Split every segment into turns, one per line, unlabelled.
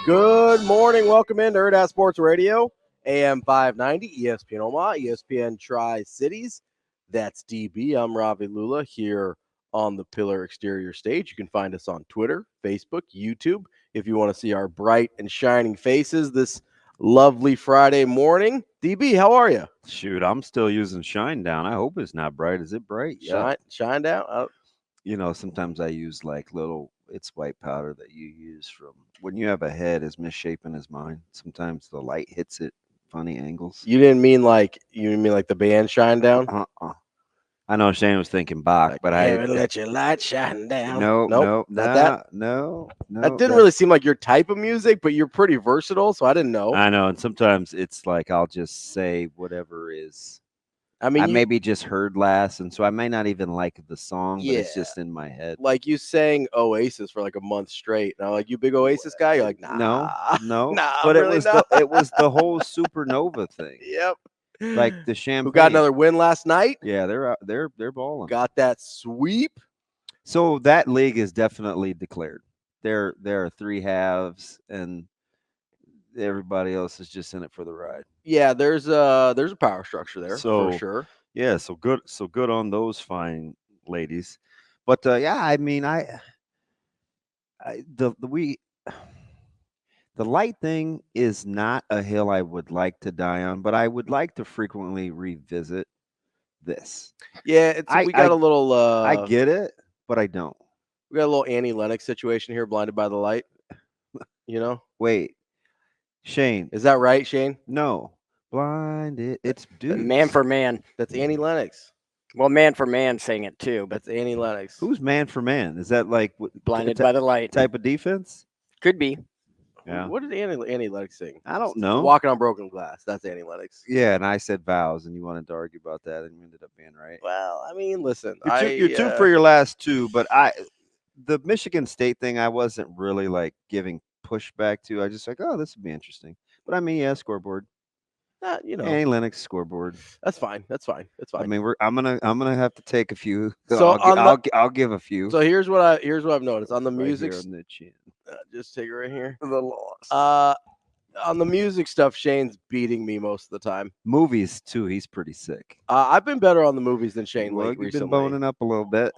Good morning. Welcome into Hurrdat Sports Radio, AM 590, ESPN Omaha, ESPN Tri-Cities. That's DB. I'm Ravi Lulla here on the Pillar Exterior stage. You can find us on Twitter, Facebook, YouTube if you want to see our bright and shining faces this lovely Friday morning. DB, how are you?
Shoot, I'm still using Shine Down. I hope it's not bright. Is it bright? Yeah.
Shine down?
Sometimes I use it's white powder that you use from when you have a head as misshapen as mine. Sometimes the light hits it funny angles.
You didn't mean like the band Shine Down?
I know Shane was thinking Bach, but
I let your light shine down.
Nope,
not that.
No.
That didn't really seem like your type of music, but you're pretty versatile, so I didn't know.
I know, and sometimes it's like I'll just say whatever is. I maybe just heard last, and so I may not even like the song, but it's just in my head.
Like you sang Oasis for like a month straight. And I'm like, you big Oasis guy? You're like, nah.
No.
Nah,
but
really
it was the whole supernova thing.
Yep.
Like the Champagne.
Who got another win last night?
Yeah, they're balling.
Got that sweep.
So that league is definitely declared. There are three halves, and everybody else is just in it for the ride.
Yeah, there's a power structure there for sure.
Yeah, so good on those fine ladies. But the light thing is not a hill I would like to die on, but I would like to frequently revisit this.
Yeah, we got a little.
I get it, but I don't.
We got a little Annie Lennox situation here, blinded by the light.
Wait, Shane,
is that right, Shane?
No, blinded. It's dude.
Man for Man.
That's Annie Lennox.
Well, Man for Man sang it too, but
that's Annie Lennox.
Who's Man for Man? Is that like
blinded by the light
type of defense?
Could be.
Yeah. What did Annie Lennox sing?
I don't know.
Walking on Broken Glass. That's Annie Lennox.
Yeah, and I said Vows, and you wanted to argue about that, and you ended up being right.
Well, I mean, listen,
you're two for your last two, but the Michigan State thing, I wasn't really like giving pushback to. I just like, oh, this would be interesting. But I mean, yeah, scoreboard. Annie Lennox scoreboard.
That's fine. I
mean, I'm gonna have to take a few.
So
I'll give a few.
So here's what I've noticed on the music.
Right here on the chin.
Just take it right here.
The loss.
On the music stuff, Shane's beating me most of the time.
Movies too. He's pretty sick.
I've been better on the movies than Shane
recently.
You've
been boning up a little bit.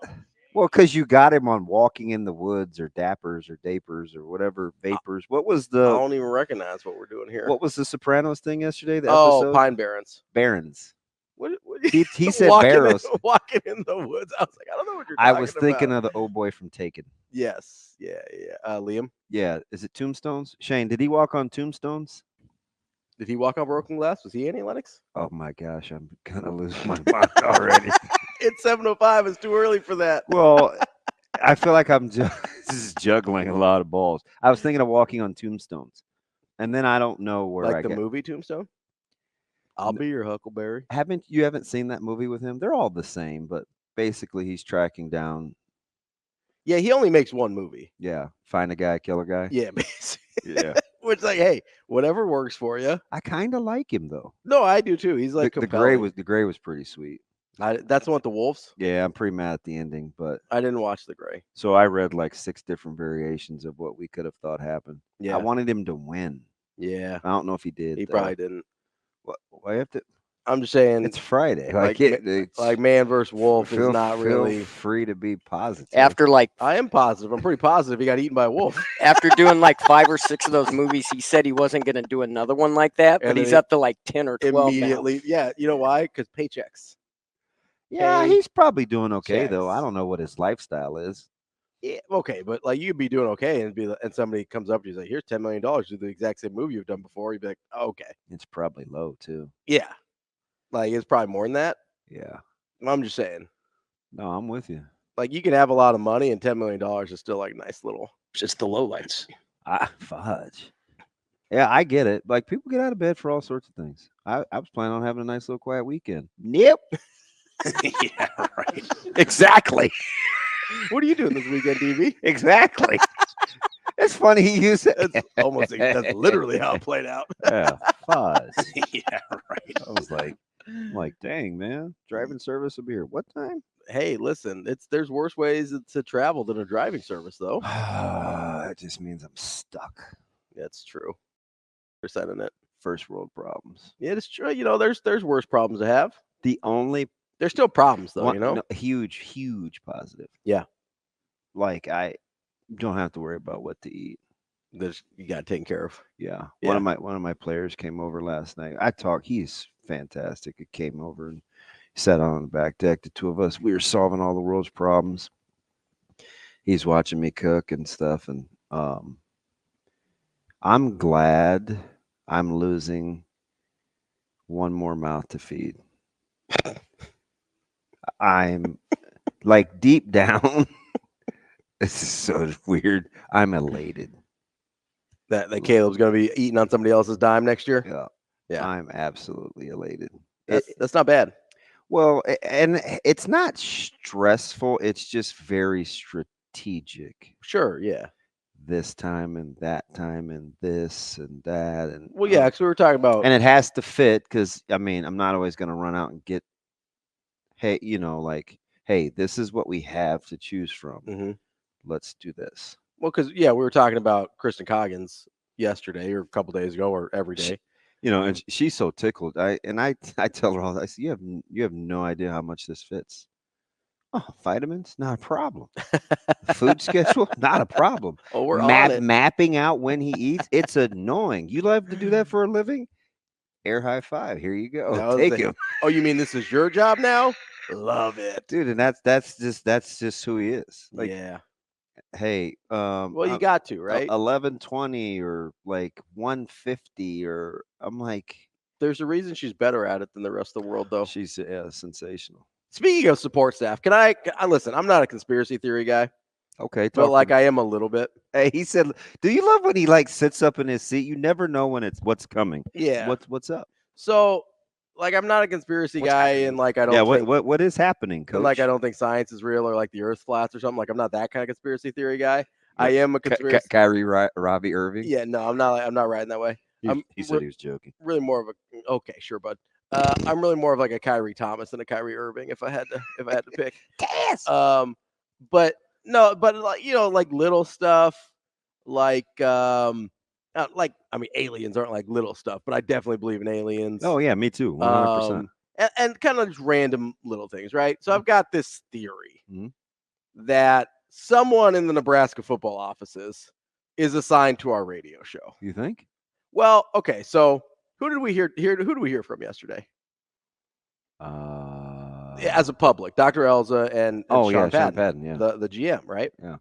Well, because you got him on Walking in the Woods or Dappers or Dapers or whatever Vapors. What was the?
I don't even recognize what we're doing here.
What was the Sopranos thing yesterday? The episode?
Pine Barrens.
Barons.
What
he said Barrows.
Walking in the Woods. I was like, I don't know what you're talking about.
I was thinking of the old boy from Taken.
Yes. Yeah. Liam.
Yeah. Is it Tombstones? Shane, did he walk on Tombstones?
Did he walk on Broken Glass? Was he Annie Lennox?
Oh my gosh, I'm gonna lose my mind already.
It's 7:05. It's too early for that.
Well, I feel like I'm just juggling a lot of balls. I was thinking of Walking on Tombstones, and then I don't know where
like the movie Tombstone. I'll be your Huckleberry.
You haven't seen that movie with him? They're all the same, but basically he's tracking down.
Yeah, he only makes one movie.
Yeah, find a guy, kill a guy.
Yeah, basically.
Yeah.
Which, like, hey, whatever works for you.
I kind of like him though.
No, I do too. He's like
the gray was pretty sweet.
That's the one with the wolves.
Yeah, I'm pretty mad at the ending, but
I didn't watch The Gray.
So I read like 6 different variations of what we could have thought happened.
Yeah,
I wanted him to win.
Yeah,
I don't know if he did.
He probably didn't.
What? Why have to?
I'm just saying
it's Friday.
Like man versus wolf is not really
free to be positive.
After
I am positive. I'm pretty positive he got eaten by a wolf.
After doing like 5 or 6 of those movies, he said he wasn't going to do another one like that, but he's up to like 10 or 12
immediately.
Now.
Yeah, you know why? Because paychecks.
Yeah, he's probably doing okay though. I don't know what his lifestyle is.
Yeah, okay, but like you'd be doing okay, and somebody comes up to you and say, "Here's $10 million. Do the exact same movie you've done before." You'd be like, oh, "Okay."
It's probably low too.
Yeah. Like, it's probably more than that.
Yeah.
I'm just saying.
No, I'm with you.
Like, you can have a lot of money, and $10 million is still, like, nice little.
Just the lowlights.
Fudge. Yeah, I get it. Like, people get out of bed for all sorts of things. I was planning on having a nice little quiet weekend.
Yep.
Yeah, right.
Exactly.
What are you doing this weekend, DB?
Exactly. It's funny he used it.
That's literally how it played out.
Yeah, fuzz.
Yeah, right.
I was like, dang, man, driving service will be here. What time?
Hey, listen, there's worse ways to travel than a driving service, though.
That just means I'm stuck.
That's true. Percent in it.
First world problems.
Yeah, it's true. There's worse problems to have.
There's
still problems though.
No, huge positive.
Yeah.
Like I don't have to worry about what to eat.
You got taken care of.
Yeah.
Yeah.
One of my players came over last night. He's fantastic. He came over and sat on the back deck. The two of us, we were solving all the world's problems. He's watching me cook and stuff, and I'm glad I'm losing one more mouth to feed. I'm like deep down. This is so weird. I'm elated
that Caleb's going to be eating on somebody else's dime next year.
Yeah. I'm absolutely elated.
That's not bad.
Well, and it's not stressful. It's just very strategic.
Sure. Yeah.
This time and that time and this and that and
well, yeah, because we were talking about,
and it has to fit because I'm not always going to run out and get, hey, hey, this is what we have to choose from.
Mm-hmm.
Let's do this.
Well, because we were talking about Kristen Coggins yesterday or a couple days ago or every day.
And she's so tickled. I tell her all that. I say, you have no idea how much this fits. Oh, vitamins, not a problem. Food schedule, not a problem.
Oh, we're on it.
Mapping out when he eats, it's annoying. You love to do that for a living? Air high five. Here you go. Take him.
Oh, you mean this is your job now? Love it,
dude. And that's just who he is. Like,
yeah.
Hey,
well, you got to, right?
1120 or like 150 or I'm like,
there's a reason she's better at it than the rest of the world, though.
She's sensational.
Speaking of support staff, can I listen? I'm not a conspiracy theory guy.
Okay,
but like I am a little bit.
Hey, he said, "Do you love when he like sits up in his seat? You never know when what's coming.
Yeah,
what's up."
So, like, I'm not a conspiracy guy, and like I don't.
Yeah, what is happening, Coach?
Like I don't think science is real or like the Earth flats or something. Like I'm not that kind of conspiracy theory guy. I am a conspiracy.
Kyrie Ravi Irving.
Yeah, no, I'm not. I'm not riding that way.
He said he was joking.
Really more of a okay, sure, bud. I'm really more of like a Kyrie Thomas than a Kyrie Irving if I had to pick.
Yes.
But no, but like like little stuff, like aliens aren't like little stuff, but I definitely believe in aliens.
Oh yeah, me too, 100%.
And kind of just random little things, right? So I've got this theory that someone in the Nebraska football offices is assigned to our radio show.
You think?
Well, okay, so. Who did we hear? Who did we hear from yesterday? As a public, Dr. Elza and Sean Patton,
yeah,
the GM, right?
Yeah.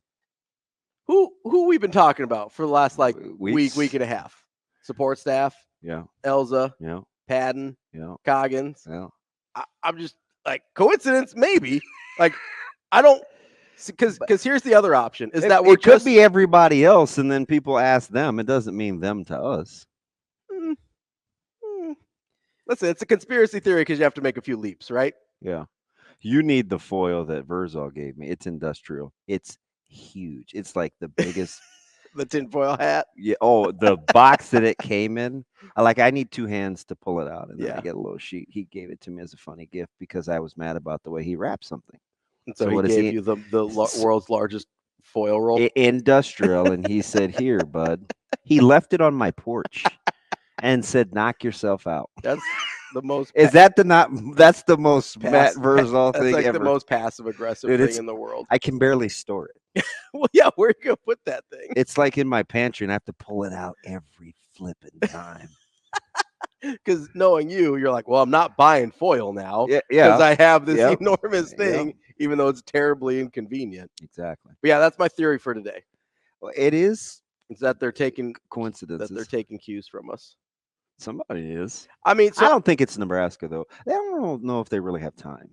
Who we've been talking about for the last like week and a half? Support staff.
Yeah.
Elza.
Yeah.
Patton.
Yeah.
Coggins.
Yeah.
I'm just like coincidence, maybe. Like I don't. Because here's the other option: is that
it could be everybody else, and then people ask them. It doesn't mean them to us.
Listen, it's a conspiracy theory because you have to make a few leaps, right?
Yeah. You need the foil that Vrzal gave me. It's industrial. It's huge. It's like the biggest.
The tinfoil hat?
Yeah. Oh, the box that it came in. I need two hands to pull it out. And then I get a little sheet. He gave it to me as a funny gift because I was mad about the way he wrapped something.
And so he gave you the world's largest foil roll?
Industrial. And he said, "Here, bud." He left it on my porch. And said, "Knock yourself out."
That's the most.
That's the most Matt Vrzal thing
like
ever.
The most passive aggressive thing in the world.
I can barely store it.
Well, yeah, where are you gonna put that thing?
It's like in my pantry, and I have to pull it out every flipping time.
Because knowing you're like, well, I'm not buying foil now.
Yeah.
Because I have this enormous thing, even though it's terribly inconvenient.
Exactly.
But yeah, that's my theory for today.
Well, it is.
Is that they're taking
coincidences.
That they're taking cues from us.
Somebody is.
I mean,
I don't think it's Nebraska though. I don't know if they really have time.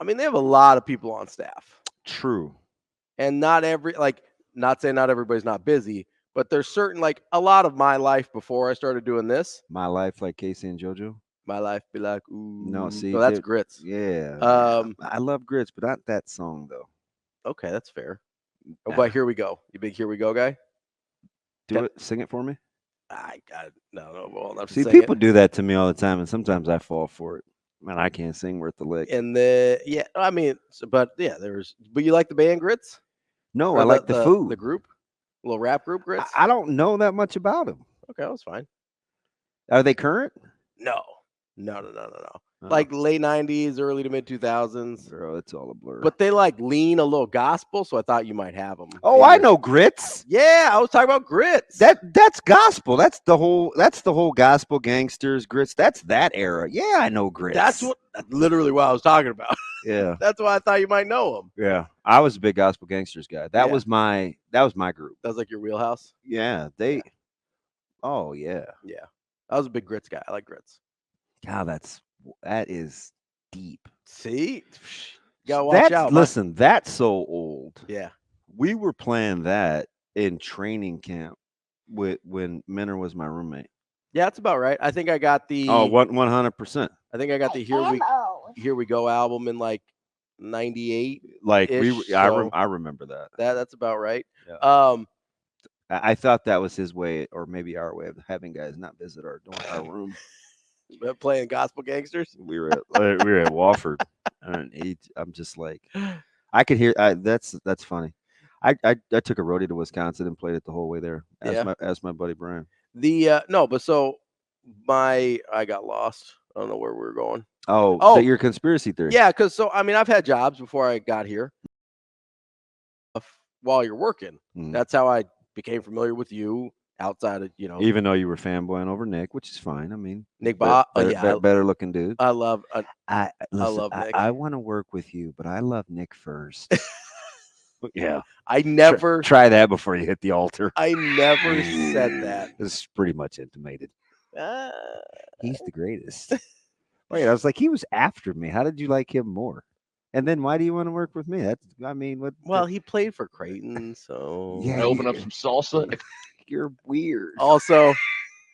I mean, they have a lot of people on staff.
True.
And not saying not everybody's not busy, but there's certain a lot of my life before I started doing this.
My life like Casey and JoJo.
My life be like ooh.
No, see,
that's Grits.
Yeah. I love Grits, but not that song though.
Okay, that's fair. Oh, but Here We Go. You big Here We Go guy?
Do it. Sing it for me.
No. Well, enough
see, people do that to me all the time, and sometimes I fall for it. Man, I can't sing worth the lick.
And but you like the band Grits?
No, I like the food.
The group. little rap group, Grits?
I don't know that much about them.
Okay, that was fine.
Are they current?
No. Like late 90s, early to mid 2000s.
Bro, it's all a blur.
But they like lean a little gospel, so I thought you might have them.
Oh, I know Grits.
Yeah, I was talking about Grits.
That's gospel. That's the whole gospel gangsters, Grits. That's that era. Yeah, I know Grits.
That's literally what I was talking about.
Yeah.
That's why I thought you might know them.
Yeah. I was a big gospel gangsters guy. That was my group.
That was like your wheelhouse?
Yeah. Oh, yeah.
Yeah. I was a big Grits guy. I like Grits.
God, that is deep.
See? You gotta watch out.
Listen, that's so old.
Yeah.
We were playing that in training camp when Minner was my roommate.
Yeah, that's about right. I think I got the
100%.
I think I got the Here We Go album in like 98.
Like I remember that.
That's about right.
Yeah. I thought that was his way, or maybe our way of having guys not visit our room.
Playing gospel gangsters.
We were at Wofford, and I'm just like, I could hear. That's funny. I took a roadie to Wisconsin and played it the whole way there. As my buddy Brian.
I got lost. I don't know where we were going.
Oh, your conspiracy theory.
Yeah, because I've had jobs before I got here. While you're working, that's how I became familiar with you. Outside of
even though you were fanboying over Nick, which is fine. I mean,
Nick
better looking dude.
I love
Nick. I want to work with you, but I love Nick first. Yeah,
I never
try that before you hit the altar.
I never said that.
It's pretty much intimated. He's the greatest. Wait, I was like, he was after me. How did you like him more? And then why do you want to work with me?
Well, he played for Creighton, so
I open up some salsa.
You're weird.
Also,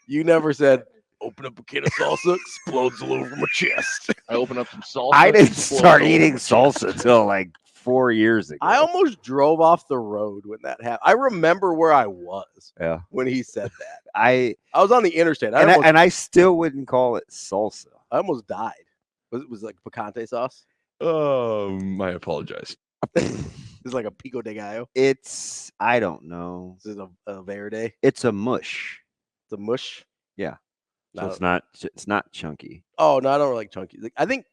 you never said open up a can of salsa, explodes all over my chest.
I open up some salsa.
I didn't start eating salsa until like 4 years ago.
I almost drove off the road when that happened. I remember where I was when he said that. I was on the interstate.
And I still wouldn't call it salsa.
I almost died. Was it like picante sauce?
I apologize.
It's like a pico de gallo.
I don't know.
This is a verde.
It's a mush.
It's a mush.
Yeah. So it's not chunky.
Oh no, I don't like chunky. I think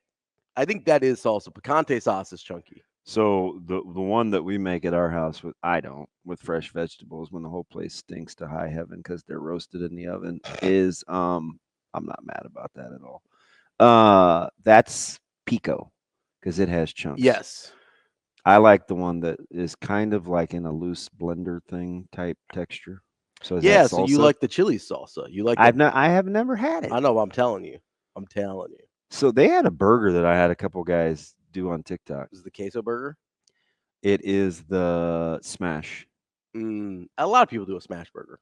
that is salsa. Picante sauce is chunky.
So the one that we make at our house with fresh vegetables when the whole place stinks to high heaven because they're roasted in the oven is I'm not mad about that at all. That's pico because it has chunks.
Yes.
I like the one that is kind of like in a loose blender thing type texture. So
so you like the chili salsa. You like
I have never had it.
I know, I'm telling you.
So they had a burger that I had a couple guys do on TikTok.
Is it the queso burger?
It is the smash.
A lot of people do a smash burger.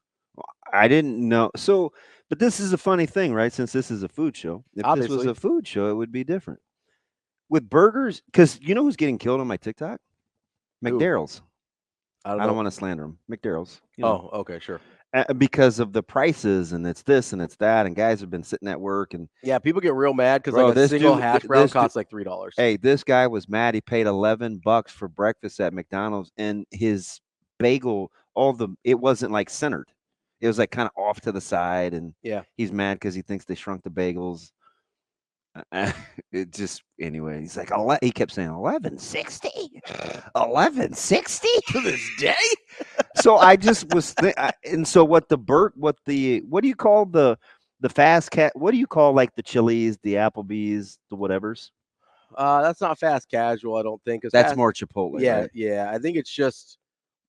I didn't know. So, but this is a funny thing, right? Since this is a food show. If
Obviously.
this was a food show, it would be different. With burgers, because you know who's getting killed on my TikTok? McDarrell's. I don't want to slander him. McDarrell's.
Oh, okay, sure.
Because of the prices, and it's this and it's that, and guys have been sitting at work, and
people get real mad because like a single hash brown costs like $3.
Hey, this guy was mad. He paid $11 for breakfast at McDonald's, and his bagel, it wasn't like centered. It was like kind of off to the side, and he's mad because he thinks they shrunk the bagels. It just anyway. He's like, he kept saying $11.60, $11.60
to this day.
So I just was, and so what do you call the fast cat? What do you call like the Chili's, the Applebee's, the whatevers?
That's not fast casual. I don't think
that's more Chipotle.
Yeah,
right?
yeah. I think it's just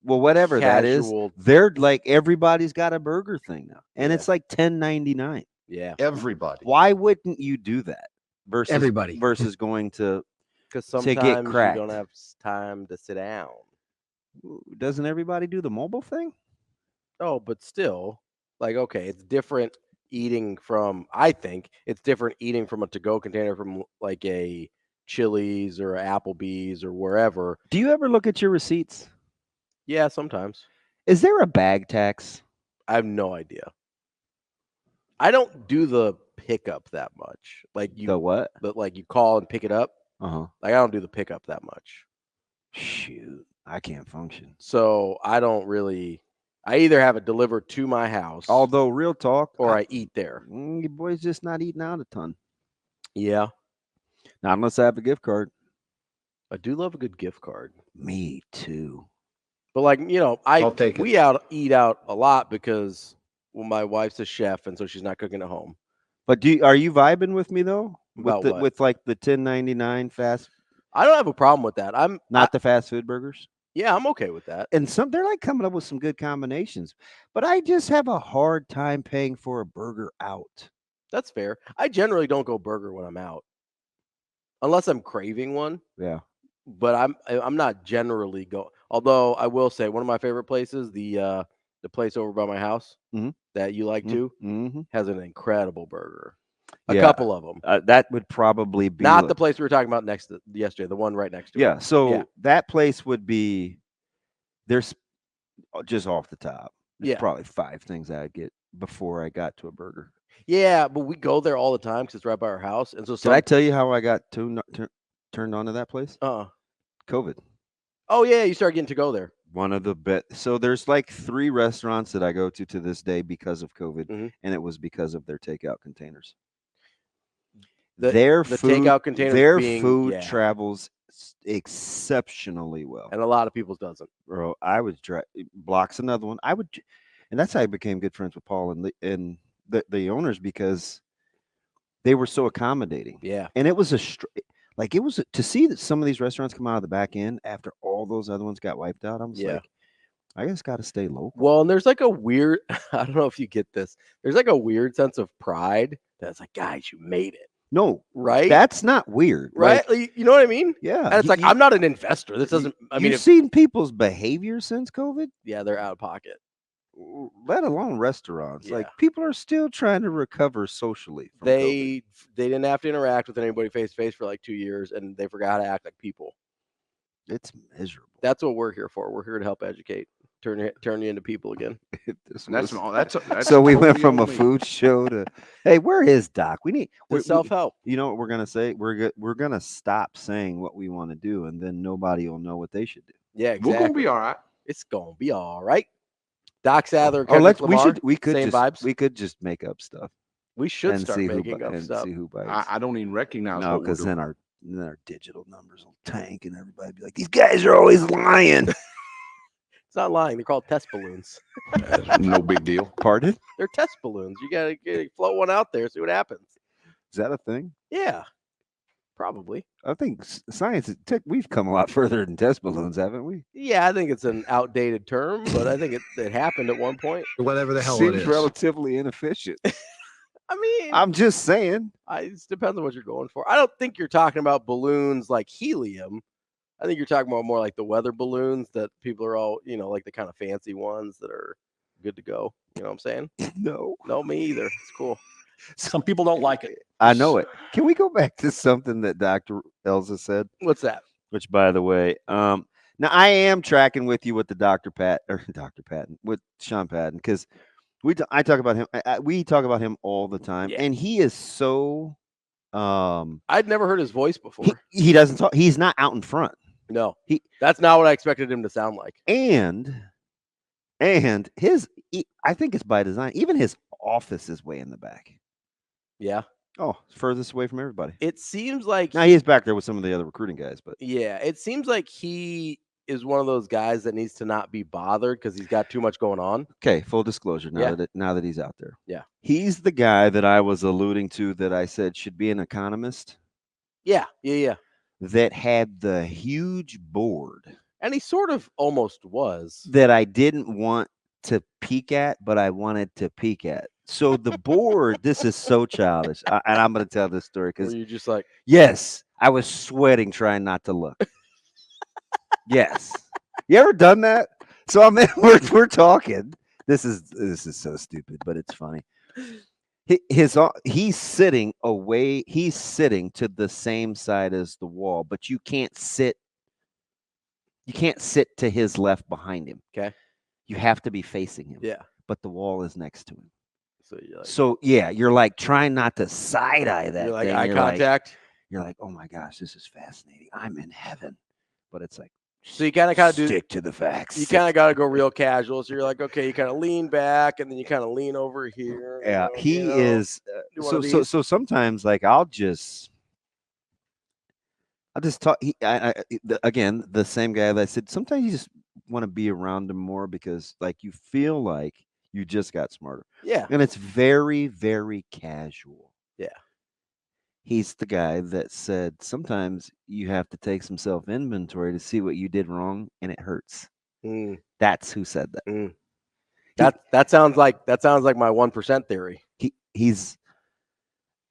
whatever
casual.
That is. They're like everybody's got a burger thing now, and it's like $10.99.
Yeah,
everybody.
Why wouldn't you do that? Versus
everybody
versus going to
because sometimes
get cracked.
You don't have time to sit down.
Doesn't everybody do the mobile thing?
Oh, but still, like, okay, it's different eating from. I think it's different eating from a to-go container from like a Chili's or Applebee's or wherever.
Do you ever look at your receipts?
Yeah, sometimes.
Is there a bag tax?
I have no idea. I don't do the pickup that much. Like
the what?
But like you call and pick it up. Like I don't do the pickup that much.
Shoot, I can't function.
So I don't really. I either have it delivered to my house,
Although, real talk,
or I eat there.
Your boy's just not eating out a ton.
Yeah.
Not unless I have a gift card.
I do love a good gift card.
Me too.
But like,
I'll take
we eat out a lot because my wife's a chef, and so she's not cooking at home.
But are you vibing with me though?
About
With like the $10.99 fast?
I don't have a problem with that.
The fast food burgers.
Yeah, I'm okay with that.
And they're like coming up with some good combinations. But I just have a hard time paying for a burger out.
That's fair. I generally don't go burger when I'm out, unless I'm craving one.
Yeah.
But I'm not generally go. Although I will say one of my favorite places, the place over by my house that you like too, has an incredible burger. A couple of them.
That would probably be
not the place we were talking about yesterday. The one right next to it.
Yeah. So that place would be. There's just off the top. There's probably 5 things I'd get before I got to a burger.
Yeah, but we go there all the time because it's right by our house. And so
did I tell you how I got turned on to that place? COVID.
Oh yeah, you started getting to go there.
One of the best. So there's like 3 restaurants that I go to this day because of COVID, and it was because of their takeout containers. Their
takeout containers.
Their food travels exceptionally well,
and a lot of people's doesn't.
Bro, I would Block's another one. And that's how I became good friends with Paul and the owners, because they were so accommodating.
Yeah,
and it was to see that some of these restaurants come out of the back end after all those other ones got wiped out. I was like, I just got to stay local.
Well, and there's like a weird, I don't know if you get this. There's like a weird sense of pride that's like, guys, you made it.
No,
right?
That's not weird,
right? Like, you know what I mean?
Yeah.
And it's like, I'm not an investor. This doesn't.
You've seen people's behavior since COVID?
Yeah, they're out of pocket.
Let alone restaurants. Like, people are still trying to recover socially.
They didn't have to interact with anybody face to face for like 2 years, and they forgot how to act like people.
It's miserable.
That's what we're here for. We're here to help educate, turn you into people again.
So we went from a food show to, hey, where is Doc? We're
self-help.
You know what we're gonna say? We're gonna stop saying what we want to do, and then nobody will know what they should do.
Yeah, exactly.
We're gonna be all right.
It's gonna be all right. Doc Sather.
We could just make up stuff.
We should start making up stuff.
See who bites.
I don't even recognize.
No, because then our digital numbers will tank, and everybody be like, "These guys are always lying."
It's not lying. They're called test balloons.
No big deal.
Pardon?
They're test balloons. You gotta float one out there, see what happens.
Is that a thing?
Yeah, probably.
I think science. We've come a lot further than test balloons, haven't we?
Yeah, I think it's an outdated term, but I think it happened at one point.
Whatever the hell it is.
Seems relatively inefficient.
I mean,
I'm just saying.
It depends on what you're going for. I don't think you're talking about balloons like helium. I think you're talking about more like the weather balloons that people are all, like the kind of fancy ones that are good to go. You know what I'm saying?
No,
me either. It's cool.
Some people don't like it.
I know it. Can we go back to something that Dr. Elza said?
What's that?
Which, by the way, now I am tracking with you with the with Sean Patton, because I talk about him. We talk about him all the time, and he is so.
I'd never heard his voice before.
He doesn't talk. He's not out in front.
No, that's not what I expected him to sound like.
And I think it's by design. Even his office is way in the back.
Yeah.
Oh, furthest away from everybody.
It seems like
now he is back there with some of the other recruiting guys, but
yeah, it seems like he is one of those guys that needs to not be bothered because he's got too much going on.
Okay, full disclosure. Now that he's out there,
yeah,
he's the guy that I was alluding to that I said should be an economist.
Yeah.
That had the huge board,
and he sort of almost was
that I didn't want to peek at, but I wanted to peek at. So the board, this is so childish, and I'm going to tell this story because
you're just like,
yes, I was sweating trying not to look. Yes, you ever done that? So I mean, we're talking. This is so stupid, but it's funny. He's sitting away. He's sitting to the same side as the wall, but you can't sit. You can't sit to his left behind him.
Okay.
You have to be facing him.
Yeah.
But the wall is next to him.
So
you're like trying not to side eye that.
You're like
thing.
eye contact.
You're like, oh my gosh, this is fascinating. I'm in heaven. But it's like,
So you kind of do
stick to the facts.
You kind of got to go real casual. So you're like, okay, you kind of lean back and then you kind of lean over here.
Yeah, he is. So sometimes like I'll just talk. Again, the same guy that I said. Sometimes you just want to be around him more because like you feel like you just got smarter.
Yeah,
and it's very, very casual.
Yeah.
He's the guy that said sometimes you have to take some self-inventory to see what you did wrong, and it hurts. That's who said that.
That sounds like my 1% theory.
He's,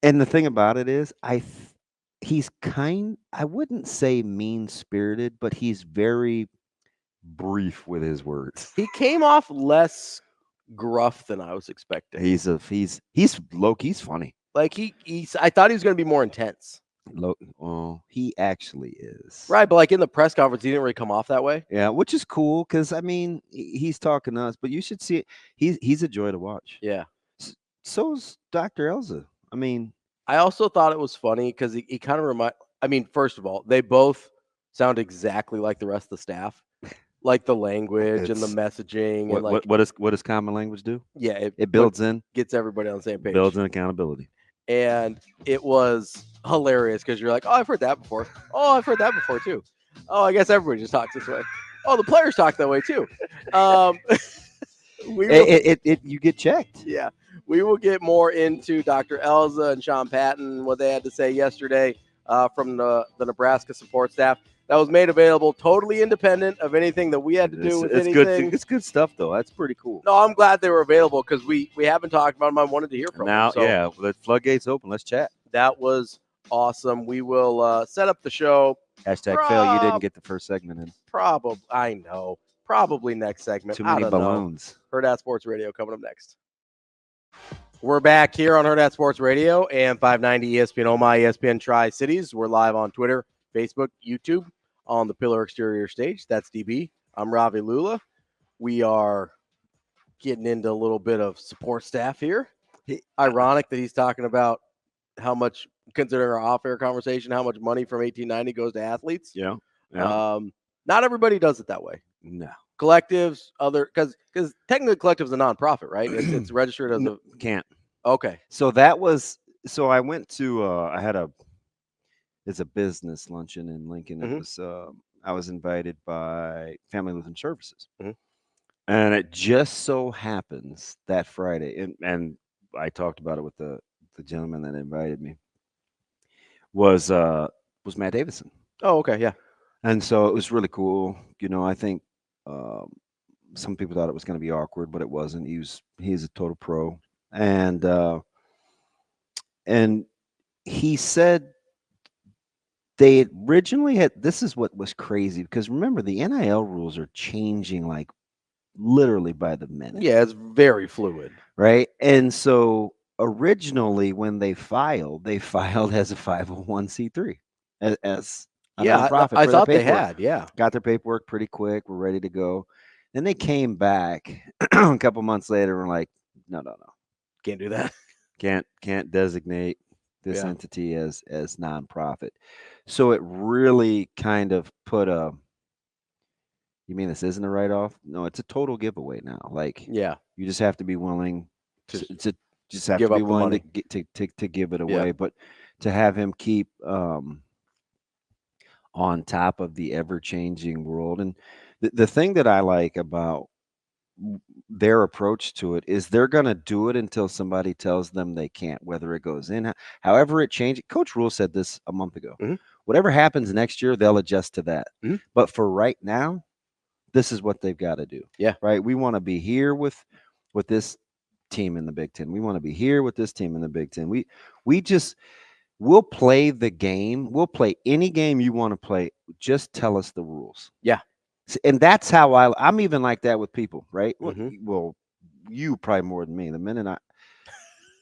and the thing about it is, he's I wouldn't say mean-spirited, but he's very brief with his words.
He came off less gruff than I was expecting.
He's low-key's funny.
Like I thought he was going to be more intense.
He actually is.
Right, but like in the press conference, he didn't really come off that way.
Yeah, which is cool because I mean he's talking to us, but you should see it. He's a joy to watch.
Yeah.
So's Dr. Elza. I mean,
I also thought it was funny because he kind of first of all, they both sound exactly like the rest of the staff. Like the language and the messaging.
What does common language do?
Yeah,
it builds in,
gets everybody on the same page.
Builds in accountability.
And it was hilarious because you're like, oh, I've heard that before. Oh, I've heard that before too. Oh, I guess everybody just talks this way. Oh, the players talk that way too.
You get checked.
Yeah, we will get more into Dr. Elza and Sean Patton, what they had to say yesterday from the Nebraska support staff. That was made available totally independent of anything that we had to do with anything.
It's good stuff, though. That's pretty cool.
No, I'm glad they were available because we haven't talked about them. I wanted to hear from them.
Yeah, the floodgates open. Let's chat.
That was awesome. We will set up the show.
#fail. You didn't get the first segment in.
Probably. I know. Probably next segment.
Too many balloons.
Hurrdat Sports Radio coming up next. We're back here on Hurrdat Sports Radio and 590 ESPN Omaha, ESPN Tri-Cities. We're live on Twitter, Facebook, YouTube, on the Pillar Exterior stage. That's DB. I'm Ravi Lulla. We are getting into a little bit of support staff here. Ironic that he's talking about how much, considering our off-air conversation, how much money from 1890 goes to athletes.
Yeah.
Not everybody does it that way.
No.
Collectives, because technically collective's a nonprofit, right? It's registered as a
can't.
Okay.
So I went to it's a business luncheon in Lincoln. It was I was invited by Family Lutheran Services. And it just so happens that Friday, and I talked about it with the gentleman that invited me, was Matt Davidson.
Oh, okay, yeah.
And so it was really cool. I think some people thought it was going to be awkward, but it wasn't. He's a total pro. And he said they originally had, this is what was crazy, because remember, the NIL rules are changing like literally by the minute.
Yeah, it's very fluid.
Right? And so originally when they filed as a 501c3, as a nonprofit.
I thought they had,
got their paperwork pretty quick. We're ready to go. Then they came back a couple months later and were like, no.
Can't do that.
Can't designate this entity as nonprofit. So it really kind of put you mean this isn't a write-off? No, it's a total giveaway now. Like,
yeah,
you just have to be willing to
give
it away. But to have him keep on top of the ever-changing world. And the thing that I like about their approach to it is they're going to do it until somebody tells them they can't, whether it goes in, however it changes. Coach Rule said this a month ago. Whatever happens next year, they'll adjust to that. But for right now, this is what they've got to do.
Yeah.
Right. We want to be here with this team in the Big Ten. We want to be here with this team in the Big Ten. We'll play the game. We'll play any game you want to play. Just tell us the rules.
Yeah.
And that's how I'm even like that with people, right? Well, you probably more than me. The minute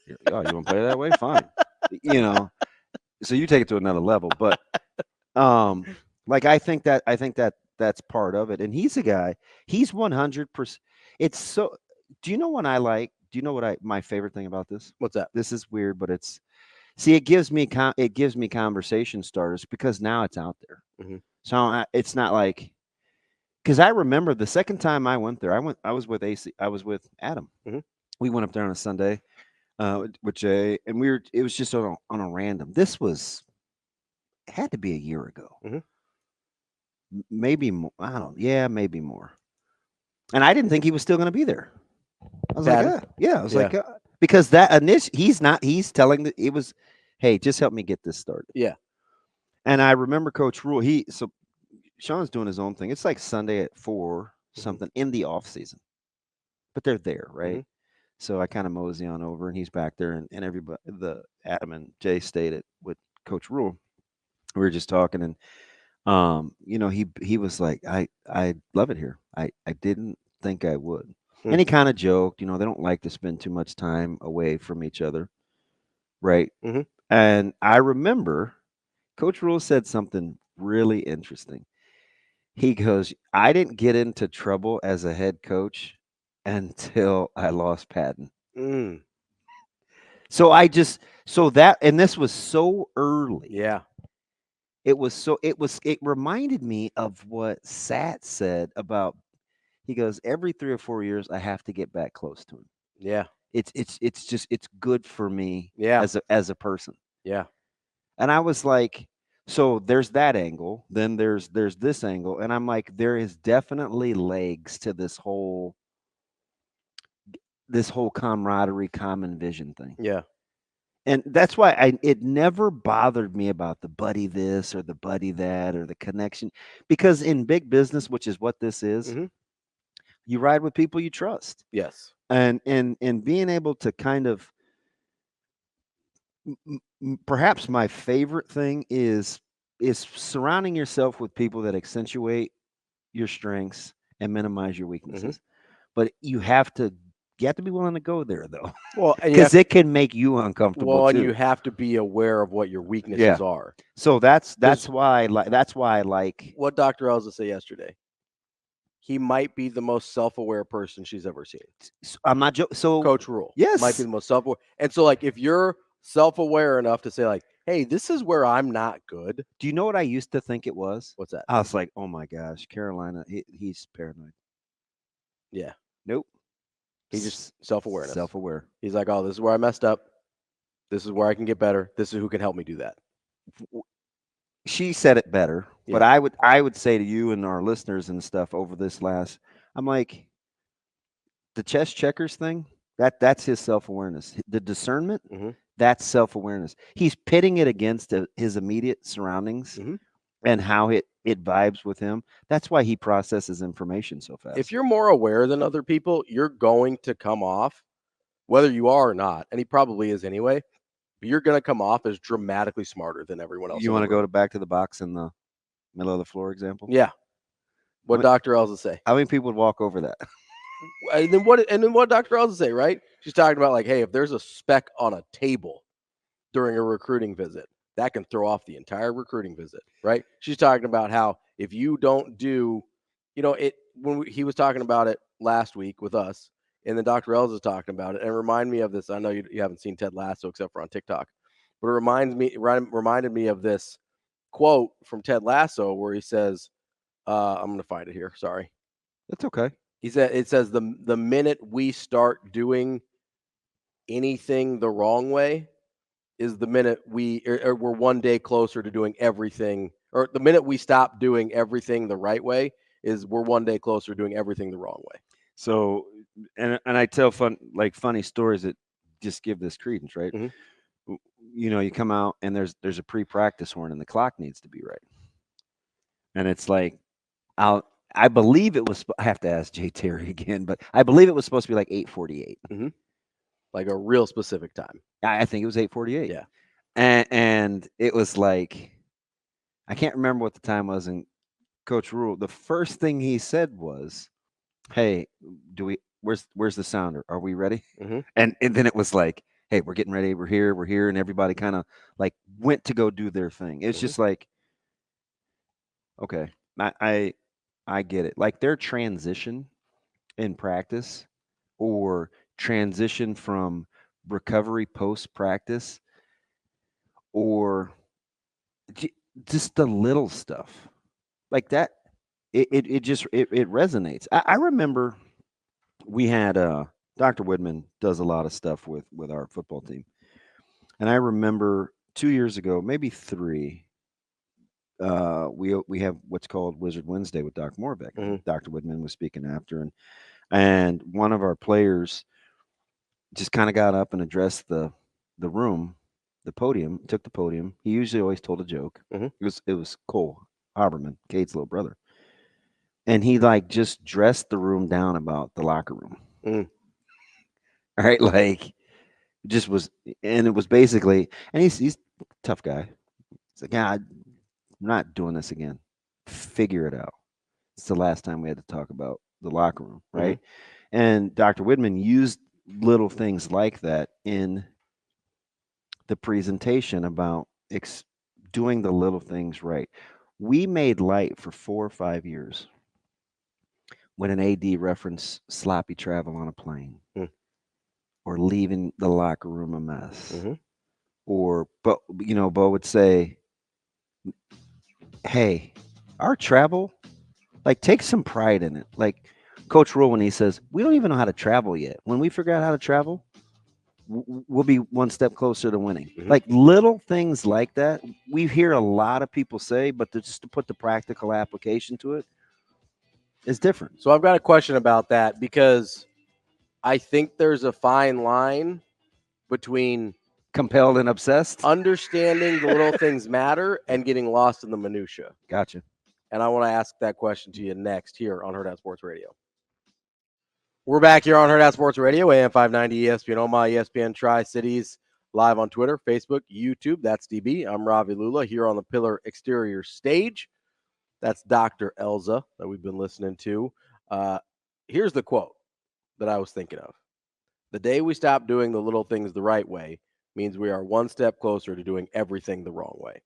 you want to play that way? Fine. So you take it to another level. But like I think that's part of it. And he's a guy, he's 100%. It's so, do you know what my favorite thing about this?
What's that?
This is weird, but it gives me conversation starters because now it's out there. So it's not like because I remember the second time I went there, I was with Adam.
Mm-hmm.
We went up there on a Sunday with Jay, and it was just on a random. It had to be a year ago.
Mm-hmm.
Maybe more. I don't. Yeah, maybe more. And I didn't think he was still going to be there. I was
Patton?
like, yeah. I was like, because he's telling it was, hey, just help me get this started.
Yeah.
And I remember Coach Rule. Sean's doing his own thing. It's like Sunday at 4 something in the off season, but they're there, right?
Mm-hmm.
So I kind of mosey on over, and he's back there, and everybody, Adam and Jay stayed with Coach Rule. We were just talking, and he was like, I love it here. I didn't think I would. And he kind of joked, they don't like to spend too much time away from each other. Right.
Mm-hmm.
And I remember Coach Rule said something really interesting. He goes, I didn't get into trouble as a head coach until I lost Patton.
Mm.
And this was so early.
Yeah.
It reminded me of what Sat said about, he goes, every 3 or 4 years, I have to get back close to him.
Yeah.
It's good for me as a person.
Yeah.
And I was like, so there's that angle, then there's this angle. And I'm like, there is definitely legs to this whole camaraderie, common vision thing.
Yeah.
And that's why it never bothered me about the buddy this or the buddy that or the connection, because in big business, which is what this is, you ride with people you trust.
Yes.
And being able to kind of, perhaps my favorite thing is surrounding yourself with people that accentuate your strengths and minimize your weaknesses. But you have to be willing to go there, though.
Well,
because it can make you uncomfortable.
Well,
too.
and you have to be aware of what your weaknesses are.
So that's why I like
what Dr. Elza said yesterday. He might be the most self-aware person she's ever seen.
I'm not joking. So
Coach Rule,
yes,
might be the most self-aware. And so, like, if you're self-aware enough to say, like, hey, this is where I'm not good.
Do you know what I used to think it was?
What's that?
I was like, oh my gosh, Carolina, he's paranoid.
Yeah.
Nope.
He's just self-awareness.
Self-aware.
He's like, oh, this is where I messed up. This is where I can get better. This is who can help me do that.
She said it better, but I would say to you and our listeners and stuff over this I'm like, the chess checkers thing, that's his self-awareness. The discernment, that's self-awareness. He's pitting it against his immediate surroundings and how it vibes with him. That's why he processes information so fast.
If you're more aware than other people, you're going to come off, whether you are or not, and he probably is anyway, but you're going to come off as dramatically smarter than everyone else.
You want to go back to the box in the middle of the floor example?
Yeah. What Dr. Elza say?
How many people would walk over that?
And then what Dr. Elza say, right? She's talking about, like, hey, if there's a speck on a table during a recruiting visit, that can throw off the entire recruiting visit, right? She's talking about how if you don't do, he was talking about it last week with us, and then Dr. Elza is talking about it, and remind me of this. I know you haven't seen Ted Lasso except for on TikTok, but it reminded me of this quote from Ted Lasso where he says, I'm going to find it here. Sorry.
That's okay.
It says the minute we start doing anything the wrong way is the minute we're one day closer to doing everything, or the minute we stop doing everything the right way is we're one day closer to doing everything the wrong way.
So, and I tell funny stories that just give this credence, right? You come out and there's a pre-practice horn and the clock needs to be right. And it's like, I believe it was, I have to ask Jay Terry again, but I believe it was supposed to be like 8:48.
Like a real specific time.
I think it was 8:48.
Yeah.
And it was like, I can't remember what the time was. And Coach Rule, the first thing he said was, hey, where's the sounder? Are we ready? And then it was like, hey, we're getting ready. We're here. And everybody kind of like went to go do their thing. It's just like, okay, I get it. Like their transition in practice or transition from recovery post practice or just the little stuff like that. it just it resonates. I remember we had Dr. Woodman does a lot of stuff with our football team, and I remember 2 years ago, maybe 3. We have what's called Wizard Wednesday with Doc Morbeck.
Mhm.
Dr. Woodman was speaking after, and one of our players just kind of got up and addressed the room, the podium, took the podium. He usually always told a joke.
Mhm.
It was Cole Haberman, Kate's little brother, and he like just dressed the room down about the locker room.
Mm.
All right, like just was, and it was basically, and he's a tough guy. He's like, yeah, I'm not doing this again. Figure it out. It's the last time we had to talk about the locker room, right? And Dr. Whitman used little things like that in the presentation about doing the little things right. We made light for 4 or 5 years when an AD referenced sloppy travel on a plane or leaving the locker room a mess. Or, but Bo would say, hey, our travel, like, take some pride in it. Like Coach Rule, when he says, we don't even know how to travel yet. When we figure out how to travel, we'll be one step closer to winning. Like little things like that, we hear a lot of people say, but just to put the practical application to it is different.
So I've got a question about that because I think there's a fine line between
compelled and obsessed,
understanding the little things matter, and getting lost in the minutia.
Gotcha.
And I want to ask that question to you next here on Hurrdat Sports Radio. We're back here on Hurrdat Sports Radio, AM 590 ESPN Omaha, ESPN Tri-Cities, live on Twitter, Facebook, YouTube. That's DB. I'm Ravi Lulla here on the Pillar Exterior stage. That's Dr. Elza that we've been listening to. Here's the quote that I was thinking of. The day we stop doing the little things the right way means we are one step closer to doing everything the wrong way.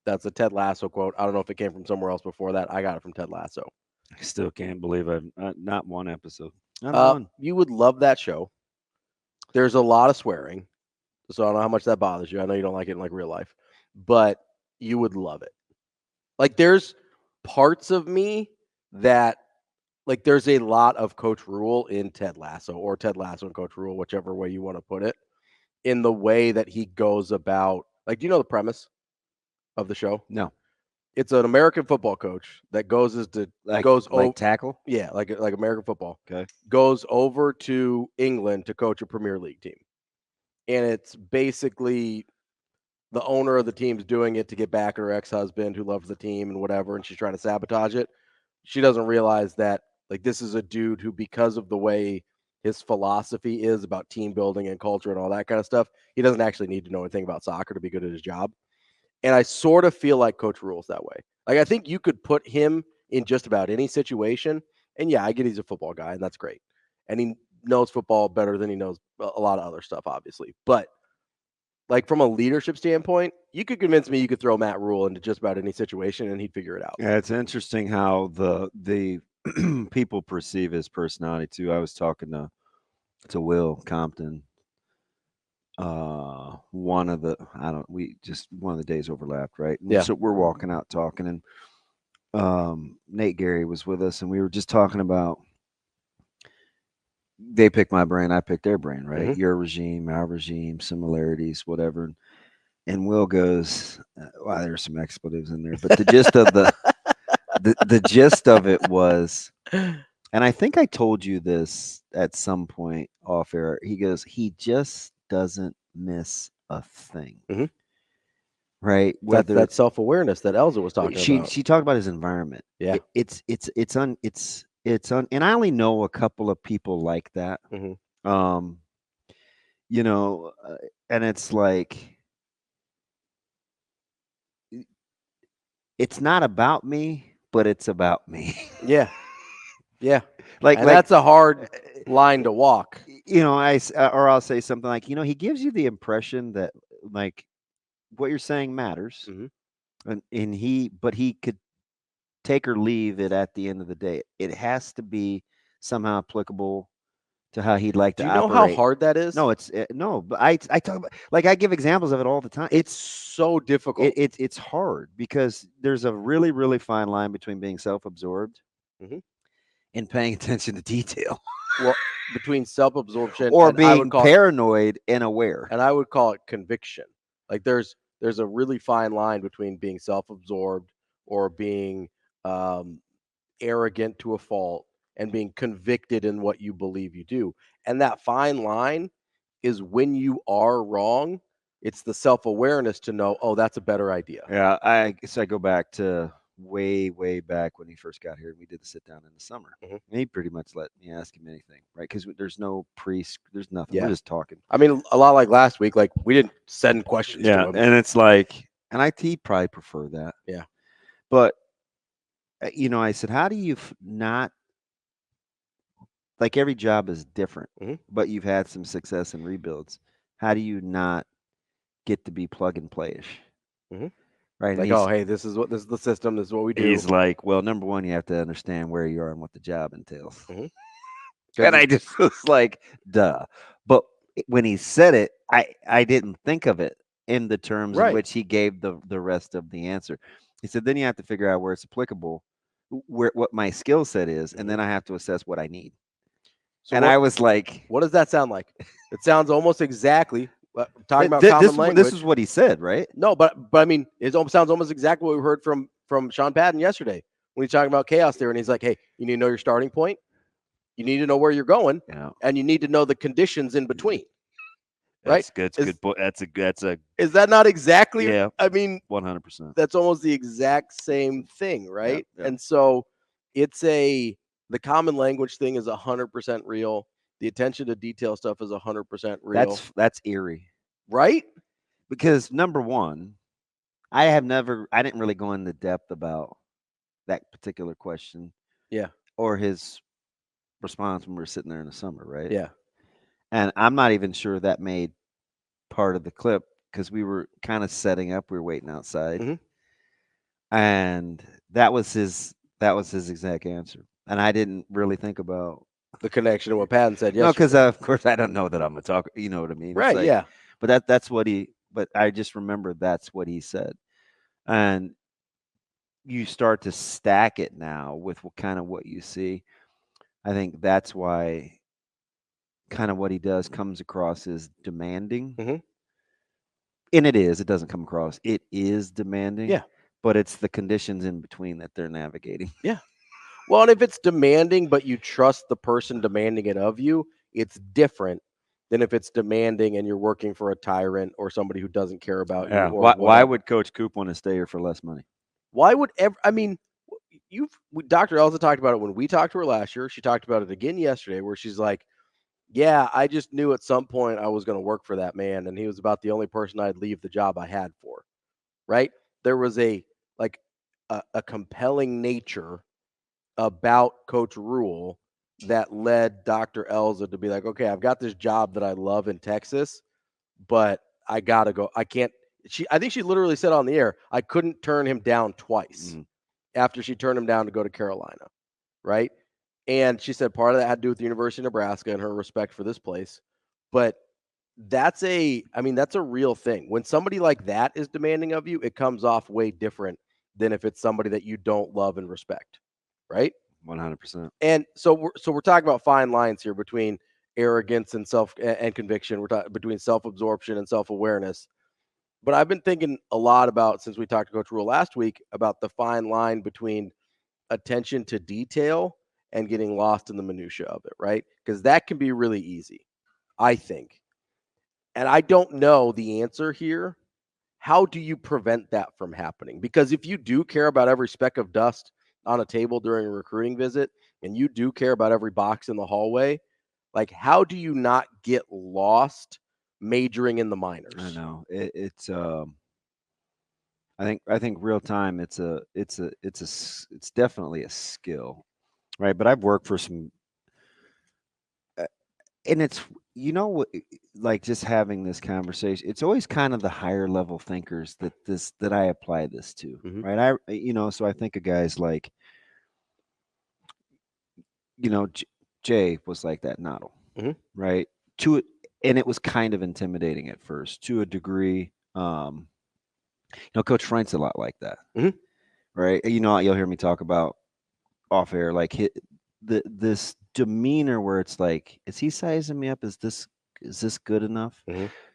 That's a Ted Lasso quote. I don't know if it came from somewhere else before that. I got it from Ted Lasso.
I still can't believe I've not one episode.
You would love that show. There's a lot of swearing, so I don't know how much that bothers you. I know you don't like it in like real life, but you would love it. Like there's parts of me that, like there's a lot of Coach Rule in Ted Lasso, or Ted Lasso and Coach Rule, whichever way you want to put it, in the way that he goes about, like, do you know the premise of the show?
No.
It's an American football coach that goes
tackle?
Yeah, like American football.
Okay.
Goes over to England to coach a Premier League team. And it's basically the owner of the team's doing it to get back at her ex-husband who loves the team and whatever, and she's trying to sabotage it. She doesn't realize that, like, this is a dude who, because of the way his philosophy is about team building and culture and all that kind of stuff, he doesn't actually need to know anything about soccer to be good at his job. And I sort of feel like Coach Rule's that way. Like, I think you could put him in just about any situation. And yeah, I get he's a football guy, and that's great. And he knows football better than he knows a lot of other stuff, obviously. But like from a leadership standpoint, you could convince me you could throw Matt Rule into just about any situation and he'd figure it out.
Yeah, it's interesting how the people perceive his personality too. I was talking to Will Compton. One of the days overlapped, right?
Yeah.
So we're walking out talking, and Nate Gary was with us, and we were just talking about, they picked my brain, I picked their brain, right? Your regime, our regime, similarities, whatever. And Will goes, "Wow, there's some expletives in there," but the gist of the gist of it was, and I think I told you this at some point off air. He goes, he just doesn't miss a thing, right?
Whether that self-awareness that Elza was talking about.
She talked about his environment.
Yeah,
it's and I only know a couple of people like that. And it's like, it's not about me, but it's about me.
Yeah.
Like
that's a hard line to walk.
I'll say something like, he gives you the impression that, like, what you're saying matters, but he could take or leave it at the end of the day. It has to be somehow applicable to how he'd like
Do
to
you know
operate.
how hard that is?
No, it's no, but I talk about, like, I give examples of it all the time.
It's so difficult.
It's hard because there's a really, really fine line between being self-absorbed and paying attention to detail.
Well, between self-absorption
or
and I would
being
call
paranoid and aware.
and I would call it conviction. Like there's a really fine line between being self-absorbed or being arrogant to a fault and being convicted in what you believe you do. And that fine line is when you are wrong, it's the self-awareness to know, oh, that's a better idea.
Yeah, I guess I go back to way back when he first got here. We did the sit down in the summer. And he pretty much let me ask him anything, right? Because there's no there's nothing.
Yeah.
We're just talking.
I mean, a lot like last week, like we didn't send questions to him.
And it's like, and he probably prefer that.
Yeah.
But, I said, how do you not, like every job is different, but you've had some success in rebuilds. How do you not get to be plug and play-ish? Right.
Like, oh, hey, this is the system. This is what we do.
He's like, well, number one, you have to understand where you are and what the job entails. And I just was like, duh. But when he said it, I didn't think of it in the terms in which he gave the rest of the answer. He said, then you have to figure out where it's applicable, what my skill set is, and then I have to assess what I need. So I was like,
what does that sound like? It sounds almost exactly talking about common language.
This is what he said, right?
No, but I mean, it sounds almost exactly what we heard from Sean Patton yesterday when he's talking about chaos theory, and he's like, hey, you need to know your starting point, you need to know where you're going, and you need to know the conditions in between. Right?
That's good. That's a.
Is that not exactly?
Yeah.
I mean,
100%.
That's almost the exact same thing, right?
Yeah.
And so the common language thing is 100% real. The attention to detail stuff is 100% real.
That's eerie,
right?
Because number one, I didn't really go into depth about that particular question.
Yeah.
Or his response when we were sitting there in the summer, right?
Yeah.
And I'm not even sure that made part of the clip because we were kind of setting up. We were waiting outside, and that was his exact answer. And I didn't really think about
the connection to what Patton said yesterday.
No, because of course I don't know that I'm a talker. You know what I mean?
Right?
Like,
yeah.
But that's what he. But I just remember that's what he said, and you start to stack it now with what you see. I think that's why kind of what he does comes across as demanding. And it doesn't come across. It is demanding.
Yeah.
But it's the conditions in between that they're navigating.
Yeah. Well, and if it's demanding, but you trust the person demanding it of you, it's different than if it's demanding and you're working for a tyrant or somebody who doesn't care about you. Or
why would Coach Coop want to stay here for less money?
Why would Dr. Elza talked about it when we talked to her last year. She talked about it again yesterday, where she's like, yeah, I just knew at some point I was going to work for that man, and he was about the only person I'd leave the job I had for. Right? There was a compelling nature about Coach Rule that led Dr. Elza to be like, okay, I've got this job that I love in Texas, but I got to go. I can't. I think she literally said on the air, I couldn't turn him down twice after she turned him down to go to Carolina. Right? And she said part of that had to do with the University of Nebraska and her respect for this place. But that's a real thing. When somebody like that is demanding of you, it comes off way different than if it's somebody that you don't love and respect. Right?
100%.
And so we're talking about fine lines here between arrogance and and conviction. We're talking between self-absorption and self-awareness. But I've been thinking a lot about, since we talked to Coach Rule last week, about the fine line between attention to detail and getting lost in the minutia of it, right? Because that can be really easy, I think. And I don't know the answer here. How do you prevent that from happening? Because if you do care about every speck of dust on a table during a recruiting visit, and you do care about every box in the hallway, like, how do you not get lost majoring in the minors?
I know it's I think real time it's definitely a skill, right? But I've worked for some, and it's, like just having this conversation, it's always kind of the higher level thinkers that I apply this to, right? So I think of guys like, Jay was like that Noddle, right? And it was kind of intimidating at first to a degree. Coach Frank's a lot like that, right? You'll hear me talk about off air, like this demeanor where it's like, is he sizing me up? Is this good enough?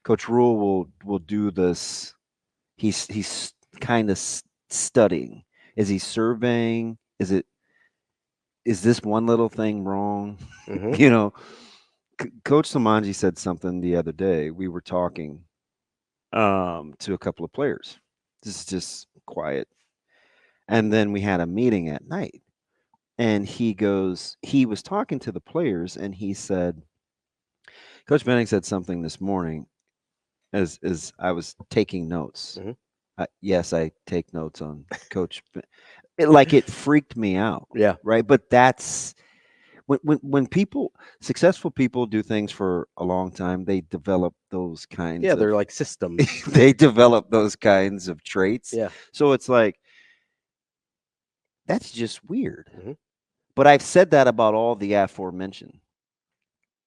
Coach Rule will do this. He's kind of studying. Is he surveying? Is this one little thing wrong? Coach Samanji said something the other day. We were talking to a couple of players. This is just quiet. And then we had a meeting at night. And he was talking to the players, and he said, Coach Benning said something this morning as I was taking notes. Yes, I take notes on Coach. It freaked me out.
Yeah.
Right. But that's when successful people do things for a long time, they develop those kinds.
Yeah, they're like systems.
They develop those kinds of traits.
Yeah.
So it's like, that's just weird. But I've said that about all the aforementioned.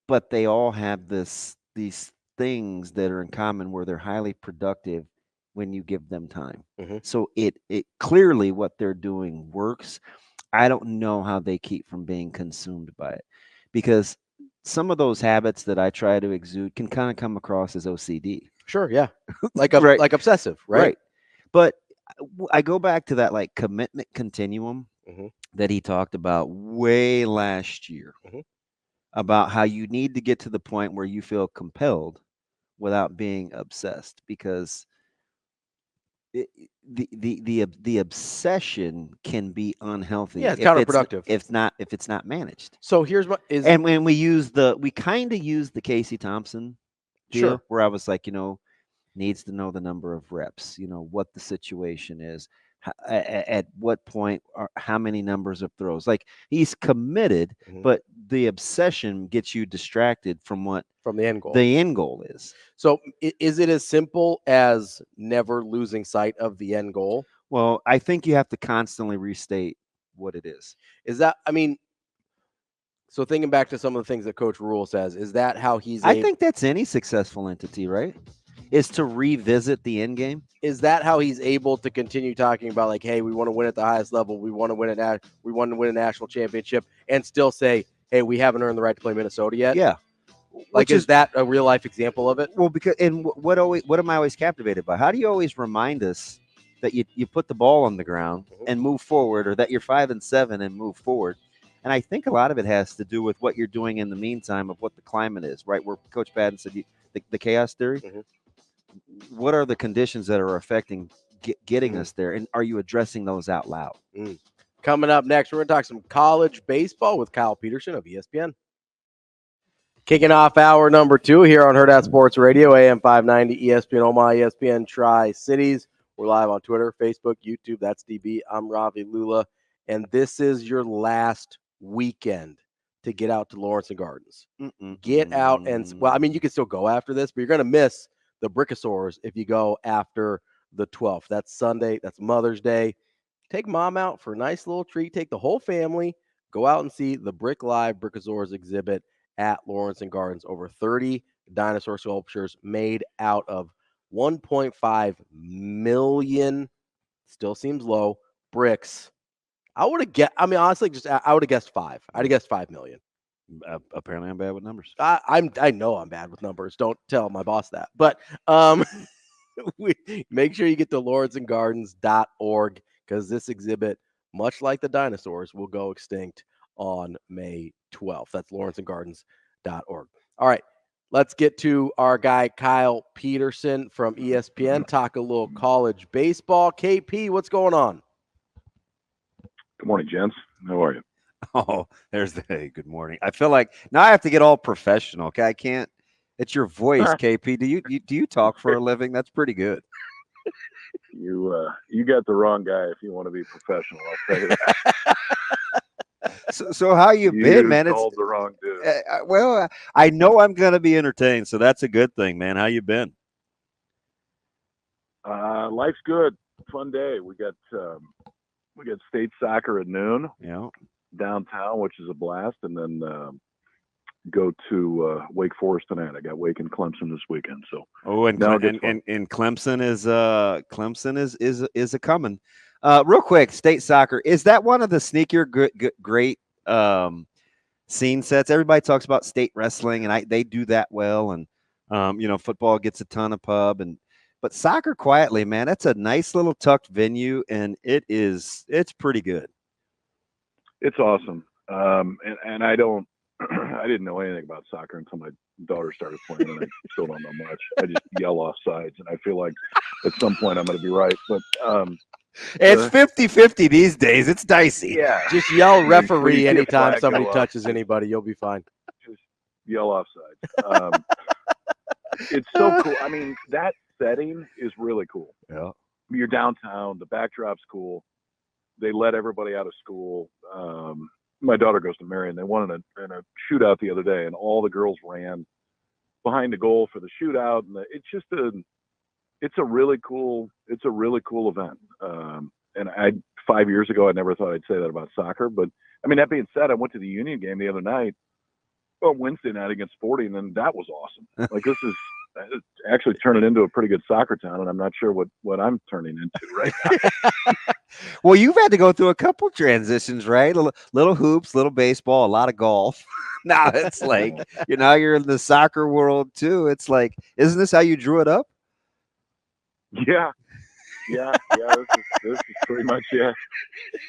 But they all have these things that are in common where they're highly productive when you give them time. So it clearly what they're doing works. I don't know how they keep from being consumed by it, because some of those habits that I try to exude can kind of come across as OCD.
Sure, yeah, like
Right.
like obsessive, right?
But I go back to that like commitment continuum that he talked about way last year, about how you need to get to the point where you feel compelled without being obsessed, because the obsession can be unhealthy.
Yeah, it's counterproductive
if it's not managed.
So here's what is,
and when we kind of use the Casey Thompson deal, where I was like, needs to know the number of reps, what the situation is, at what point, or how many numbers of throws. Like, he's committed, but the obsession gets you distracted from
the end goal.
The end goal is.
So is it as simple as never losing sight of the end goal?
Well, I think you have to constantly restate what it is.
Is that, so thinking back to some of the things that Coach Rule says, is that how he's
I think that's any successful entity, right? Is to revisit the end game.
Is that how he's able to continue talking about, like, hey, we want to win at the highest level, we want to win a national championship, and still say, hey, we haven't earned the right to play Minnesota yet?
Yeah.
Like, is that a real life example of it?
Well, because, and what am I always captivated by? How do you always remind us that you put the ball on the ground and move forward, or that you're 5-7 and move forward? And I think a lot of it has to do with what you're doing in the meantime of what the climate is, right? Where Coach Patton said the chaos theory. What are the conditions that are affecting getting us there? And are you addressing those out loud?
Coming up next, we're going to talk some college baseball with Kyle Peterson of ESPN. Kicking off hour number 2 here on Hurrdat Sports Radio, AM 590, ESPN Omaha, ESPN Tri-Cities. We're live on Twitter, Facebook, YouTube. That's DB. I'm Ravi, Lulla. And this is your last weekend to get out to Lawrence and Gardens. Get out and, well, you can still go after this, but you're going to miss the Brickosaurs if you go after the 12th. That's Sunday. That's Mother's Day. Take mom out for a nice little treat. Take the whole family. Go out and see the Brick Live Brickosaurs exhibit at Lawrence and Gardens. Over 30 dinosaur sculptures made out of 1.5 million, still seems low, bricks. I would have guessed, honestly, I would have guessed 5. I'd have guessed 5 million.
Apparently I'm bad with numbers.
I know I'm bad with numbers. Don't tell my boss that. But make sure you get to lawrenceandgardens.org, because this exhibit, much like the dinosaurs, will go extinct on May 12th. That's lawrenceandgardens.org. All right, let's get to our guy Kyle Peterson from ESPN. Talk a little college baseball. KP, what's going on?
Good morning, gents. How are you?
Oh, there's the hey, good morning. I feel like now I have to get all professional. Okay, I can't. It's your voice, KP. Do you talk for a living? That's pretty good.
You got the wrong guy if you want to be professional. I'll tell you that.
So how you been, man?
It's the wrong dude.
Well, I know I'm gonna be entertained, so that's a good thing, man. How you been?
Life's good. Fun day. We got state soccer at noon.
Yeah.
Downtown, which is a blast, and then go to Wake Forest tonight. I got Wake and Clemson this weekend. So
and
now it gets fun.
and Clemson is a coming. Real quick, state soccer, is that one of the sneakier great scene sets? Everybody talks about state wrestling, and they do that well, and football gets a ton of pub, but soccer, quietly, man, that's a nice little tucked venue, and it's pretty good.
It's awesome. And I don't I didn't know anything about soccer until my daughter started playing, and I still don't know much. I just yell off sides, and I feel like at some point I'm going to be right. But
it's 50-50 these days. It's dicey.
Yeah.
Just yell referee
see a
anytime
flag
somebody
go up.
touches anybody. You'll be fine.
Just yell off sides. It's so cool. I mean, that setting is really cool.
Yeah.
You're downtown. The backdrop's cool. They let everybody out of school. My daughter goes to Marion. They won in a shootout the other day, and all the girls ran behind the goal for the shootout. And it's a really cool event. And 5 years ago, I never thought I'd say that about soccer. But I mean, that being said, I went to the Union game the other night, on Wednesday night against Sporting, and that was awesome. Like, this is actually turning into a pretty good soccer town, and I'm not sure what I'm turning into right now.
Well, you've had to go through a couple transitions, right? Little hoops, little baseball, a lot of golf. Now it's like, you're in the soccer world too. It's like, isn't this how you drew it up?
Yeah. This is pretty much it.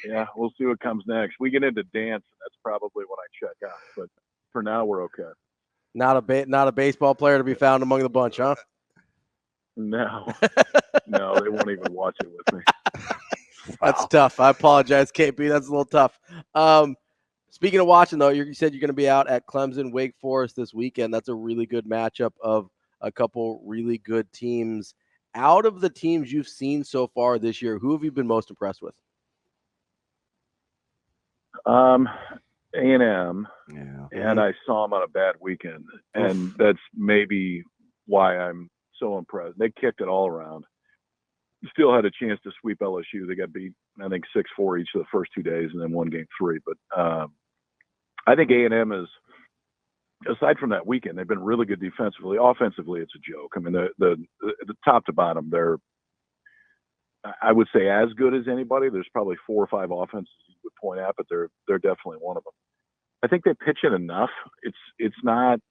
Yeah, we'll see what comes next. We get into dance, and that's probably when I check out. But for now, we're okay.
Not a baseball player to be found among the bunch, huh?
No, they won't even watch it with me.
That's tough. I apologize, KP. That's a little tough. Speaking of watching, though, you said you're going to be out at Clemson, Wake Forest this weekend. That's a really good matchup of a couple really good teams. Out of the teams you've seen so far this year, who have you been most impressed with?
A&M, and I saw them on a bad weekend, and that's maybe why I'm so impressed. They kicked it all around. Still had a chance to sweep LSU. They got beat, I think, 6-4 each of the first 2 days, and then won game 3. But I think A&M is, aside from that weekend, they've been really good defensively. Offensively, it's a joke. I mean, the top to bottom, they're, I would say, as good as anybody. There's probably 4 or 5 offenses you would point out, but they're definitely one of them. I think they pitch it enough. It's not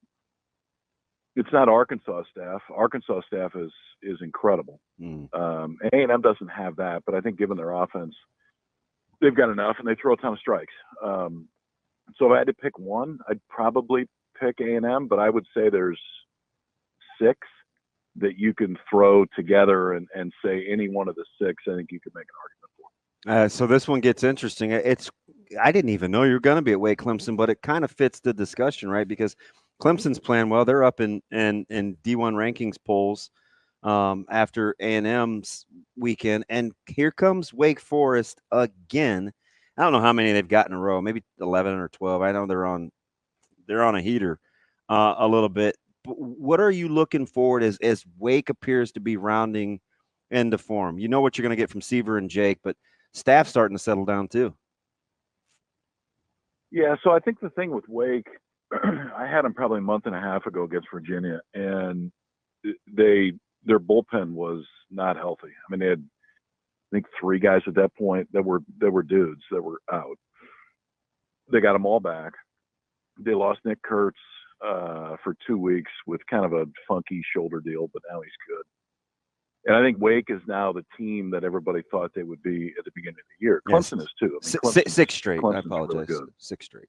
Arkansas staff. Arkansas staff is incredible. A&M doesn't have that, but I think given their offense, they've got enough, and they throw a ton of strikes. So if I had to pick one, I'd probably pick A&M, but I would say there's 6 that you can throw together and say any one of the 6, I think you could make an argument for.
So this one gets interesting. I didn't even know you were going to be at Wake Clemson, but it kind of fits the discussion, right? Because Clemson's playing well. They're up in D1 rankings polls after A&M's weekend, and here comes Wake Forest again. I don't know how many they've got in a row, maybe 11 or 12. I know they're on a heater a little bit. But what are you looking forward as Wake appears to be rounding into form? You know what you're going to get from Seaver and Jake, but staff's starting to settle down too.
Yeah, so I think the thing with Wake, I had them probably a month and a half ago against Virginia, and their bullpen was not healthy. I mean, they had, I think, 3 guys at that point that were dudes that were out. They got them all back. They lost Nick Kurtz for 2 weeks with kind of a funky shoulder deal, but now he's good. And I think Wake is now the team that everybody thought they would be at the beginning of the year. Clemson is too. I mean,
6 straight.
Clemson's
I apologize.
Really
6 straight.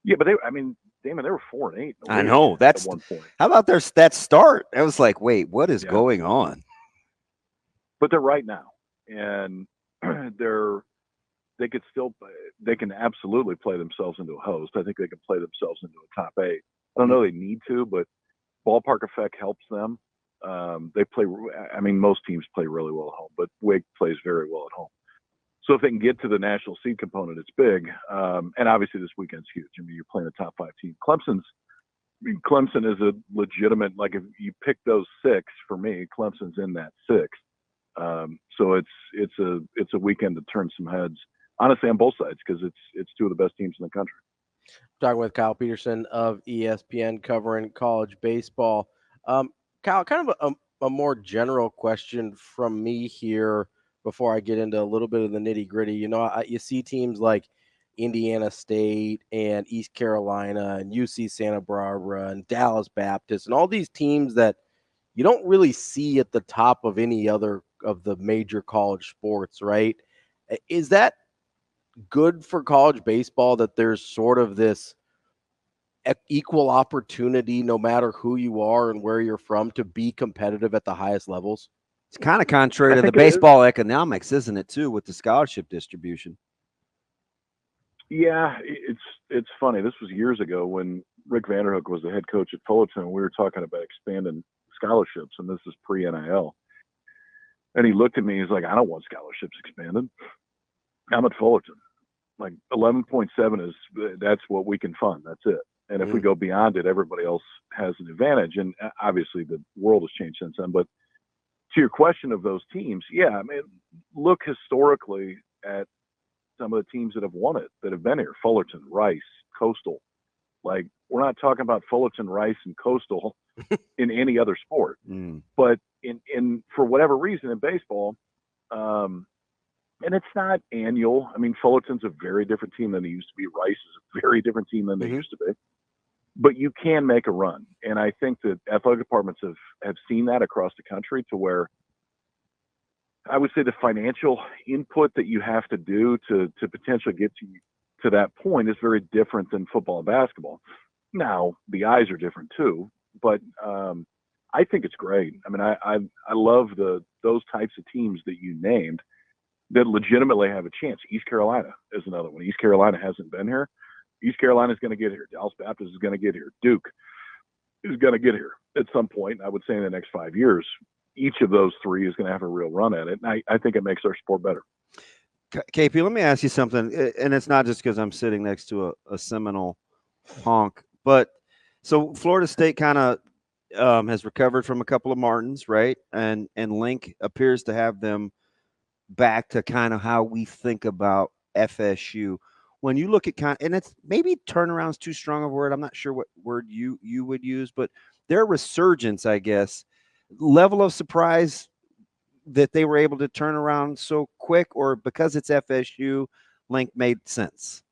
Yeah, but Damon, they were 4-8.
I know. That's
at one point.
How about that start? I was like, wait, what is going on?
But they're right now, and they can absolutely play themselves into a host. I think they can play themselves into a top 8. I don't know they need to, but ballpark effect helps them. They play. I mean, most teams play really well at home, but Wake plays very well at home. So if they can get to the national seed component, it's big. And obviously this weekend's huge. I mean, you're playing a top 5 team. Clemson is a legitimate, like, if you pick those 6 for me, Clemson's in that 6. So it's a weekend to turn some heads, honestly, on both sides, because it's 2 of the best teams in the country.
Talking with Kyle Peterson of ESPN covering college baseball. Kyle, kind of a more general question from me here before I get into a little bit of the nitty gritty. You see teams like Indiana State and East Carolina and UC Santa Barbara and Dallas Baptist and all these teams that you don't really see at the top of any other of the major college sports, right? Is that good for college baseball that there's sort of this equal opportunity, no matter who you are and where you're from, to be competitive at the highest levels?
It's kind of contrary to the baseball economics, isn't it, too, with the scholarship distribution?
Yeah, it's funny. This was years ago when Rick Vanderhook was the head coach at Fullerton, and we were talking about expanding scholarships, and this is pre-NIL. And he looked at me, he's like, I don't want scholarships expanded. I'm at Fullerton. Like 11.7 that's what we can fund. That's it. And if we go beyond it, everybody else has an advantage. And obviously the world has changed since then. But to your question of those teams, yeah, I mean, look historically at some of the teams that have won it, that have been here: Fullerton, Rice, Coastal. Like, we're not talking about Fullerton, Rice, and Coastal in any other sport. But in for whatever reason in baseball, and it's not annual. I mean, Fullerton's a very different team than they used to be. Rice is a very different team than they used to be. But you can make a run. And I think that athletic departments have seen that across the country, to where I would say the financial input that you have to do to potentially get to that point is very different than football and basketball. Now, the eyes are different too, but I think it's great. I mean, I love those types of teams that you named that legitimately have a chance. East Carolina is another one. East Carolina hasn't been here. East Carolina is going to get here. Dallas Baptist is going to get here. Duke is going to get here at some point. I would say in the next 5 years, each of those three is going to have a real run at it. And I think it makes our sport better.
KP, let me ask you something. And it's not just because I'm sitting next to a Seminole honk, but so Florida State kind of has recovered from a couple of Martins, right? And Link appears to have them back to kind of how we think about FSU. When you look at and it's maybe turnaround's too strong a word. I'm not sure what word you would use, but their resurgence, I guess, level of surprise that they were able to turn around so quick, or because it's FSU, Link made sense?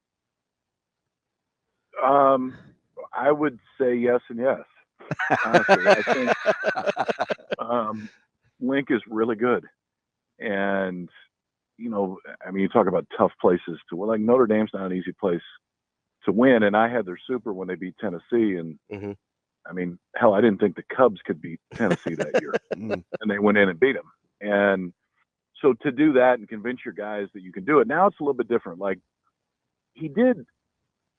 I would say yes and yes. Honestly, I think Link is really good. And, I mean, you talk about tough places to win. Like, Notre Dame's not an easy place to win. And I had their super when they beat Tennessee. And, I mean, hell, I didn't think the Cubs could beat Tennessee that year. And they went in and beat them. And so to do that and convince your guys that you can do it, now it's a little bit different. Like, he did.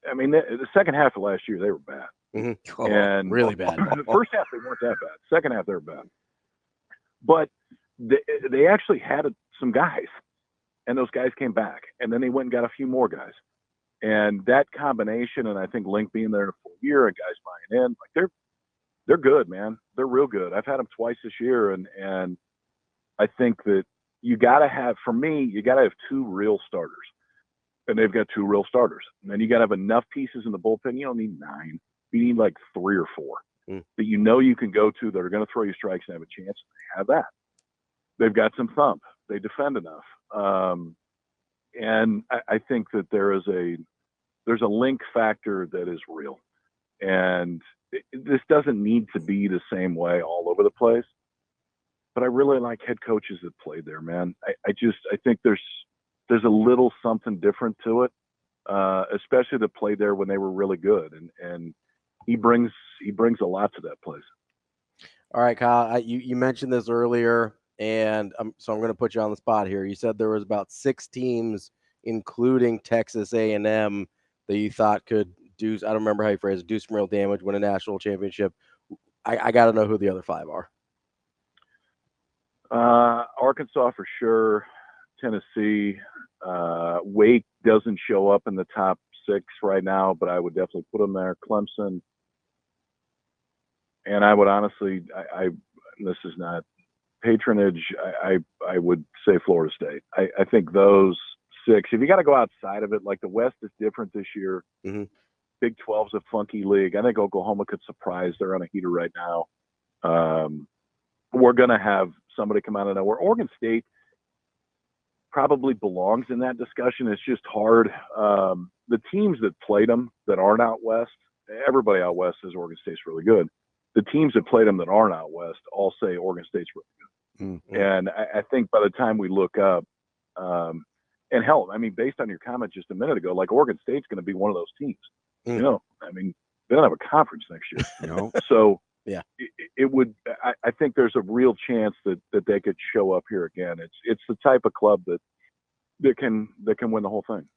I mean, the second half of last year, they were bad. And
really bad.
The first half, they weren't that bad. Second half, they were bad. But they actually had some guys, and those guys came back. And then they went and got a few more guys. And that combination, and I think Link being there a full year and guys buying in, like, they're good, man. They're real good. I've had them twice this year, and I think that you got to have two real starters. And they've got two real starters. And then you got to have enough pieces in the bullpen. You don't need 9. You need like 3 or 4 that you can go to that are going to throw you strikes and have a chance. They have that. They've got some thump. They defend enough. And I think that there's a Link factor that is real. And this doesn't need to be the same way all over the place. But I really like head coaches that played there, man. I think there's a little something different to it, especially that played there when they were really good. And he brings a lot to that place.
All right, Kyle, you mentioned this earlier, and so I'm going to put you on the spot here. You said there was about 6 teams, including Texas A&M, that you thought could do, I don't remember how you phrase it, do some real damage, win a national championship. I got to know who the other 5 are.
Arkansas for sure. Tennessee. Wake doesn't show up in the top 6 right now, but I would definitely put them there. Clemson. And I would honestly, this is not patronage, I would say Florida State. I think those 6, if you got to go outside of it, like the West is different this year. Big 12's a funky league. I think Oklahoma could surprise. They're on a heater right now. We're going to have somebody come out of nowhere. Oregon State probably belongs in that discussion. It's just hard. The teams that played them that aren't out west, everybody out west says Oregon State's really good. The teams that played them that aren't out west all say Oregon State's really good. Mm-hmm. And I think by the time we look up, and hell, I mean, based on your comment just a minute ago, like Oregon State's going to be one of those teams. Mm. You know, I mean, they don't have a conference next year.
You know?
So
yeah,
it would. I think there's a real chance that they could show up here again. It's the type of club that can win the whole thing.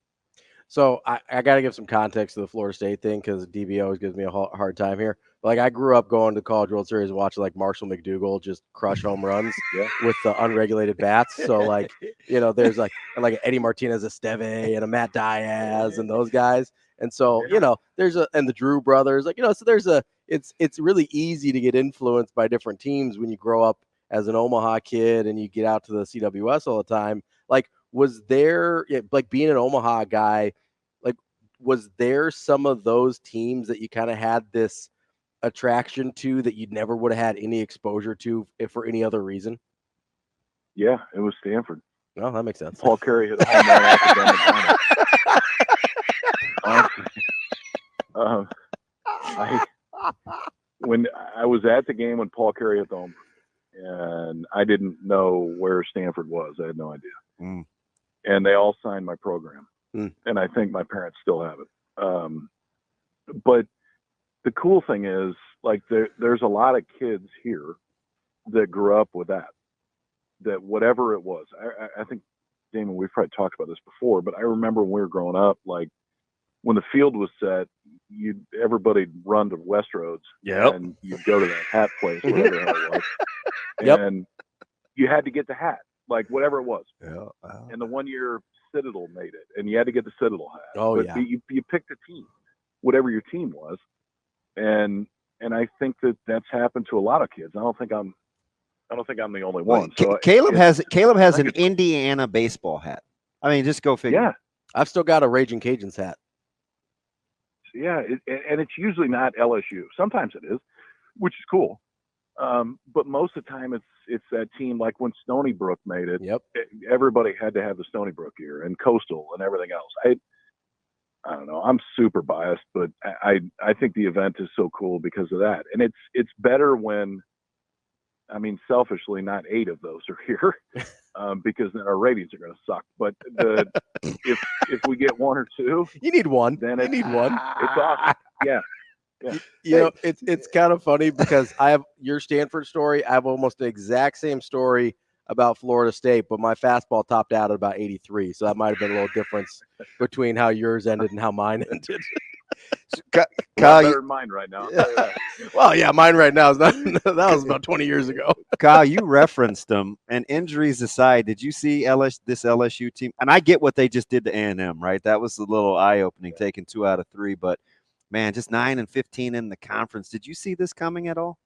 So I got to give some context to the Florida State thing because DB always gives me a hard time here. But like I grew up going to College World Series and watching like Marshall McDougal just crush home runs with the unregulated bats. So like, you know, there's like Eddie Martinez Esteve and a Matt Diaz and those guys. And so, you know, and the Drew brothers, like, you know, so it's really easy to get influenced by different teams when you grow up as an Omaha kid and you get out to the CWS all the time. Like, was there, like being an Omaha guy, like, was there some of those teams that you kind of had this attraction to that you never would have had any exposure to if for any other reason?
Yeah, it was Stanford.
Well, that makes sense.
Paul Carey hit a home run when I was at the game when Paul Carey hit the home run, and I didn't know where Stanford was. I had no idea. Mm. And they all signed my program. Mm. And I think my parents still have it. But the cool thing is, like, there's a lot of kids here that grew up with that whatever it was. I think, Damon, we've probably talked about this before, but I remember when we were growing up, like, when the field was set, everybody'd run to Westroads, and you'd go to that hat place, whatever the hell it was. And you had to get the hat, like whatever it was. Yeah. And the 1 year Citadel made it, and you had to get the Citadel hat.
Oh,
but
yeah.
You picked a team, whatever your team was, and I think that's happened to a lot of kids. I don't think I'm the only one. So
Caleb has an Indiana baseball hat. I mean, just go figure.
Yeah,
I've still got a Raging Cajuns hat.
Yeah, and it's usually not LSU. Sometimes it is, which is cool. But most of the time, it's that team. Like when Stony Brook made it, everybody had to have the Stony Brook gear and Coastal and everything else. I don't know. I'm super biased, but I think the event is so cool because of that. And it's better when, I mean, selfishly, not 8 of those are here, because then our ratings are going to suck. But if we get 1 or 2,
you need one.
Then
you need one.
It's awesome. Yeah. Yeah.
You know, it's kind of funny because I have your Stanford story. I have almost the exact same story about Florida State, but my fastball topped out at about 83. So that might have been a little difference between how yours ended and how mine ended.
Kyle, better than mine right now.
Well, yeah, mine right now is not. That was about 20 years ago.
Kyle, you referenced them, and injuries aside, did you see this LSU team? And I get what they just did to A&M, right? That was a little eye-opening, taking 2 out of 3. But man, just 9-15 in the conference. Did you see this coming at all?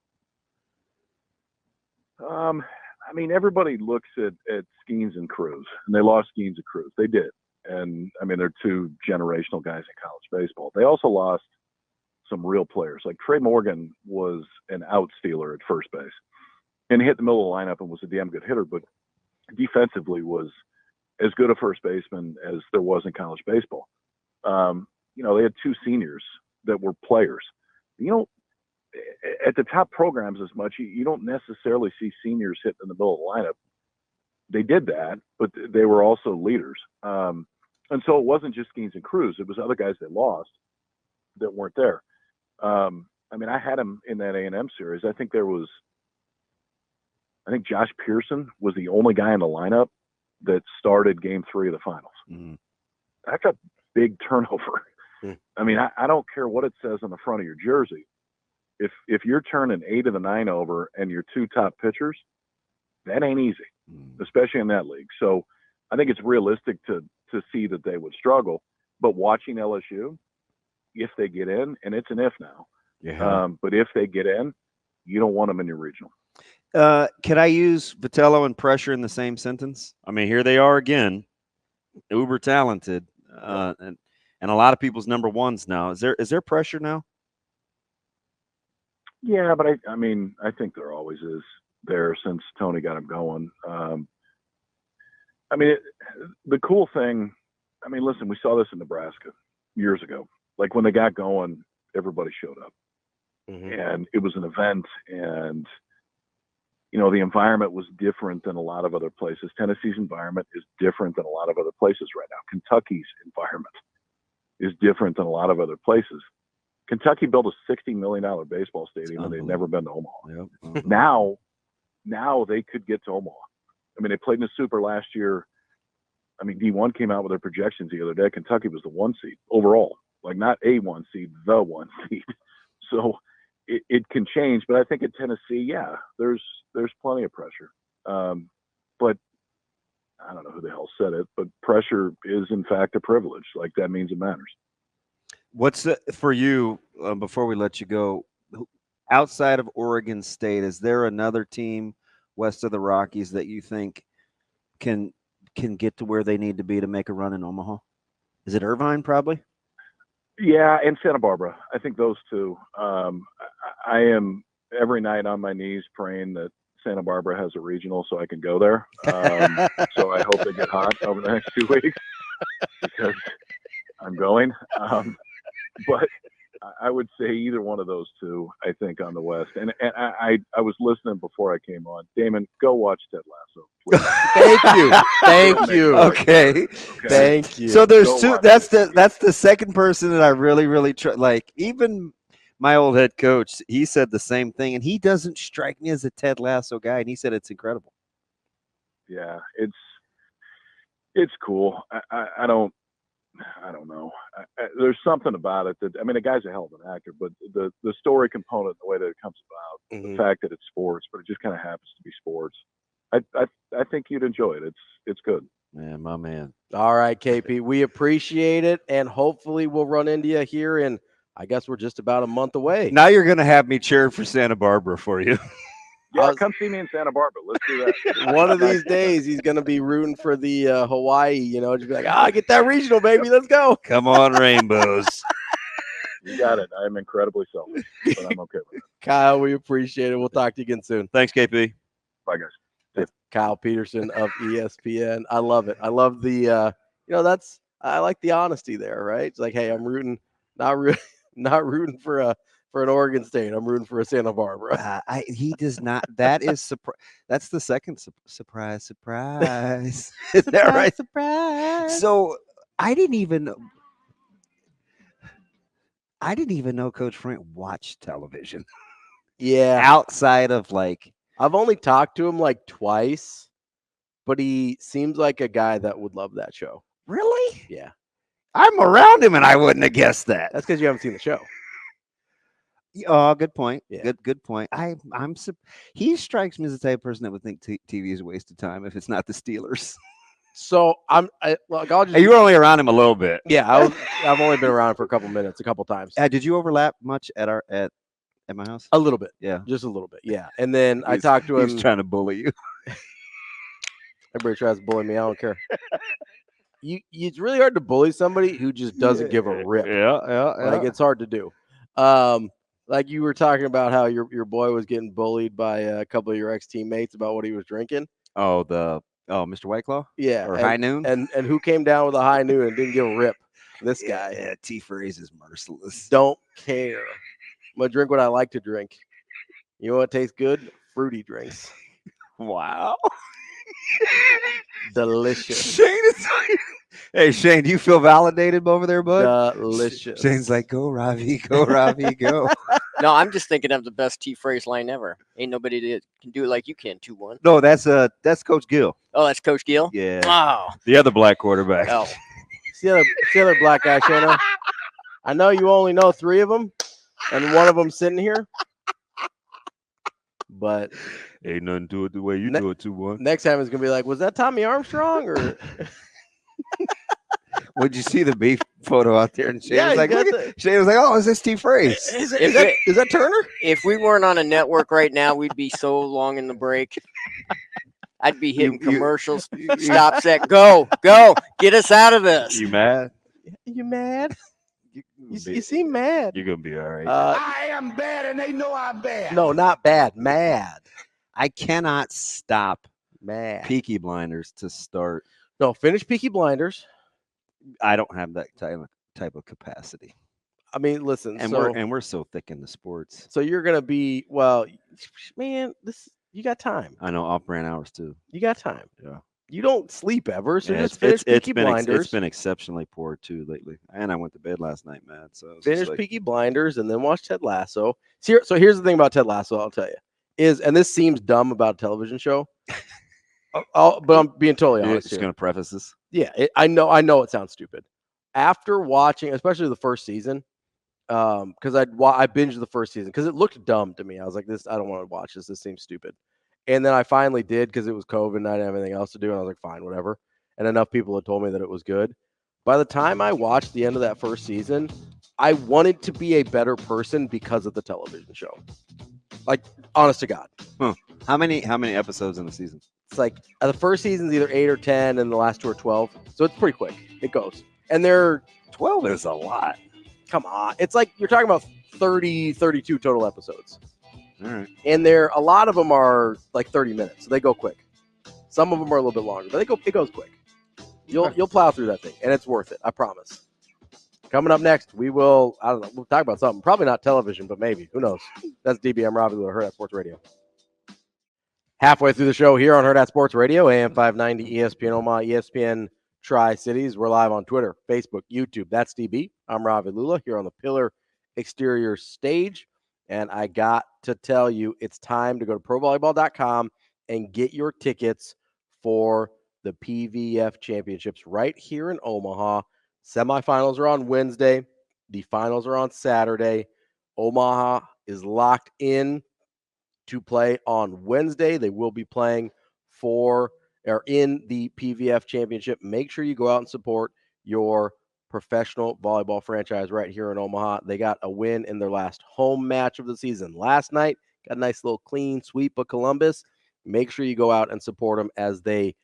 I mean, everybody looks at Skeens and Cruz, and they lost Skeens and Cruz. They did. And, I mean, they're 2 generational guys in college baseball. They also lost some real players. Like Trey Morgan was an out-stealer at first base. And he hit the middle of the lineup and was a damn good hitter, but defensively was as good a first baseman as there was in college baseball. You know, they had 2 seniors that were players. You know, at the top programs as much, you don't necessarily see seniors hit in the middle of the lineup. They did that, but they were also leaders. And so it wasn't just Skeens and Cruz. It was other guys they lost that weren't there. I mean, I had him in that A&M series. I think Josh Pearson was the only guy in the lineup that started game 3 of the finals. Mm. That's a big turnover. Mm. I mean, I don't care what it says on the front of your jersey. If you're turning 8 of the 9 over and your 2 top pitchers, that ain't easy, especially in that league. So I think it's realistic to see that they would struggle. But watching LSU, if they get in, and it's an if now, but if they get in, you don't want them in your regional.
Could I use Vitello and pressure in the same sentence? I mean, here they are again, uber talented. And and a lot of people's number ones now. Is there pressure now?
Yeah, but I mean, I think there always is there since Tony got him going. I mean, the cool thing, I mean, listen, we saw this in Nebraska years ago. Like when they got going, everybody showed up.
Mm-hmm.
And it was an event, and you know, the environment was different than a lot of other places. Tennessee's environment is different than a lot of other places right now. Kentucky's environment is different than a lot of other places. Kentucky built a $60 million baseball stadium, and they'd never been to Omaha.
Yep.
Now they could get to Omaha. I mean, they played in the Super last year. I mean, D1 came out with their projections the other day. Kentucky was the 1 seed overall, like not a 1 seed, the 1 seed. So it can change, but I think at Tennessee, yeah, there's plenty of pressure. But I don't know who the hell said it, but pressure is in fact a privilege. Like that means it matters.
What's for you, before we let you go, outside of Oregon State, is there another team west of the Rockies that you think can get to where they need to be to make a run in Omaha? Is it Irvine probably?
Yeah, and Santa Barbara. I think those two. I am every night on my knees praying that Santa Barbara has a regional so I can go there. So I hope they get hot over the next 2 weeks because I'm going. But I would say either one of those two, I think, on the West. And I was listening before I came on. Damon, go watch Ted Lasso, please.
Thank you. Thank you.
Okay.
Thank you.
So there's
Go
two.
watch
That's the second person that I really like. Even my old head coach, he said the same thing, and he doesn't strike me as a Ted Lasso guy, and he said it's incredible.
Yeah, it's cool. I don't know. There's something about it that, I mean, the guy's a hell of an actor, but the story component, the way that it comes about, the fact that it's sports, but it just kind of happens to be sports. I think you'd enjoy it. It's good.
Man, my man.
All right, KP, we appreciate it, and hopefully we'll run into you here in, I guess we're just about a month away.
Now you're going to have me cheering for Santa Barbara for you.
Yeah, come see me in Santa Barbara. Let's do that.
One of these days, he's going to be rooting for the Hawaii, you know, just be like, get that regional, baby. Let's go.
Come on, Rainbows.
You got it. I'm incredibly selfish, but I'm okay with it.
Kyle, we appreciate it. We'll talk to you again soon.
Thanks, KP.
Bye, guys.
That's Kyle Peterson of ESPN. I love it. I love the, I like the honesty there, right? It's like, hey, I'm rooting, not rooting for an Oregon State. I'm rooting for a Santa Barbara.
He does not. That is that's the second surprise. Is that right?
Surprise.
So I didn't even know Coach Frank watched television.
Yeah.
Outside of
I've only talked to him like twice, but he seems like a guy that would love that show.
Really?
Yeah.
I'm around him and I wouldn't have guessed that.
That's because you haven't seen the show.
Oh, good point.
Yeah.
Good point. He strikes me as the type of person that would think TV is a waste of time if it's not the Steelers.
So
You were only around him a little bit.
Yeah, I've only been around for a couple minutes, a couple times.
Did you overlap much at my house?
A little bit.
Yeah.
Just a little bit. Yeah. And then I talked to him.
He's trying to bully you.
Everybody tries to bully me. I don't care. It's really hard to bully somebody who just doesn't give a rip.
Yeah.
Like it's hard to do. Like you were talking about how your boy was getting bullied by a couple of your ex-teammates about what he was drinking.
Oh, Mr. Whiteclaw?
Yeah.
Or High Noon?
And who came down with a High Noon and didn't give a rip? This guy.
Yeah, T. Phrase is merciless.
Don't care. I'm going to drink what I like to drink. You know what tastes good? Fruity drinks.
Wow.
Delicious.
Hey, Shane, do you feel validated over there, bud?
Delicious.
Shane's like, go, Ravi, go.
No, I'm just thinking of the best T-phrase line ever. Ain't nobody that can do it like you can, 2-1.
No, that's Coach Gill.
Oh, that's Coach Gill?
Yeah.
Wow.
The other black quarterback.
Oh.
See the other black guy, Shana? I know you only know 3 of them, and one of them sitting here. But
ain't nothing to it the way you do it, 2-1.
Next time it's going to be like, was that Tommy Armstrong? Or
would you see the beef photo out there? And Shane
Yeah,
was like, Shane was like, oh, is this T. Phrase?
Is that Turner?
If we weren't on a network right now, we'd be so long in the break. I'd be hitting commercials. Stop, set, go, get us out of this.
You mad?
You mad?
You
You seem mad.
You're gonna be all right.
I am bad, and they know I'm bad.
No, not bad. Mad.
I cannot stop
Mad.
Peaky Blinders to start.
No, finish Peaky Blinders.
I don't have that type of capacity.
I mean, listen.
And
so
we're so thick in the sports.
So you're gonna be man. You got time.
I know off-brand hours too.
You got time.
Yeah.
You don't sleep ever, so
Yeah,
just finish Peaky
it's
Blinders.
been exceptionally poor too lately, and I went to bed last night, man. So
Finish Peaky Blinders and then watch Ted Lasso. So here's the thing about Ted Lasso. I'll tell you and this seems dumb about a television show. But I'm being totally honest.
Just gonna preface this.
Yeah, I know it sounds stupid. After watching, especially the first season, because I binged the first season because it looked dumb to me. I was like, I don't want to watch this. This seems stupid. And then I finally did because it was COVID and I didn't have anything else to do. And I was like, fine, whatever. And enough people had told me that it was good. By the time I watched the end of that first season, I wanted to be a better person because of the television show. Like, honest to God.
Huh. How many episodes in the season?
It's like the first season's either 8 or 10 and the last 2 are 12. So it's pretty quick. It goes. And they're
12 is a lot.
Come on. It's like you're talking about 30, 32 total episodes.
All right.
And a lot of them are like 30 minutes. So they go quick. Some of them are a little bit longer, but it goes quick. You'll plow through that thing, and it's worth it. I promise. Coming up next, we'll talk about something. Probably not television, but maybe. Who knows? That's DBM Ravi, Hurrdat Sports Radio. Halfway through the show here on Hurrdat Sports Radio, AM 590, ESPN Omaha, ESPN Tri-Cities. We're live on Twitter, Facebook, YouTube. That's DB. I'm Ravi Lulla here on the Pillar Exterior stage. And I got to tell you, it's time to go to provolleyball.com and get your tickets for the PVF championships right here in Omaha. Semifinals are on Wednesday. The finals are on Saturday. Omaha is locked in to play on Wednesday. They will be playing in the PVF championship. Make sure you go out and support your professional volleyball franchise right here in Omaha. They got a win in their last home match of the season last night. Got a nice little clean sweep of Columbus. Make sure you go out and support them as they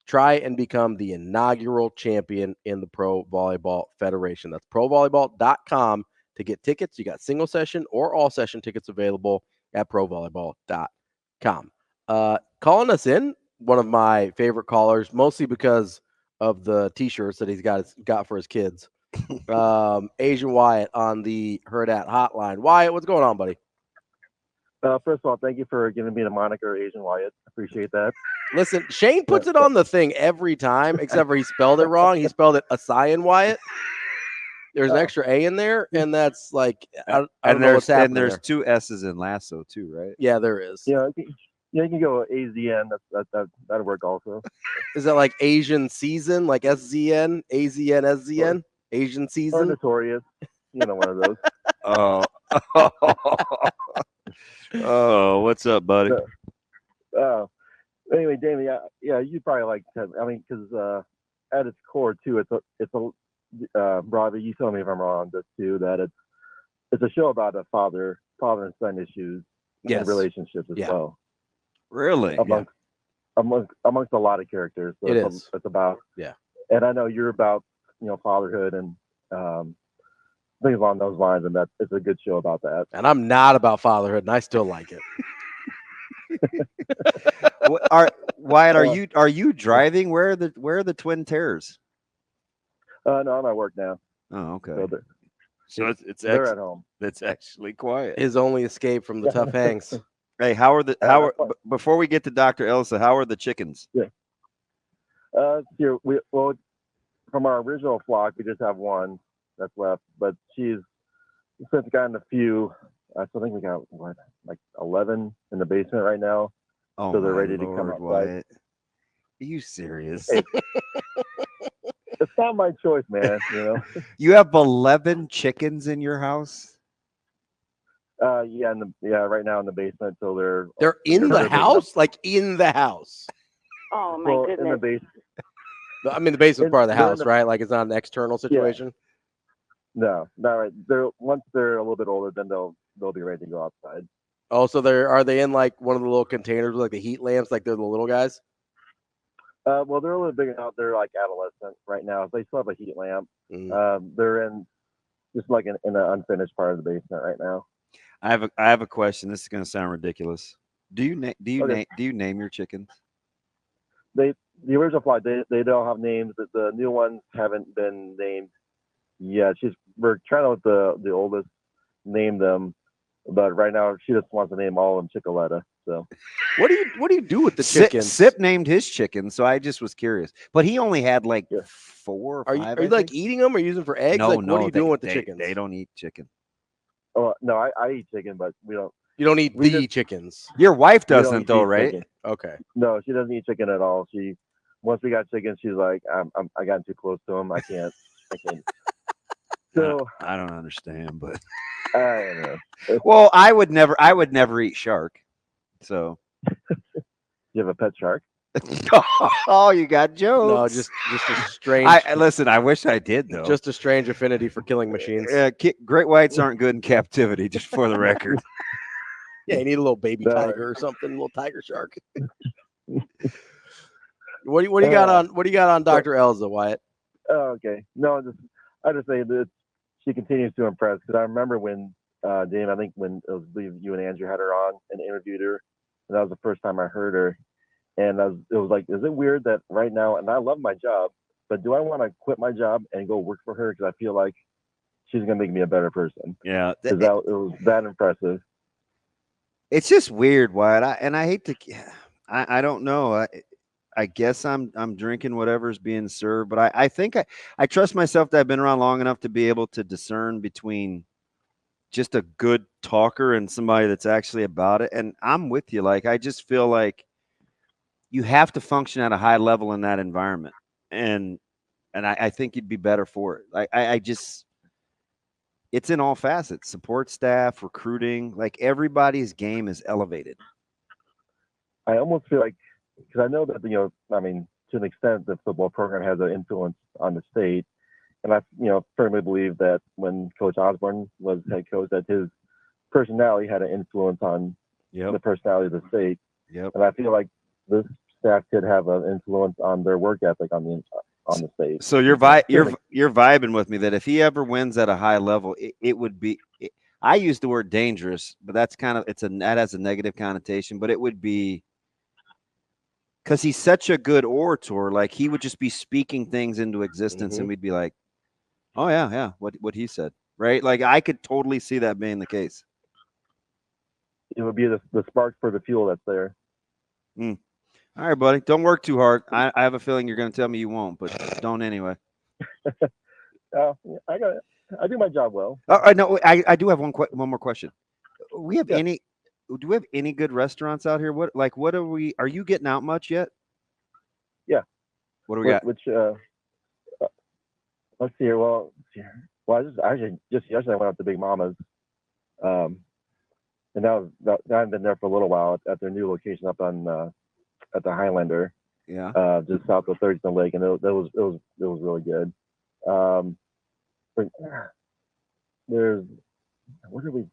try and become the inaugural champion in the Pro Volleyball Federation. That's provolleyball.com to get tickets. You got single session or all session tickets available at provolleyball.com. Calling us in, one of my favorite callers, mostly because of the T-shirts that he's got for his kids. Asian Wyatt on the Hurrdat hotline. Wyatt, what's going on, buddy?
First of all, thank you for giving me the moniker Asian Wyatt. Appreciate that.
Listen, Shane puts it on the thing every time, except for he spelled it wrong. He spelled it Asayan Wyatt. There's an extra A in there, and that's like I don't know what's happening.
And there's
there.
2 S's in Lasso too, right?
Yeah, there is.
Yeah, you can go AZN. That'll work also.
Is that like Asian season, like SZN, AZN, SZN, Asian
Or
season?
Notorious. One of those.
Oh. Oh, what's up, buddy?
Anyway, Damon, yeah, you probably like Ted. I mean, because at its core too, it's a Ravi, you tell me if I'm wrong on this too, that it's a show about a father and son issues and relationships as well.
Really?
Amongst a lot of characters. So it's about and I know you're about fatherhood and things along those lines, and that it's a good show about that.
And I'm not about fatherhood, and I still like it.
Wyatt, are you driving? Where are the Twin Terrors?
No, I'm at work now.
Oh, okay.
So they're at home.
That's actually quiet.
His only escape from the tough hangs.
Hey, before we get to Dr. Elsa, how are the chickens?
Yeah. Here from our original flock, we just have one that's left, but she's since gotten a few. I still think we got like 11 in the basement right now.
Oh,
so they're ready to come outside.
Wyatt. Are you serious?
Hey, it's not my choice, man.
You have 11 chickens in your house?
Right now in the basement. So
they're in the house, like in the house.
Oh my goodness!
In the basement.
I mean, the basement's part of the house, right? Like it's not an external situation.
No, not right. Once they're a little bit older, then they'll be ready to go outside.
Oh, so are they in like one of the little containers with like the heat lamps, like they're the little guys?
Well, they're a little big out. They're like adolescent right now. They still have a heat lamp. They're in just like in an unfinished part of the basement right now.
I have a question. This is going to sound ridiculous. Do you name your chickens?
The original flight, they don't have names. The new ones haven't been named yet. We're trying to let the oldest name them, but right now she just wants to name all of them Chickaletta. So
what do you do with the chickens?
Sip named his chickens, so I just was curious. But he only had like 4 or 5.
Are you like eating them or using them for eggs?
No,
what are you doing with the chickens?
They don't eat chicken.
Oh no, I eat chicken, but we don't.
You don't eat the chickens.
Your wife doesn't though, right?
Chicken.
Okay.
No, she doesn't eat chicken at all. Once we got chicken, she's like, I got too close to them. I can't. So
I don't understand, but
I don't know.
Well, I would never eat shark. So
you have a pet shark?
Oh, you got jokes.
No, just a strange.
Listen, I wish I did though.
Just a strange affinity for killing machines.
Great whites aren't good in captivity, just for the record.
Yeah, you need a little baby tiger or something, a little tiger shark. What do you got on? What do you got on Dr. Elza, Wyatt?
Oh, okay. No, I just say that she continues to impress because I remember when Damon, I think when it was you and Andrew had her on and interviewed her, and that was the first time I heard her, and it was like, is it weird that right now, and I love my job, but do I want to quit my job and go work for her because I feel like she's gonna make me a better person?
Yeah,
because it was that impressive.
It's just weird, Wyatt. I hate to. I don't know. I guess I'm drinking whatever's being served, but I think I trust myself that I've been around long enough to be able to discern between just a good talker and somebody that's actually about it. And I'm with you. Like, I just feel like you have to function at a high level in that environment. And I think you'd be better for it. I just, it's in all facets, support staff, recruiting, like everybody's game is elevated.
I almost feel like, because I know that, I mean, to an extent, the football program has an influence on the state. And I, firmly believe that when Coach Osborne was head coach, that his personality had an influence on the personality of the state.
Yep.
And I feel like this staff could have an influence on their work ethic on the state.
So you're vibing with me that if he ever wins at a high level, it would be. I use the word dangerous, but that's that has a negative connotation. But it would be because he's such a good orator. Like, he would just be speaking things into existence, and we'd be like, "Oh yeah, what he said." Right? Like, I could totally see that being the case.
It would be the spark for the fuel that's there.
All right, buddy. Don't work too hard. I have a feeling you're going to tell me you won't, but don't anyway.
I do my job well.
No, I do have one more question. Do we have any good restaurants out here? Are you getting out much yet?
Yeah.
What do we got?
Let's see here. Well, I just yesterday I went out to Big Mama's, and I've been there for a little while at their new location up on at the Highlander.
Yeah.
Just south of Thurston Lake, and it was really good. There's what are we?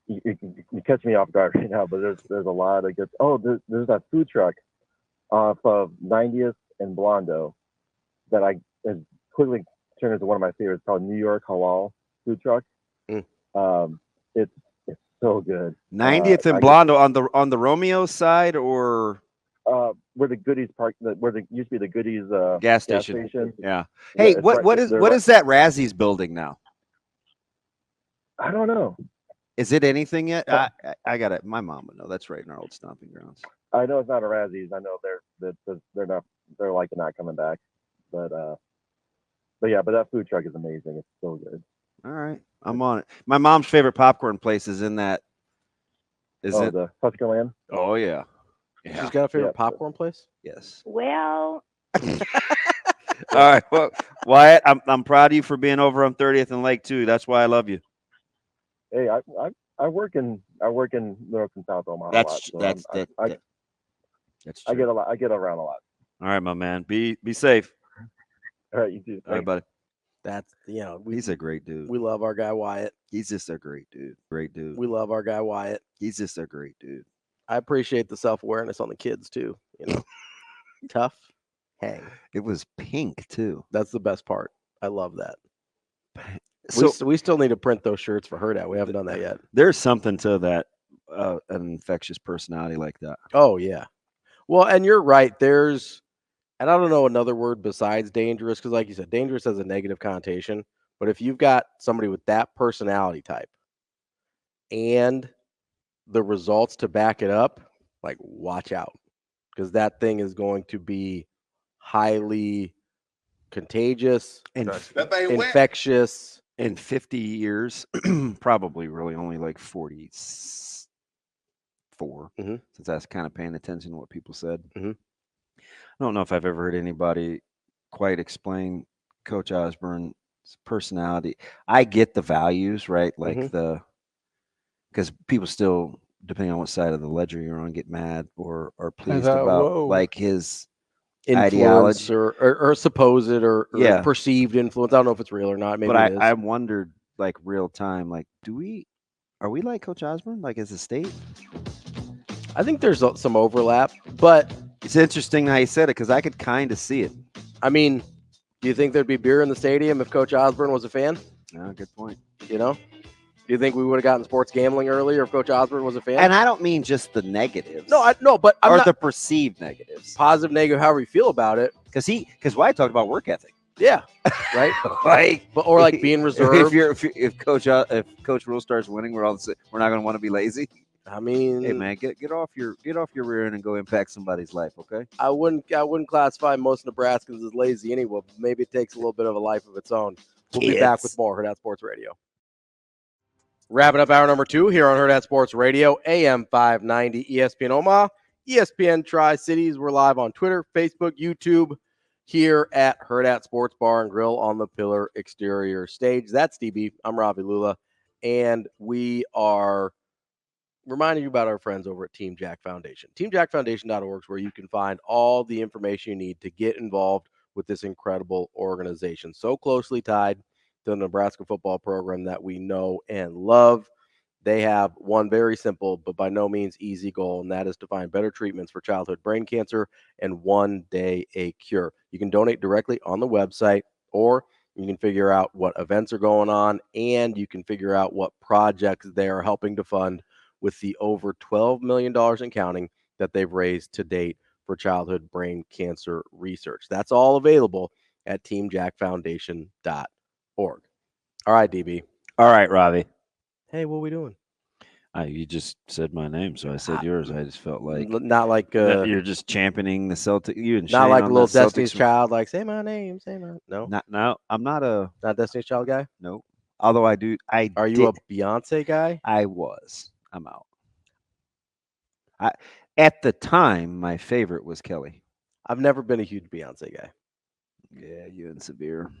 You catch me off guard right now, but there's a lot of good. Oh, there's that food truck off of 90th and Blondo that has quickly turned into one of my favorites, called New York Halal food truck. It's so good.
90th and Blondo on the Romeo side, or
where the Goodies park, where there used to be the Goodies
gas station. Yeah. Hey, what is that Razzie's building now?
I don't know.
Is it anything yet? I got it. My mom would know. That's right in our old stomping grounds.
I know it's not a Razzie's. I know they're not. They're like not coming back. But that food truck is amazing. It's so good.
All right, I'm on it. My mom's favorite popcorn place is in that. Is it
the Husker Land?
Oh yeah.
She's got a favorite popcorn place?
Yes.
Well.
All right. Well, Wyatt, I'm proud of you for being over on 30th and Lake too. That's why I love you.
Hey, I work in North and South Omaha.
That's
a lot, so
that's
I get a lot. I get around a lot.
All right, my man. Be safe.
All right, you too.
All right, buddy.
That's
he's a great dude.
We love our guy Wyatt.
He's just a great dude. Great dude.
We love our guy Wyatt.
He's just a great dude.
I appreciate the self-awareness on the kids too. Tough hang.
It was pink too.
That's the best part. I love that.
So
we still need to print those shirts for Hurrdat. We haven't done that yet.
there's something to that, an infectious personality like that.
Oh yeah. Well, and you're right. And I don't know another word besides dangerous, because like you said, dangerous has a negative connotation. But if you've got somebody with that personality type and the results to back it up, like watch out, because that thing is going to be highly contagious,
And
infectious.
in 50 years, probably really only like 44,
Mhm.
since I was kind of paying attention to what people said.
Mhm.
I don't know if I've ever heard anybody quite explain Coach Osborne's personality. I get the values, right? Like
Mhm.
because people still, depending on what side of the ledger you're on, get mad or are pleased
thought,
about
whoa.
like his
Influence
ideology.
or supposed or
Yeah.
perceived influence. I don't know if it's real or not. Maybe
But
it is.
I wondered, like real time, like are we like Coach Osborne, like as a state?
I think there's some overlap, but
It's interesting how you said it, because I could kind of see it.
I mean, do you think there'd be beer in the stadium if Coach Osborne was a fan?
Yeah, good point.
Do you think we would have gotten sports gambling earlier if Coach Osborne was a fan?
And I don't mean just the negatives.
No, but I'm
or
not
the perceived negatives.
positive, negative, however you feel about it.
Because Wyatt talked about work ethic.
Yeah, right.
Like,
Or like being reserved.
If Coach Rule starts winning, we're not going to want to be lazy.
I mean,
Hey man, get off your rear end and go impact somebody's life, okay?
I wouldn't classify most Nebraskans as lazy anyway. But maybe it takes a little bit of a life of its own. We'll be back with more Hurrdat Sports Radio. Wrapping up hour number 2 here on Hurrdat Sports Radio, AM 590, ESPN Omaha, ESPN Tri-Cities. We're live on Twitter, Facebook, YouTube, here at Hurrdat Sports Bar and Grill on the Pillar Exterior Stage. That's DB. I'm Ravi Lulla, and we are reminding you about our friends over at Team Jack Foundation. TeamJackFoundation.org is where you can find all the information you need to get involved with this incredible organization, so closely tied to the Nebraska football program that we know and love. They have one very simple but by no means easy goal, and that is to find better treatments for childhood brain cancer and one day a cure. You can donate directly on the website, or you can figure out what events are going on, and you can figure out what projects they are helping to fund with the over $12 million and counting that they've raised to date for childhood brain cancer research. That's all available at teamjackfoundation.org. All right, DB.
All right, Ravi.
Hey, what are we doing?
You just said my name, so I said yours. I just felt like
not like
that you're just championing the Celtic. You and
not
Shane
like a
on
little
the Celtics.
Destiny's Child, like say my name, say my no.
No, I'm not
Destiny's Child guy.
No, although I do.
Are you a Beyonce guy?
I was. I'm out. At the time, my favorite was Kelly.
I've never been a huge Beyonce guy.
Yeah, you and Sabir.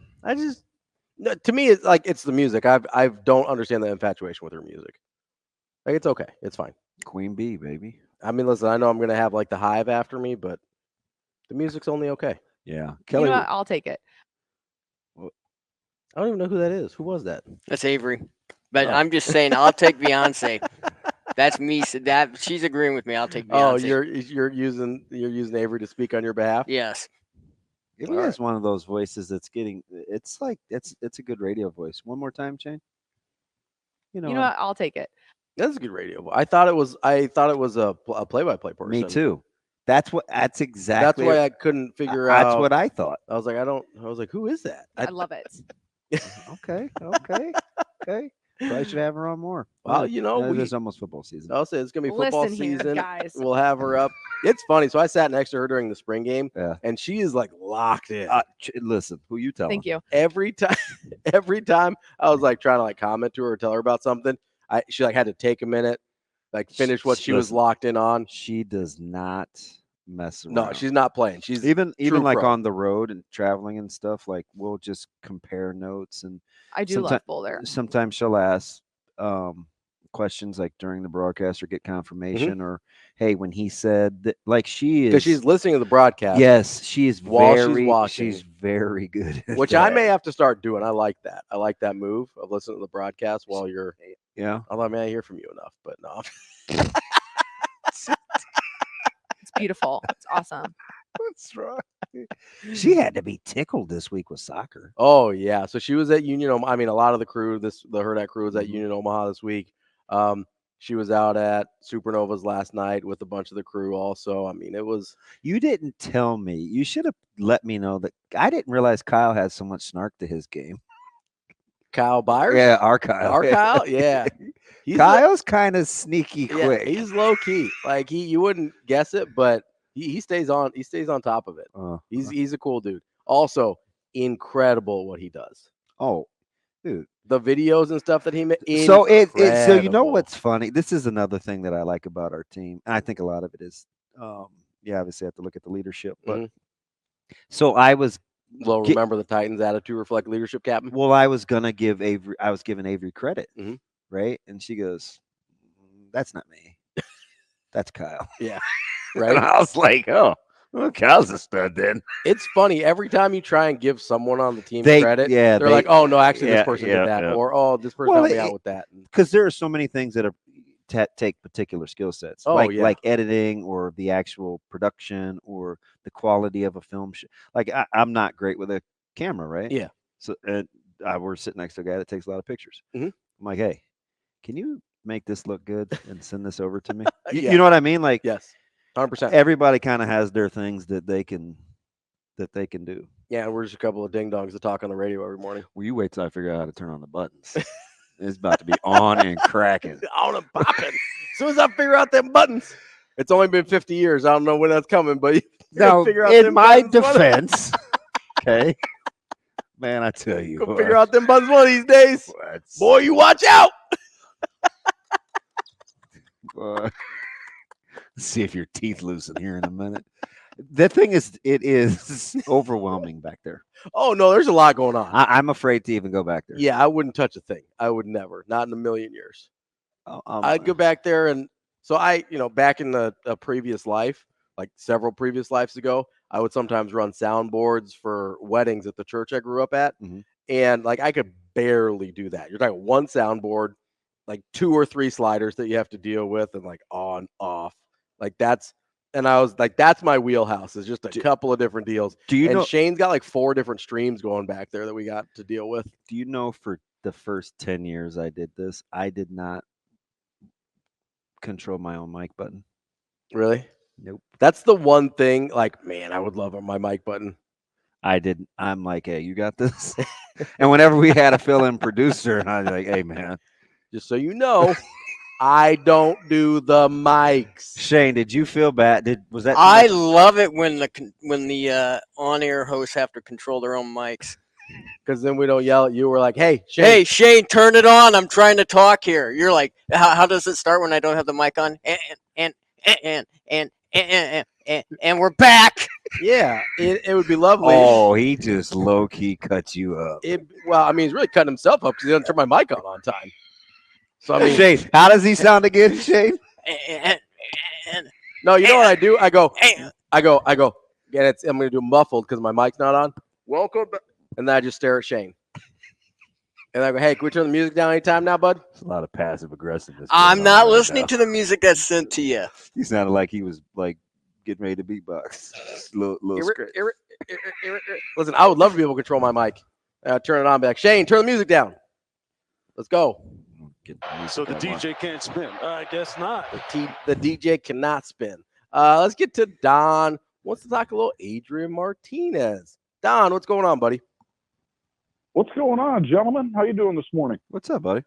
To me, it's like it's the music. I don't understand the infatuation with her music. Like it's okay, it's fine.
Queen Bee, baby.
I mean, listen, I know I'm gonna have like the Hive after me, but the music's only okay.
Yeah, Kelly.
You know what? I'll take it.
I don't even know who that is. Who was that?
That's Avery. But I'm just saying, I'll take Beyonce. That's me. So that she's agreeing with me. I'll take Beyonce.
Oh, you're using Avery to speak on your behalf.
Yes.
Avery has one of those voices that's getting. It's like it's a good radio voice. One more time, Shane.
You know what? I'll take it.
That's a good radio. I thought it was a play-by-play person.
Me too. That's exactly.
That's why I couldn't figure out.
That's what I thought.
I was like, who is that?
I love it.
Okay. Probably should have her on more.
Well,
it's almost football season.
I'll say it's gonna be football
Listen here,
season.
guys.
We'll have her up. It's funny. So I sat next to her during the spring game,
Yeah.
and she is like locked in.
Listen, who you tell?
Thank you.
Every time I was like trying to like comment to her or tell her about something, she like had to take a minute, like finish what she was locked in on.
She does not mess around.
No, she's not playing. She's
even like
pro.
on the road and traveling and stuff. Like we'll just compare notes, and
I do love Boulder.
Sometimes she'll ask questions like during the broadcast or get confirmation, or hey, when he said that, like she is
because she's listening to the broadcast.
Yes, she is
while
very.
She's watching.
She's very good. At
which
that.
I may have to start doing. I like that. I like that move of listening to the broadcast while you're.
Yeah.
Although I may not hear from you enough, but no.
beautiful. It's awesome.
What's wrong? She had to be tickled this week with soccer.
Oh yeah, so she was at Union. I mean, a lot of the crew, the Hurrdat crew was at Union Omaha this week. She was out at Supernovas last night with a bunch of the crew also. I mean, it was.
You didn't tell me. You should have let me know that. I didn't realize Kyle has so much snark to his game.
Kyle Byers?
Yeah, our Kyle.
Our Kyle? Yeah.
Kyle's kind of sneaky quick.
Yeah, he's low key. Like you wouldn't guess it, but he stays on top of it. He's a cool dude. Also, incredible what he does.
Oh, dude.
The videos and stuff that he made.
So so you know what's funny? This is another thing that I like about our team. And I think a lot of it is obviously I have to look at the leadership. But so I was
remember the Titans attitude reflect leadership, Captain?
Well, I was giving Avery credit, right? And she goes, "That's not me. That's Kyle."
Yeah. Right.
And I was like, "Oh, well, Kyle's a stud then."
It's funny. Every time you try and give someone on the team credit, they're like, "Oh, no, actually, this person did that." Yeah. Or, "Oh, this person helped me out with that."
Because there are so many things that take particular skill sets, like editing or the actual production or the quality of a film. Like, I'm not great with a camera, right?
Yeah.
So we're sitting next to a guy that takes a lot of pictures. I'm like, "Hey, can you make this look good and send this over to me?" You know what I mean? Like,
yes. 100%.
Everybody kind of has their things that they can do.
Yeah, we're just a couple of ding dongs that talk on the radio every morning.
Well, you wait till I figure out how to turn on the buttons. It's about to be on and cracking.
On and popping. As soon as I figure out them buttons, it's only been 50 years. I don't know when that's coming, but
now, in my defense, okay, man, I tell you,
go figure out them buttons one of these days. Boy, you watch out.
See if your teeth loosen here in a minute. The thing is, it is overwhelming back there.
Oh no, there's a lot going on.
I'm afraid to even go back there.
Yeah, I wouldn't touch a thing. I would never, not in a million years. I'd go back there, and so back in a previous life, like several previous lives ago, I would sometimes run soundboards for weddings at the church I grew up at, and like I could barely do that. You're talking one soundboard, like 2 or 3 sliders that you have to deal with, and like on off. Like and I was like, that's my wheelhouse, is just a couple of different deals.
Do you know
Shane's got like 4 different streams going back there that we got to deal with.
Do you know for the first 10 years I did this, I did not control my own mic button.
Really?
Nope.
That's the one thing, like, man, I would love my mic button.
I didn't. I'm like, "Hey, you got this?" And whenever we had a fill-in producer, and I was like, "Hey, man,
just so you know, I don't do the mics."
Shane, did you feel bad? Was that?
I love it when the on-air hosts have to control their own mics.
Because then we don't yell at you. We're like, "Hey, Shane. Hey,
Shane, turn it on. I'm trying to talk here." You're like, "How does it start when I don't have the mic on?" And we're back.
Yeah, it would be lovely.
Oh, he just low-key cut you up.
Well, I mean, he's really cutting himself up because he doesn't turn my mic on time. So I mean,
Shane, how does he sound again, Shane?
No, you know what I do? I go. Yeah, I'm going to do muffled because my mic's not on. Welcome back. And then I just stare at Shane. And I go, "Hey, can we turn the music down anytime now, bud?"
It's a lot of passive aggressiveness.
I'm not listening to the music that's sent to you.
He sounded like he was like getting ready to beatbox.
Listen, I would love to be able to control my mic. Turn it on back. Shane, turn the music down. Let's go.
So the DJ can't spin. I guess not.
The DJ cannot spin. Let's get to Don. Wants to talk a little Adrian Martinez. Don, what's going on, buddy?
What's going on, gentlemen? How you doing this morning?
What's up, buddy?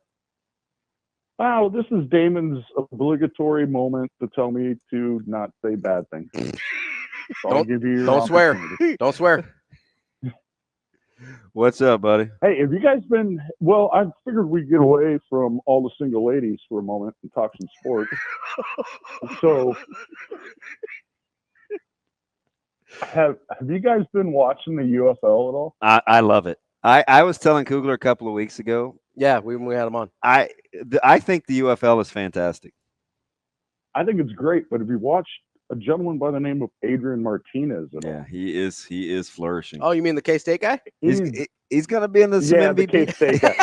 Wow, this is Damon's obligatory moment to tell me to not say bad things. So
don't swear. Don't swear.
What's up, buddy?
Hey, have you guys been? Well, I figured we'd get away from all the single ladies for a moment and talk some sports. So, have you guys been watching the UFL at all?
I love it. I was telling Kugler a couple of weeks ago.
Yeah, we had him on.
I think the UFL is fantastic.
I think it's great, but have you watched a gentleman by the name of Adrian Martinez at all?
Yeah, he is flourishing.
Oh, you mean the K-State guy?
He's going to be in the MVP.
The K-State guy.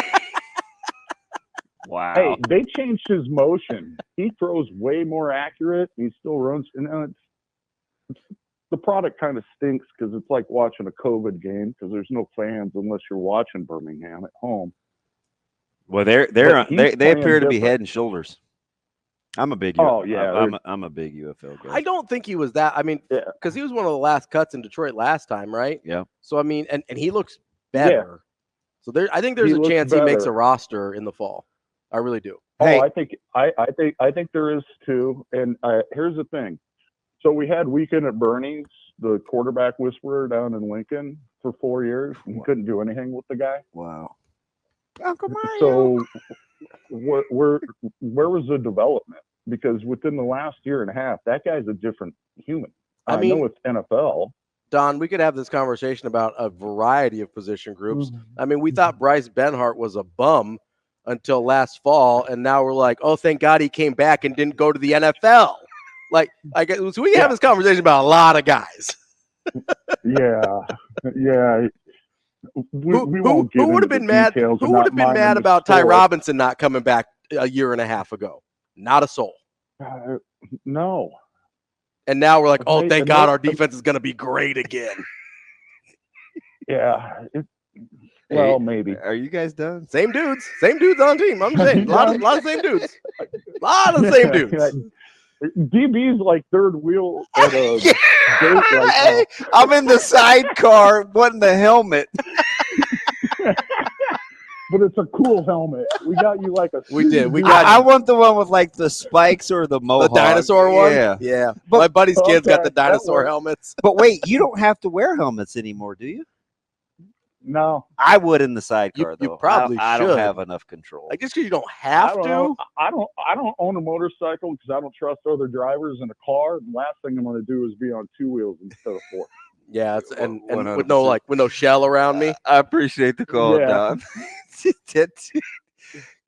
Wow.
Hey, they changed his motion. He throws way more accurate. He still runs, and
the product kind of stinks because it's like watching a COVID game because there's no fans unless you're watching Birmingham at home.
Well, they appear to be head and shoulders. I'm a big I'm a big UFL guy.
I don't think he was that. I mean, because he was one of the last cuts in Detroit last time, right?
Yeah.
So I mean, and he looks better. Yeah. So I think there's a chance he makes a roster in the fall. I really do.
Oh, I think there is too. And here's the thing. So we had Weekend at Bernie's, the quarterback whisperer down in Lincoln for 4 years. We couldn't do anything with the guy.
Wow.
Uncle Mario.
So where was the development? Because within the last year and a half, that guy's a different human. I mean, know it's NFL.
Don, we could have this conversation about a variety of position groups. I mean, we thought Bryce Benhart was a bum until last fall, and now we're like, oh, thank God he came back and didn't go to the NFL. So we have this conversation about a lot of guys.
Yeah.
Who would have been mad? Who would have been mad about Ty Robinson not coming back a year and a half ago? Not a soul.
No.
And now we're like, oh, thank God our defense is going to be great again.
Yeah. Well, maybe.
Are you guys done?
Same dudes on team. I'm saying a lot of same dudes. A lot of same dudes.
DB's like third wheel at a dirt right now.
I'm in the sidecar, wasn't the helmet.
But it's a cool helmet. We got you like a.
We did.
I want the one with like the spikes or the mohawk.
The dinosaur one.
Yeah.
But my buddy's kids got the dinosaur helmets.
But wait, you don't have to wear helmets anymore, do you?
No,
I would in the sidecar though.
You probably
I
should.
don't have enough control.
I guess because you don't have to.
I don't own a motorcycle because I don't trust other drivers in a car. The last thing I'm going to do is be on two wheels instead of four.
Yeah, and with no shell around me.
I appreciate the call,
Yeah.
Don.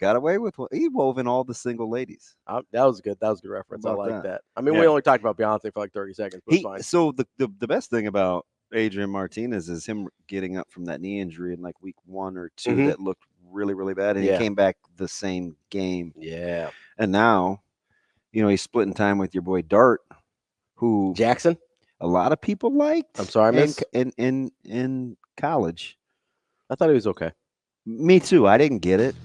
Got away with one. He wove in all the single ladies.
That was good. That was a good reference. I like that. I mean,
Yeah.
we only talked about Beyonce for like 30 seconds, but it's fine.
So the best thing about Adrian Martinez is him getting up from that knee injury in like week 1 or 2 that looked really, really bad. And he came back the same game.
Yeah.
And now, he's splitting time with your boy Dart, who
Jackson.
A lot of people liked.
I'm sorry, miss.
In college.
I thought he was okay.
Me too. I didn't get it.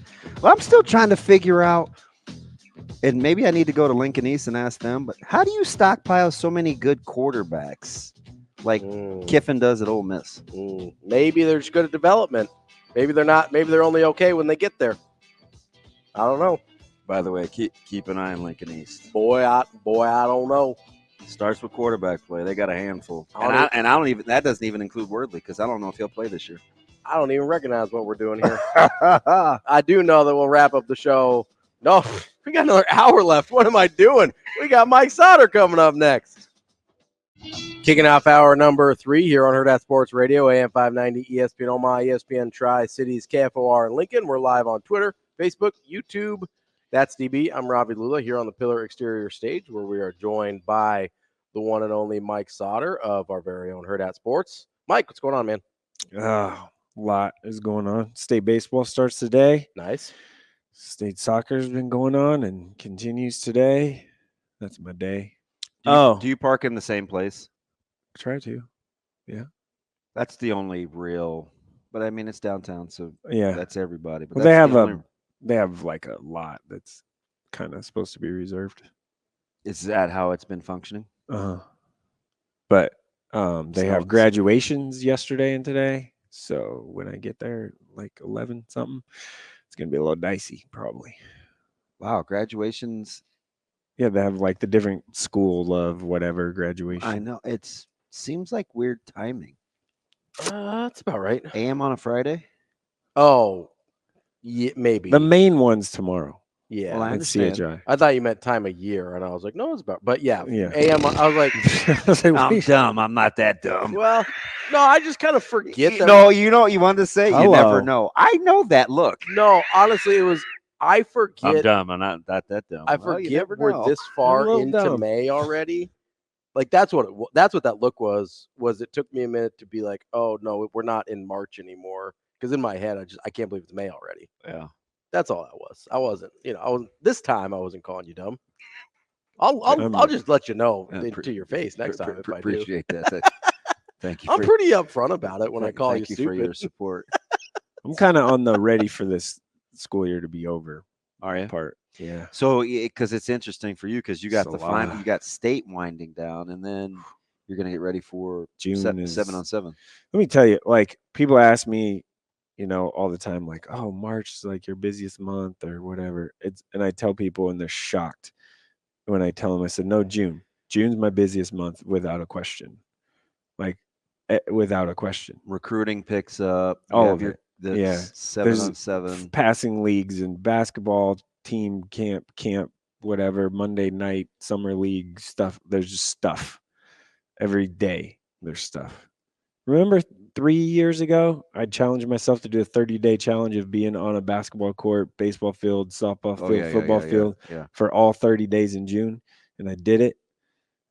Well, I'm still trying to figure out, and maybe I need to go to Lincoln East and ask them, but how do you stockpile so many good quarterbacks like Kiffin does at Ole Miss?
Maybe they're just good at development. Maybe they're not. Maybe they're only okay when they get there. I don't know.
By the way, keep an eye on Lincoln East.
Boy, I don't know.
Starts with quarterback play. They got a handful. I don't even. That doesn't even include Wordley because I don't know if he'll play this year.
I don't even recognize what we're doing here. I do know that we'll wrap up the show. No, we got another hour left. What am I doing? We got Mike Sautter coming up next. Kicking off hour number 3 here on Hurrdat Sports Radio, AM 590, ESPN Omaha, ESPN Tri-Cities, KFOR in Lincoln. We're live on Twitter, Facebook, YouTube. That's DB. I'm Ravi Lulla here on the Pillar Exterior stage where we are joined by the one and only Mike Sautter of our very own Hurrdat Sports. Mike, what's going on, man?
A lot is going on. State baseball starts today.
Nice.
State soccer has been going on and continues today. That's my day.
Do you park in the same place?
Try to. Yeah.
That's the only real, but I mean, it's downtown, so
yeah,
that's everybody. But
well, they have like a lot that's kind of supposed to be reserved.
Is that how it's been functioning?
But they have graduations yesterday and today. So when I get there, like 11 something, it's going to be a little dicey probably.
Wow. Graduations.
Yeah. They have like the different school of whatever graduation.
I know. It seems like weird timing.
That's about right.
AM on a Friday.
Oh, yeah, maybe.
The main one's tomorrow.
Yeah,
well, I understand.
CHI.
I thought you meant time of year, and I was like, no, it's about. But yeah.
AM.
I was like,
I'm dumb. I'm not that dumb.
Well, no, I just kind of forget that.
No, you know what you wanted to say? You never know. I know that look.
No, honestly, it was. I forget.
I'm dumb. I'm not that dumb.
I forget we're this far into May already. Like that's what that look was. It took me a minute to be like, oh no, we're not in March anymore. Because in my head, I can't believe it's May already.
Yeah.
That's all that was. I wasn't, this time I wasn't calling you dumb. I'll just let you know to your face next time if I do.
Appreciate that. Thank you.
I'm pretty upfront about it when I call you stupid.
For your support.
I'm kind of on the ready for this school year to be over.
Are you?
Part. Yeah.
So, because it's interesting for you because you got
It's a
the final,
lot.
you got state winding down, and then you're going to get ready for
June
7-on-7.
Let me tell you, like people ask me, all the time, like, "Oh, March is like your busiest month or whatever." And I tell people, and they're shocked when I tell them. I said, "No, June. June's my busiest month without a question. Like, without a question.
Recruiting picks up.
All of it.
Yeah. 7-on-7
passing leagues and basketball team camp, whatever. Monday night summer league stuff. There's just stuff every day. There's stuff. Remember 3 years ago, I challenged myself to do a 30-day challenge of being on a basketball court, baseball field, softball field, football field for all 30 days in June, and I did it.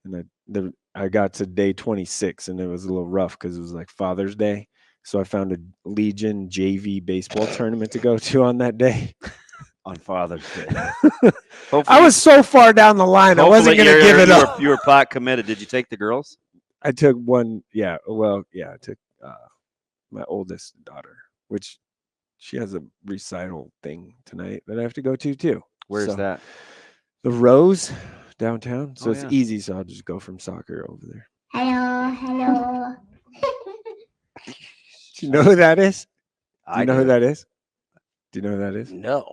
And I got to day 26, and it was a little rough because it was like Father's Day. So I found a Legion JV baseball tournament to go to on that day.
On Father's Day.
I was so far down the line, I wasn't going to give it up.
You were pot committed. Did you take the girls?
I took one. Yeah. Well, yeah, I took my oldest daughter, which she has a recital thing tonight that I have to go to too.
Where's that?
The Rose downtown. So it's easy. So I'll just go from soccer over there.
Hello.
Do you know who that is?
I
know who that is? Do you know who that is?
No.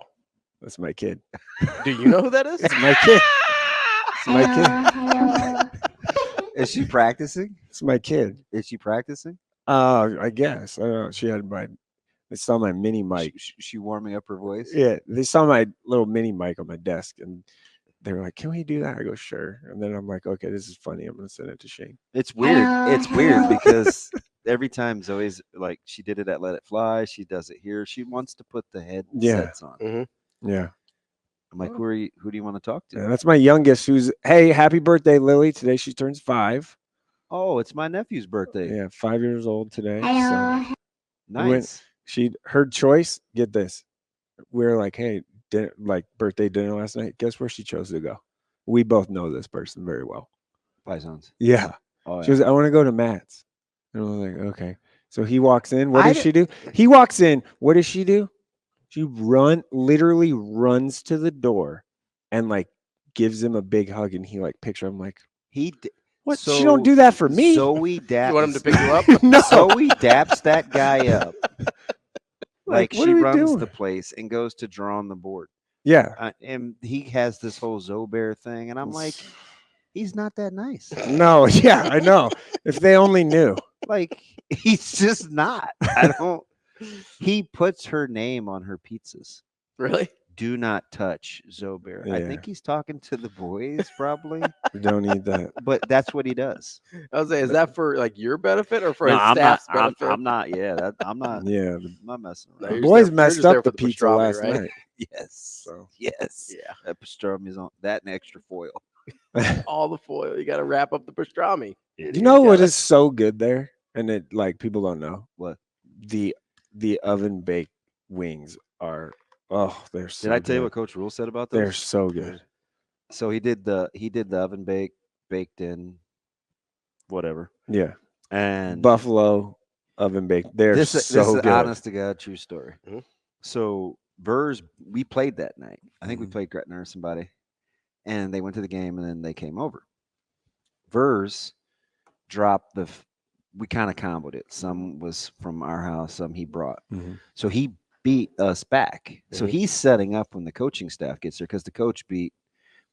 That's my kid.
Do you know who that is?
It's my kid. It's my kid.
Hello.
Is she practicing?
It's my kid.
Is she practicing?
I guess. I don't know. They saw my mini mic.
She warming up her voice?
Yeah. They saw my little mini mic on my desk and they were like, "Can we do that?" I go, "Sure." And then I'm like, "Okay, this is funny. I'm gonna send it to Shane."
It's weird. It's weird because every time Zoe's like, she did it at Let It Fly. She does it here. She wants to put the headsets on.
Mm-hmm.
Yeah.
I'm like, who do you want to talk to?
Yeah, that's my youngest. Hey, happy birthday, Lily! Today she turns 5.
Oh, it's my nephew's birthday.
Yeah, 5 years old today.
Hello.
So
nice.
Her choice. Get this. We're like, hey, birthday dinner last night. Guess where she chose to go? We both know this person very well.
Pisons.
Yeah.
Oh,
She goes, "I want to go to Matt's." And I'm like, okay. So he walks in. What does she do? He walks in. What does she do? She literally runs to the door and like gives him a big hug. And he like picks her. I'm like, what?
So
she don't do that for me.
Zoe daps.
You want him to pick you up?
No.
Zoe daps that guy up. Like
what
she
are we
runs
doing?
the place and goes to draw on the board.
Yeah.
And he has this whole Zobear thing. And I'm like, he's not that nice.
No. Yeah, I know. If they only knew.
Like, he's just not. He puts her name on her pizzas.
Really?
Do not touch Zobear.
Yeah.
I think he's talking to the boys, probably.
We don't need that.
But that's what he does.
I was saying, is that for like your benefit or for
No,
his
I'm
staff's
not.
benefit?
I'm not. Yeah, I'm not.
Yeah.
I'm not messing
No,
around.
you're
Boys
just
messed
there
up
for
the pizza
pastrami,
last
right?
night.
Yes.
So.
Yes.
Yeah.
That pastrami's on that and extra foil.
All the foil. You got to wrap up the pastrami.
You know what is so good there? And it like people don't know.
What?
The oven baked wings are they're so
Did I tell you
good.
what Coach Rule said about those?
They're so good.
So he did the oven baked in whatever.
Yeah.
And
Buffalo oven baked. They're
this
so
is
good.
honest to God true story.
Mhm.
So Vrzal, we played that night. I think we
Mhm.
played Gretna or somebody, and they went to the game and then they came over. Vrzal dropped we kind of comboed it. Some was from our house, some he brought.
Mhm.
So he beat us back. So
Mhm.
he's setting up when the coaching staff gets there because the coach beat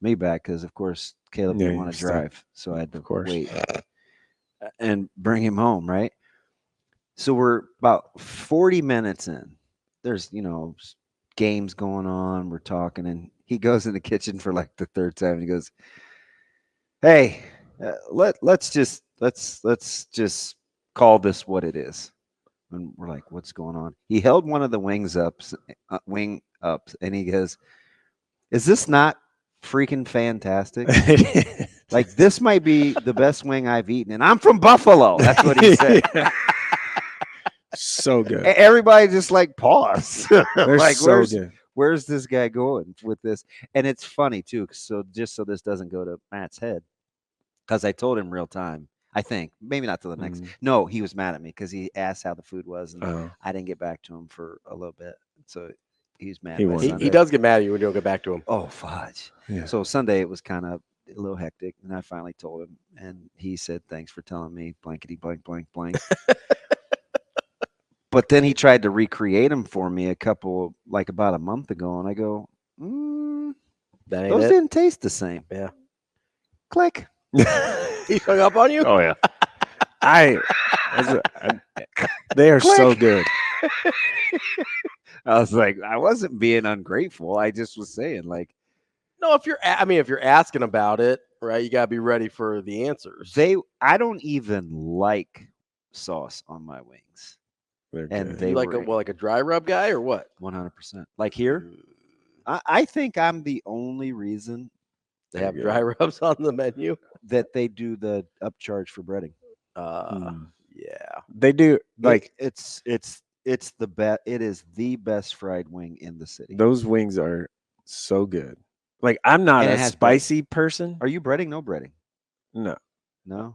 me back because, of course, Caleb
Yeah,
didn't
you
want to
stuck.
drive. So I had to
Of course.
wait and bring him home, right? So we're about 40 minutes in. There's, games going on. We're talking, and he goes in the kitchen for like the third time. And he goes, "Hey, let's just call this what it is." And we're like, "What's going on?" He held one of the wing ups, and he goes, "Is this not freaking fantastic? Like, this might be the best wing I've eaten, and I'm from Buffalo." That's what he said.
So good.
Everybody just like pause.
They're
Like,
so good.
Where's this guy going with this? And it's funny too. So just so this doesn't go to Matt's head, because I told him real time. I think maybe not till the next. No, he was mad at me because he asked how the food was, and I didn't get back to him for a little bit. So he's mad.
He does get mad at you when you don't get back to him.
Oh, fudge.
Yeah.
So Sunday it was kind of a little hectic, and I finally told him, and he said, "Thanks for telling me, blankety blank blank blank." But then he tried to recreate them for me about a month ago, and I go, those didn't taste the same.
Yeah.
Click.
He hung up on you?
Oh yeah. They are so good.
I was like, I wasn't being ungrateful. I just was saying, like,
no, if you're asking about it, right, you gotta be ready for the answers.
I don't even like sauce on my wings. And they
like a dry rub guy or what?
100%. Like here, I think I'm the only reason
they have dry rubs on the menu
that they do the upcharge for breading.
Yeah,
they do. Like
it's the best. It is the best fried wing in the city.
Those wings are so good. Like I'm not a spicy person.
Are you breading? No breading.
No,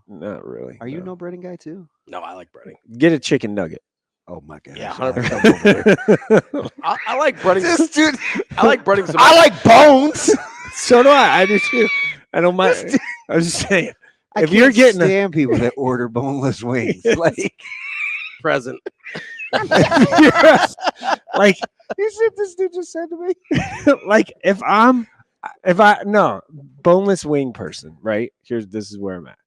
not
really.
Are you no breading guy too?
No, I like breading.
Get a chicken nugget.
Oh my god!
Yeah, 100%. I like breading.
This dude,
I like breading.
I like bones.
So do I. I do too. I don't mind. I'm just saying.
I
If you're getting
stand people that order boneless wings, like
present.
Like
you said, this dude just said to me,
like if I boneless wing person, right? This is where I'm at.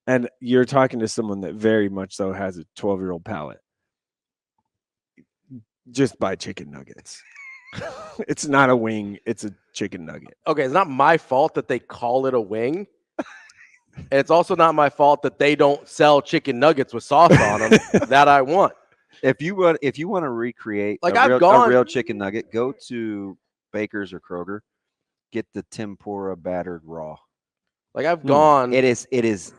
And you're talking to someone that very much so has a 12-year-old palate. Just buy chicken nuggets. It's not a wing, it's a chicken nugget.
Okay, it's not my fault that they call it a wing. It's also not my fault that they don't sell chicken nuggets with sauce on them that I want.
If you want to recreate a real chicken nugget, go to Baker's or Kroger, get the tempura battered raw.
Like I've gone.
It is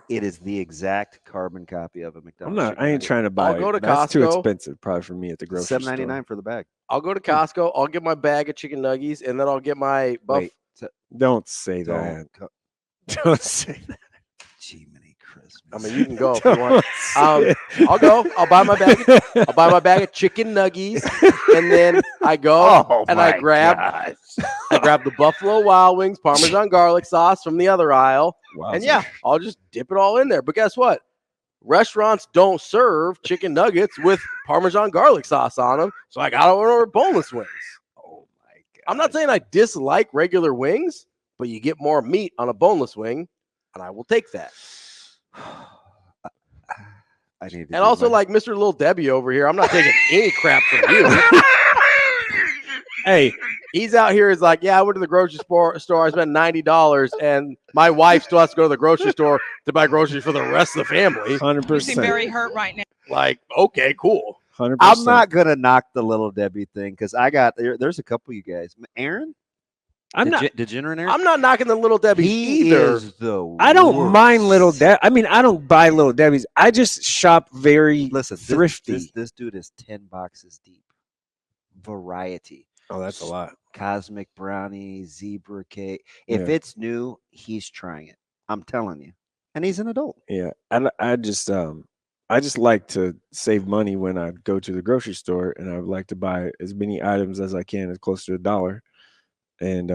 the exact carbon copy of a McDonald's.
I ain't trying to buy
I'll go to
That's
Costco.
too expensive probably for me at the grocery store.
$7.99 for the bag.
I'll go to Costco. I'll get my bag of chicken nuggies, and then I'll get my buff.
Wait,
don't say that. Don't say that.
Jiminy Christmas.
I mean, you can go if you want. I'll go. I'll buy my bag. I'll buy my bag of chicken nuggies, and then I go and I grab the Buffalo Wild Wings Parmesan garlic sauce from the other aisle, and I'll just dip it all in there. But guess what? Restaurants don't serve chicken nuggets with Parmesan garlic sauce on them, so I gotta order boneless wings.
Oh my god!
I'm not saying I dislike regular wings, but you get more meat on a boneless wing, and I will take that. And also, like Mr. Little Debbie over here, I'm not taking any crap from you.
Hey,
he's out here. Is like, yeah, I went to the grocery store. I spent $90, and my wife still has to go to the grocery store to buy groceries for the rest of the family.
100%.
You seem very hurt right now.
Like, okay, cool.
100%.
I'm not gonna knock the Little Debbie thing because there's a couple of you guys. Aaron, degenerate Aaron.
I'm not knocking the Little Debbie either.
I don't mind Little Debbie. I mean, I don't buy Little Debbie's. I just shop very thrifty.
This dude is 10 boxes deep. Variety.
Oh, that's a lot.
Cosmic brownie, zebra cake. If it's new, he's trying it. I'm telling you. And he's an adult.
Yeah. I just like to save money when I go to the grocery store, and I would like to buy as many items as I can as close to $1. And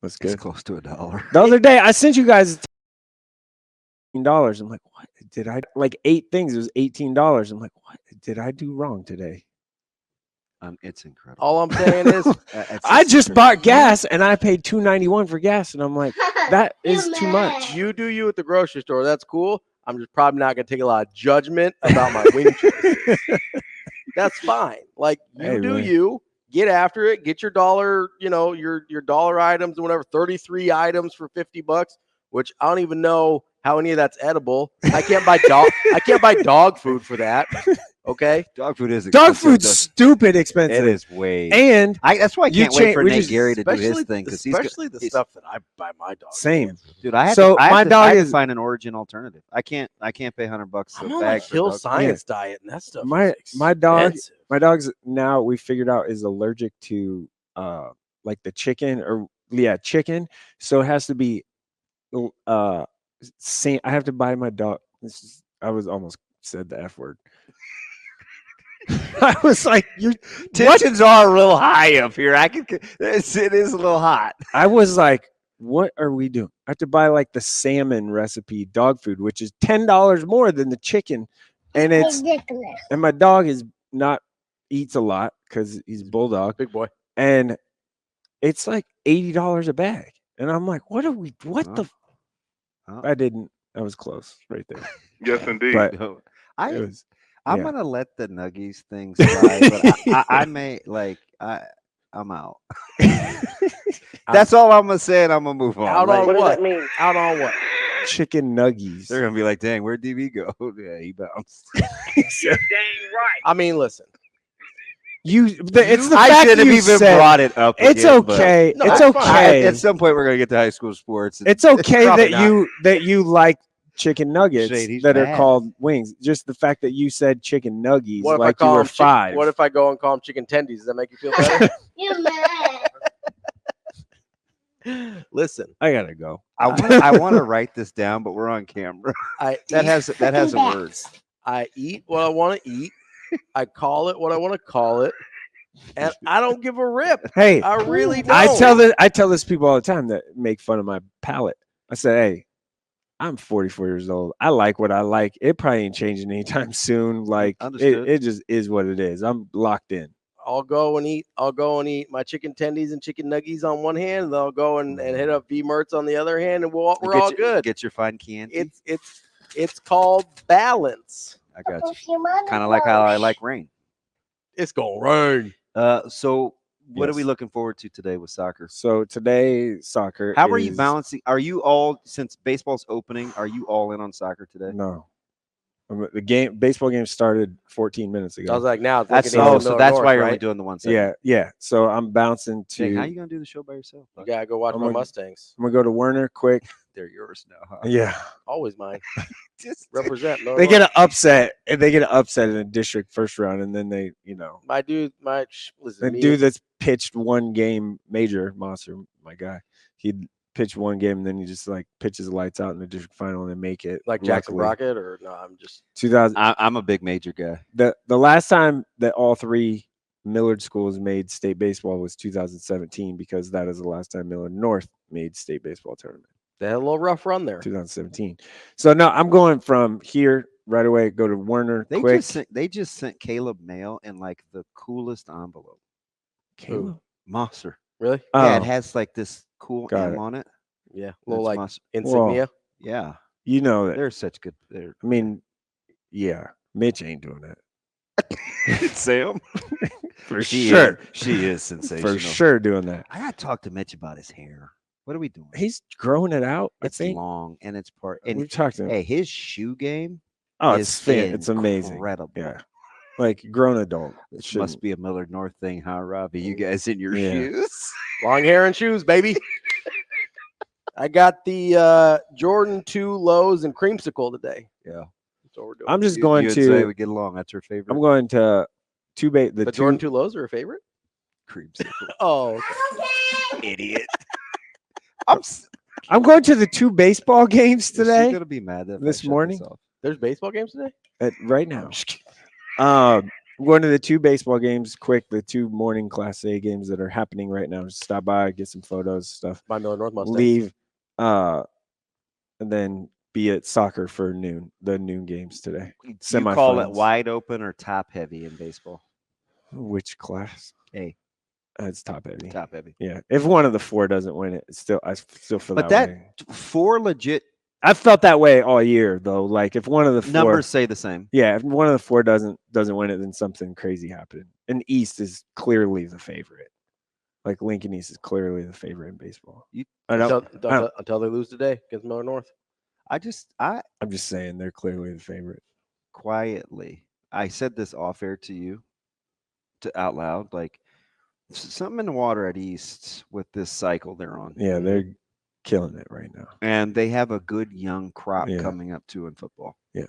that's good.
It's close to $1.
The other day I sent you guys $18. I'm like, what did I like 8 things? It was $18. I'm like, what did I do wrong today?
It's incredible.
All I'm saying is
I just bought gas and I paid $2.91 for gas, and I'm like, that is too much.
You do you at the grocery store. That's cool. I'm just probably not gonna take a lot of judgment about my wing choices. That's fine. Like you get after it. Get your dollar. Your dollar items and whatever. 33 items for $50, which I don't even know how any of that's edible. I can't buy dog food for that. Okay,
dog food is
expensive. Dog food's stupid expensive.
It is way.
And
that's why I can't wait for Nate Gary to do his thing, because
especially the stuff that I buy my dog.
Same,
dude. I have to find an origin alternative. I can't pay $100
I'm
a
on
bag.
Hill Science diet and that stuff.
My dog. My dog's now we figured out is allergic to like the chicken chicken. So it has to be same. I have to buy my dog. I was almost said the F word. I was like, "Your
tensions are a little high up here. It is a little hot."
I was like, "What are we doing?" I have to buy like the salmon recipe dog food, which is $10 more than the chicken, and it's
ridiculous.
And my dog eats a lot because he's a bulldog,
big boy,
and it's like $80 a bag. And I'm like, "What are we? What the?" I didn't. I was close right there.
Yes, indeed.
But
I'm gonna let the Nuggies thing slide, but I may I'm out. That's all I'm gonna say, and I'm gonna move on.
Out on
What does
what?
that mean?
Out on what?
Chicken nuggies.
They're gonna be like, "Dang, where'd DB go?" Yeah, he bounced.
You're dang right.
I mean, listen.
It's the
I
fact
should have
you
even
said,
brought it up.
It's
again, but-
okay.
No,
it's
that's fine.
okay.
At some point, we're gonna get to high school sports.
It's okay
Probably
that you like chicken nuggets
Shade, he's
that are
mad.
called wings. Just the fact that you said chicken nuggies
What if I
like you
call
were
them
5.
What if I go and call them chicken tendies? Does that make you feel better?
You mad?
Listen,
I gotta go.
I want to write this down, but we're on camera. That has a word.
I eat what I want to eat. I call it what I want to call it, and I don't give a rip.
Hey,
I really don't.
I tell this people all the time that make fun of my palate. I say, hey, I'm 44 years old. I like what I like. It probably ain't changing anytime soon. Like it just is what it is. I'm locked in.
I'll go and eat my chicken tendies and chicken nuggies on one hand, and then I'll go and hit up V-Mertz on the other hand, and we're all good.
Get your fine candy.
It's called balance.
I got you. Kind of like how I like rain.
It's gonna rain.
So what are we looking forward to today with soccer?
So today, soccer.
How are you balancing? Are you all, since baseball's opening, are you all in on soccer today?
No. The baseball game started 14 minutes ago.
I was like, now
that's why you're only doing the one segment.
Yeah. So I'm bouncing to.
Dang, how are you gonna do the show by yourself?
You gotta go watch my Mustangs.
I'm gonna go to Werner quick.
They're yours now, huh?
Yeah.
Always mine. Represent.
They get an upset, and they get an upset in a district first round, and then they,
my dude,
the dude that's pitched one game, Major Monster, my guy, he pitched one game, and then he just like pitches the lights out in the district final, and they make it.
Like Jackson Rocket, or no? I'm just
2000.
I'm a big Major guy.
The last time that all 3 Millard schools made state baseball was 2017, because that is the last time Millard North made state baseball tournament.
They had a little rough run there.
2017. So no, I'm going from here right away. Go to Werner. Quick.
They just sent Caleb mail in like the coolest envelope.
Caleb
Monster.
Really?
Yeah, it has like this cool M on it.
Yeah, a little like
Monster.
insignia.
Well, yeah,
you know that
they're such good.
I mean, yeah, Mitch ain't doing that.
Sam,
for sure,
she is sensational.
For sure, doing that.
I gotta talk to Mitch about his hair. What are we doing?
He's growing it out.
It's long and it's part. And
we've talked to him.
Hey, his shoe game.
Oh, it's amazing.
Incredible.
Yeah, like grown adult.
This must be a Millard North thing, huh, Ravi? You guys in your shoes?
Long hair and shoes, baby. I got the Jordan 2 lows and creamsicle today.
Yeah,
that's what we're doing.
I'm just going to
say we get along. That's your favorite.
I'm going to the
Jordan 2 lows are a favorite.
Creamsicle.
Oh, okay.
Idiot.
I'm going to the 2 baseball games today.
She's gonna be mad
this morning.
There's baseball games today.
Right now. I'm going to the 2 baseball games. Quick, the 2 morning Class A games that are happening right now. Just stop by, get some photos, stuff.
By Millard North Mustangs.
Leave, and then be at soccer for noon. The noon games today.
You call it
Semifinals.
wide open or top heavy in baseball?
Which class?
A.
It's top heavy.
Top heavy.
Yeah. If one of the 4 doesn't win it, I still feel
but
that way.
4 legit.
I felt that way all year though. Like if one of the 4
numbers say the same.
Yeah, if one of the 4 doesn't win it, then something crazy happened. And East is clearly the favorite. Like Lincoln East is clearly the favorite in baseball.
Until they lose today against Millard North.
I'm just saying they're clearly the favorite.
Quietly, I said this off air to you, out loud. Like something in the water at East with this cycle they're on.
Yeah, they're killing it right now,
and they have a good young crop coming up too in football.
Yeah,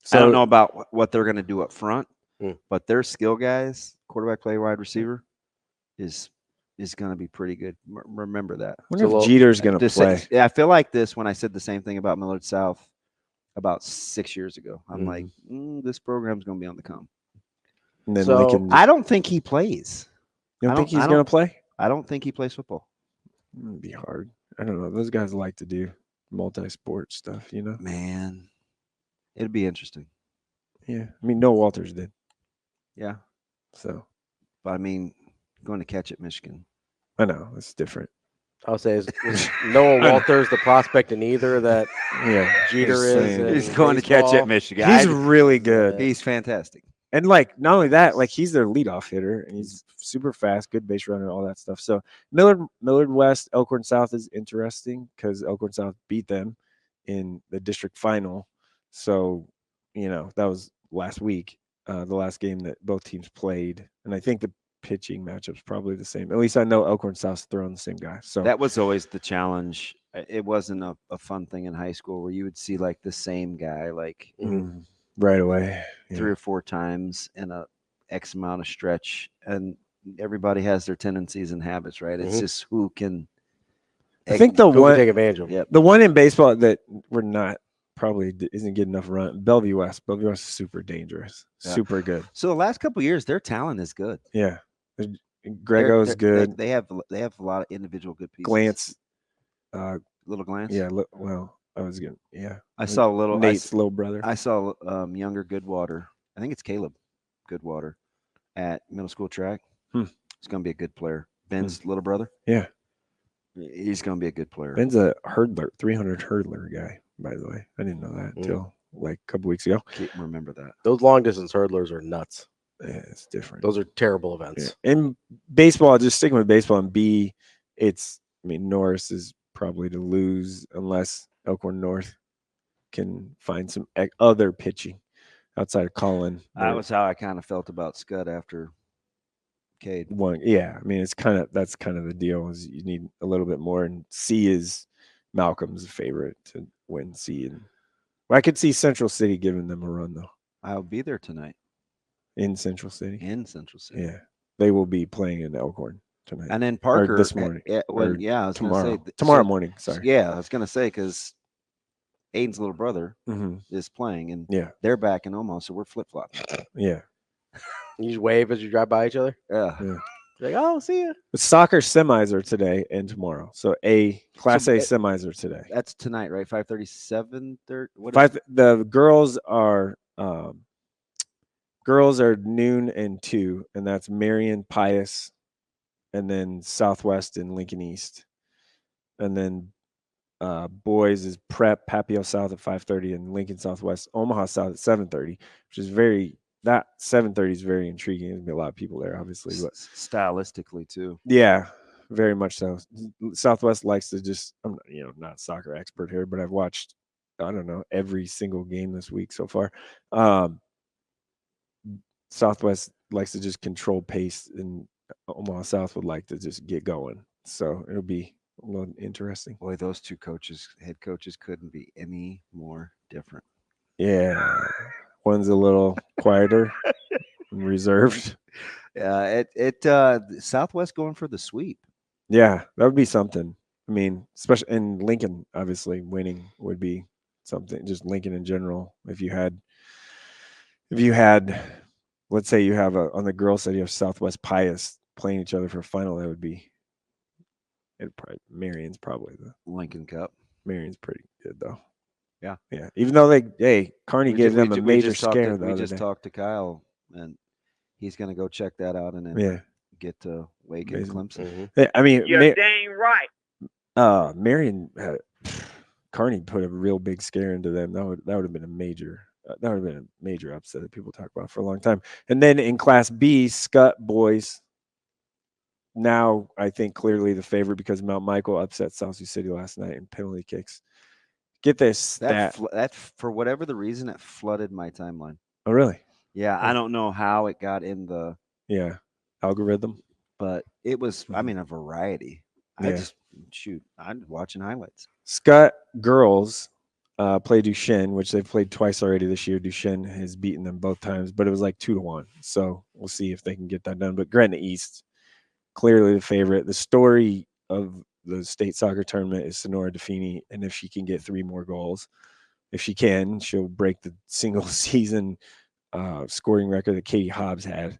so I don't know about what they're going to do up front, but their skill guys, quarterback, play, wide receiver, is going to be pretty good. Remember that.
I wonder if Jeter's going to play.
Yeah, I feel like this when I said the same thing about Millard South about 6 years ago. I'm like, this program's going to be on the come.
And then Lincoln,
I don't think he plays.
You don't think he's going to play?
I don't think he plays football.
It'd be hard. I don't know. Those guys like to do multi-sport stuff, you know?
Man, it'd be interesting.
Yeah. I mean, Noah Walters did.
Yeah.
So.
But, I mean, going to catch at Michigan.
I know. It's different.
I'll say is Noah Walters the prospect in either that Jeter is.
He's going to catch at Michigan.
He's really good.
He's fantastic.
And, like, not only that, like, he's their leadoff hitter, and he's super fast, good base runner, all that stuff. So, Millard West, Elkhorn South is interesting because Elkhorn South beat them in the district final. So, you know, that was last week, the last game that both teams played. And I think the pitching matchup's probably the same. At least I know Elkhorn South's throwing the same guy. So
that was always the challenge. It wasn't a fun thing in high school where you would see, like, the same guy, like –
right away,
3 or 4 times in a X amount of stretch, and everybody has their tendencies and habits, right? It's just who can.
I think the one
take advantage of.
Yep.
The one in baseball that we're not probably isn't getting enough run. Bellevue West. Bellevue West is super dangerous, super good.
So the last couple of years, their talent is good.
Yeah, Grego's good.
They have a lot of individual good pieces.
Glance,
little Glance.
Yeah, well. I was good. Yeah,
I saw
Nate's little brother.
I saw younger Goodwater. I think it's Caleb Goodwater at middle school track. He's going to be a good player. Ben's little brother.
Yeah,
he's going to be a good player.
Ben's a hurdler, 300 hurdler guy. By the way, I didn't know that until like a couple weeks ago.
Can't remember that.
Those long distance hurdlers are nuts.
Yeah, it's different.
Those are terrible events.
Yeah. And baseball, just sticking with baseball and B, Norris is probably to lose unless Elkhorn North can find some other pitching outside of Colin.
That was how I kind of felt about Scud after Cade.
Yeah, I mean, that's kind of the deal is you need a little bit more, and C is Malcolm's favorite to win C. And I could see Central City giving them a run though.
I'll be there tonight
in Central City.
Yeah,
they will be playing in Elkhorn tonight,
and then Parker
this morning.
I was
tomorrow.
Gonna say,
tomorrow morning. Sorry.
Yeah, I was gonna say because Aiden's little brother is playing, and they're back in Omaha, so we're flip flopping.
Yeah,
you just wave as you drive by each other.
Yeah.
Like, oh, see ya.
The soccer semis are today and tomorrow. So Class A semis are today.
That's tonight, right? 5:30, 7:30.
The girls are noon and 2, and that's Marion, Pius, and then Southwest and Lincoln East, and then boys is Prep Papio South at 5:30 and Lincoln Southwest Omaha South at 7:30, which is that 7:30 is very intriguing. There's gonna be a lot of people there, obviously, but
stylistically too.
Yeah, very much so. Southwest likes to just, I'm not a soccer expert here, but I've watched, I don't know, every single game this week so far. Southwest likes to just control pace, and Omaha South would like to just get going. So it'll be a little interesting.
Boy, those two head coaches couldn't be any more different.
Yeah. One's a little quieter and reserved.
Yeah, Southwest going for the sweep.
Yeah, that would be something. I mean, especially in Lincoln, obviously winning would be something. Just Lincoln in general. If you had, let's say you have on the girls' side, you have Southwest Pius playing each other for a final. That would be. Marion's probably the
Lincoln Cup.
Marion's pretty good though.
Yeah.
Even though Carney gave them a major scare.
We just talked to Kyle, and he's going to go check that out and then get to Wake and Clemson.
I mean,
you're dang right.
Marion, Carney put a real big scare into them. That would have been a major. That would have been a major upset that people talk about for a long time. And then in Class B, Scott boys. Now I think clearly the favorite because Mount Michael upset South Sioux City last night in penalty kicks. Get this
that for whatever the reason it flooded my timeline.
Oh really?
Yeah, I don't know how it got in the
algorithm,
but it was. I mean, a variety. I'm watching highlights.
Scott girls play Duchesne, which they've played twice already this year. Duchesne has beaten them both times, but it was like 2-1. So we'll see if they can get that done. But Gretna East, clearly the favorite. The story of the state soccer tournament is Sonora Defini, and if she can get 3 more goals, if she can, she'll break the single season scoring record that Katie Hobbs had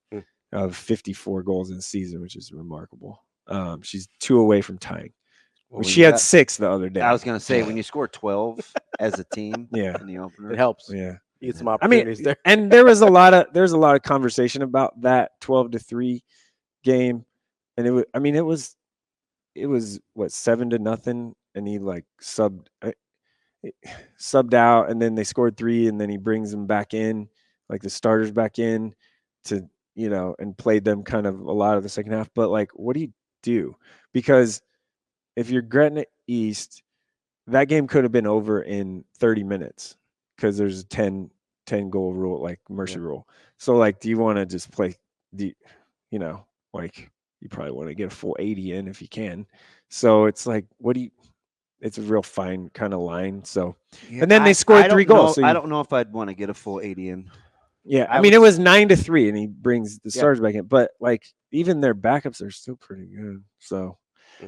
of 54 goals in the season, which is remarkable. She's 2 away from tying. Well, she had 6 the other day.
I was going to say, when you score 12 as a team in the opener,
it helps.
Yeah.
You get some opportunities there.
And there's a lot of conversation about that 12-3 game. And it was what, 7-0, and he like subbed out, and then they scored 3, and then he brings them back in, like the starters back in to, and played them kind of a lot of the second half. But like, what do you do? Because if you're Gretna East, that game could have been over in 30 minutes because there's a 10 goal rule, like mercy rule. So like, do you want to just play like you probably want to get a full 80 in if you can. So it's like, it's a real fine kind of line. So, and then they scored 3 goals. So
I don't know if I'd want to get a full 80 in.
Yeah. I mean, it was 9-3 and he brings the starters back in, but like even their backups are still pretty good. So,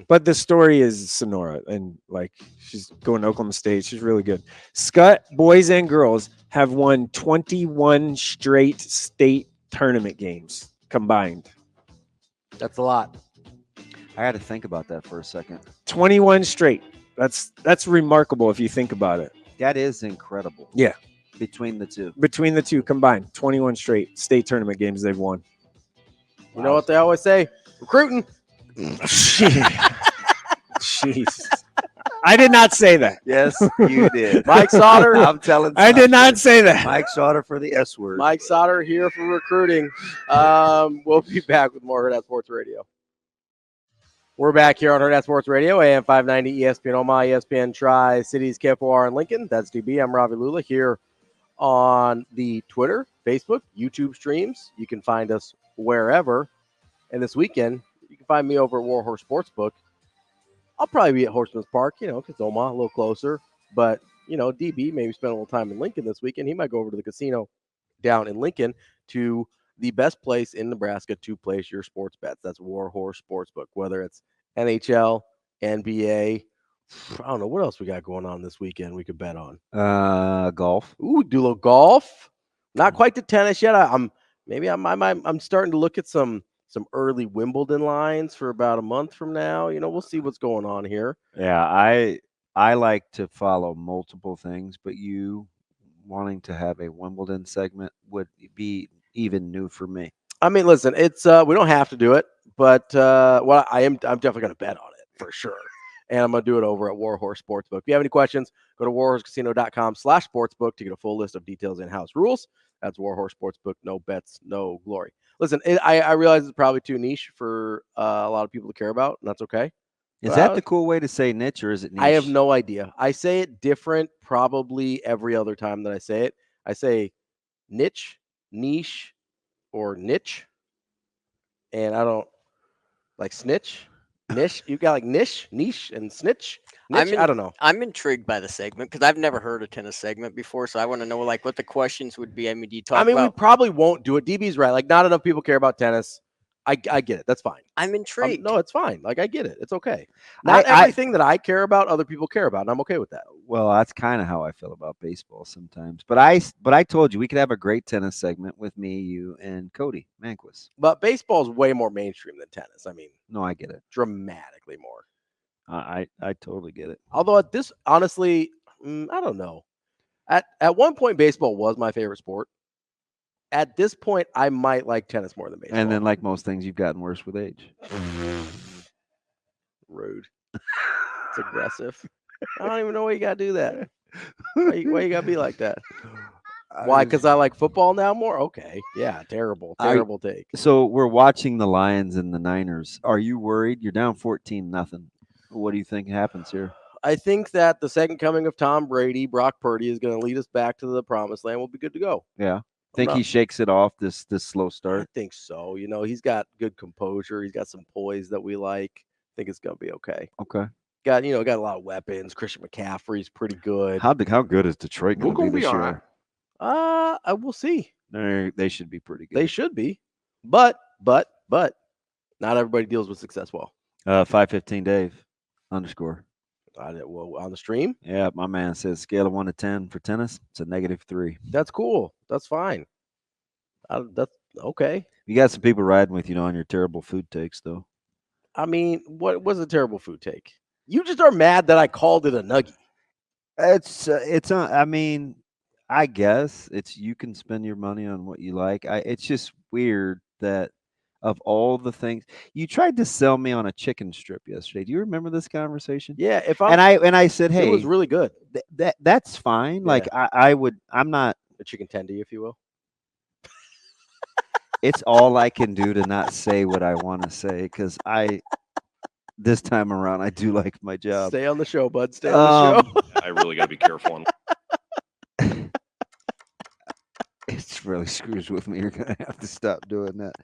but the story is Sonora, and like she's going to Oklahoma State. She's really good. Scott boys and girls have won 21 straight state tournament games combined.
That's a lot.
I had to think about that for a second.
21 straight. That's remarkable if you think about it.
That is incredible.
Yeah.
Between the two
combined, 21 straight state tournament games they've won.
You know what they always say? Recruiting.
Jeez. I did not say that.
Yes, you did.
Mike Sautter.
I'm telling.
I did not say that.
Mike Sautter for the S word.
Mike Sautter here for recruiting. We'll be back with more Hurrdat Sports Radio. We're back here on Hurrdat Sports Radio, AM 590, ESPN Omaha, ESPN Tri-Cities, KFOR in Lincoln. That's DB. I'm Ravi Lulla here on the Twitter, Facebook, YouTube streams. You can find us wherever. And this weekend, you can find me over at Warhorse Sportsbook. I'll probably be at Horseman's Park, because Omaha a little closer. But, DB maybe spend a little time in Lincoln this weekend. He might go over to the casino down in Lincoln to the best place in Nebraska to place your sports bets. That's Warhorse Sportsbook, whether it's NHL, NBA. I don't know what else we got going on this weekend we could bet on.
Golf.
Ooh, do a little golf. Not quite to tennis yet. I'm starting to look at some early Wimbledon lines for about a month from now. We'll see what's going on here.
Yeah, I like to follow multiple things, but you wanting to have a Wimbledon segment would be even new for me.
I mean, listen, it's we don't have to do it, but I'm definitely going to bet on it for sure. And I'm going to do it over at Warhorse Sportsbook. If you have any questions, go to warhorsecasino.com/sportsbook to get a full list of details and house rules. That's Warhorse Sportsbook. No bets, no glory. Listen, I realize it's probably too niche for a lot of people to care about, and that's okay.
Is that the cool way to say niche, or is it niche?
I have no idea. I say it different probably every other time that I say it. I say niche, or niche. And I don't like snitch, niche. You got like niche, and snitch. Niche? I don't know.
I'm intrigued by the segment because I've never heard a tennis segment before. So I want to know like what the questions would be. I mean, do you talk about?
We probably won't do it. DB's right. Like not enough people care about tennis. I get it. That's fine.
I'm intrigued.
No, it's fine. Like I get it. It's okay. Not everything that I care about, other people care about, and I'm okay with that.
Well, that's kind of how I feel about baseball sometimes. But I told you we could have a great tennis segment with me, you, and Cody Manquist.
But baseball is way more mainstream than tennis. I mean,
no, I get it.
Dramatically more.
I totally get it.
Although at this, honestly, I don't know. At one point, baseball was my favorite sport. At this point, I might like tennis more than baseball.
And then, like most things, you've gotten worse with age.
Rude. It's aggressive. I don't even know why you got to do that. Why you got to be like that? Why? Because I like football now more? Okay. Yeah, terrible take.
So we're watching the Lions and the Niners. Are you worried? You're down 14-0. What do you think happens here?
I think that the second coming of Tom Brady, Brock Purdy, is going to lead us back to the promised land. We'll be good to go.
Yeah. Think he shakes it off this slow start?
I think so. He's got good composure. He's got some poise that we like. I think it's going to be okay.
Okay.
Got a lot of weapons. Christian McCaffrey's pretty good.
How good is Detroit going to be this year?
I will see.
They should be pretty good.
They should be, but not everybody deals with success well.
515 Dave _.
On the stream.
Yeah, my man says scale of 1 to 10 for tennis. It's a -3.
That's cool. That's fine. That's okay.
You got some people riding with you on your terrible food takes, though.
I mean, what was a terrible food take? You just are mad that I called it a nugget.
I mean, I guess you can spend your money on what you like. It's just weird that of all the things you tried to sell me on a chicken strip yesterday. Do you remember this conversation?
Yeah.
I said, hey,
it was really good.
That's fine.
Yeah.
Like I'm not
a chicken tendy, if you will.
It's all I can do to not say what I want to say because this time around I do like my job.
Stay on the show, bud. Stay on the show.
I really got to be careful.
It really screws with me. You're gonna have to stop doing that.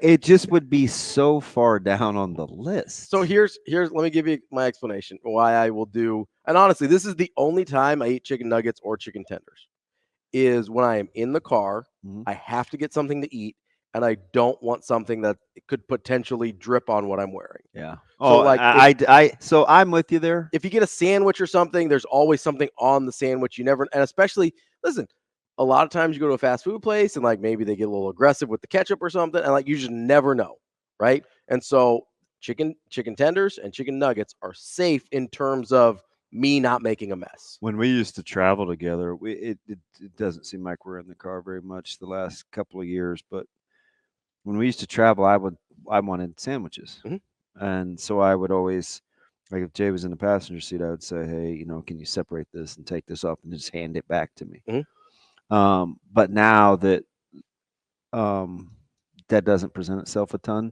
It just would be so far down on the list.
So here's let me give you my explanation why I will do. And honestly, this is the only time I eat chicken nuggets or chicken tenders. Is when I am in the car.
Mm-hmm.
I have to get something to eat, and I don't want something that could potentially drip on what I'm wearing.
Yeah.
So
so I'm with you there.
If you get a sandwich or something, there's always something on the sandwich. You never, and especially listen. A lot of times you go to a fast food place and like maybe they get a little aggressive with the ketchup or something, and like you just never know, right? And so chicken tenders and chicken nuggets are safe in terms of me not making a mess.
When we used to travel together, it doesn't seem like we're in the car very much the last couple of years, but when we used to travel, I wanted sandwiches.
Mm-hmm.
And so I would always, like if Jay was in the passenger seat, I would say, hey, can you separate this and take this off and just hand it back to me?
Mm-hmm.
But now that that doesn't present itself a ton,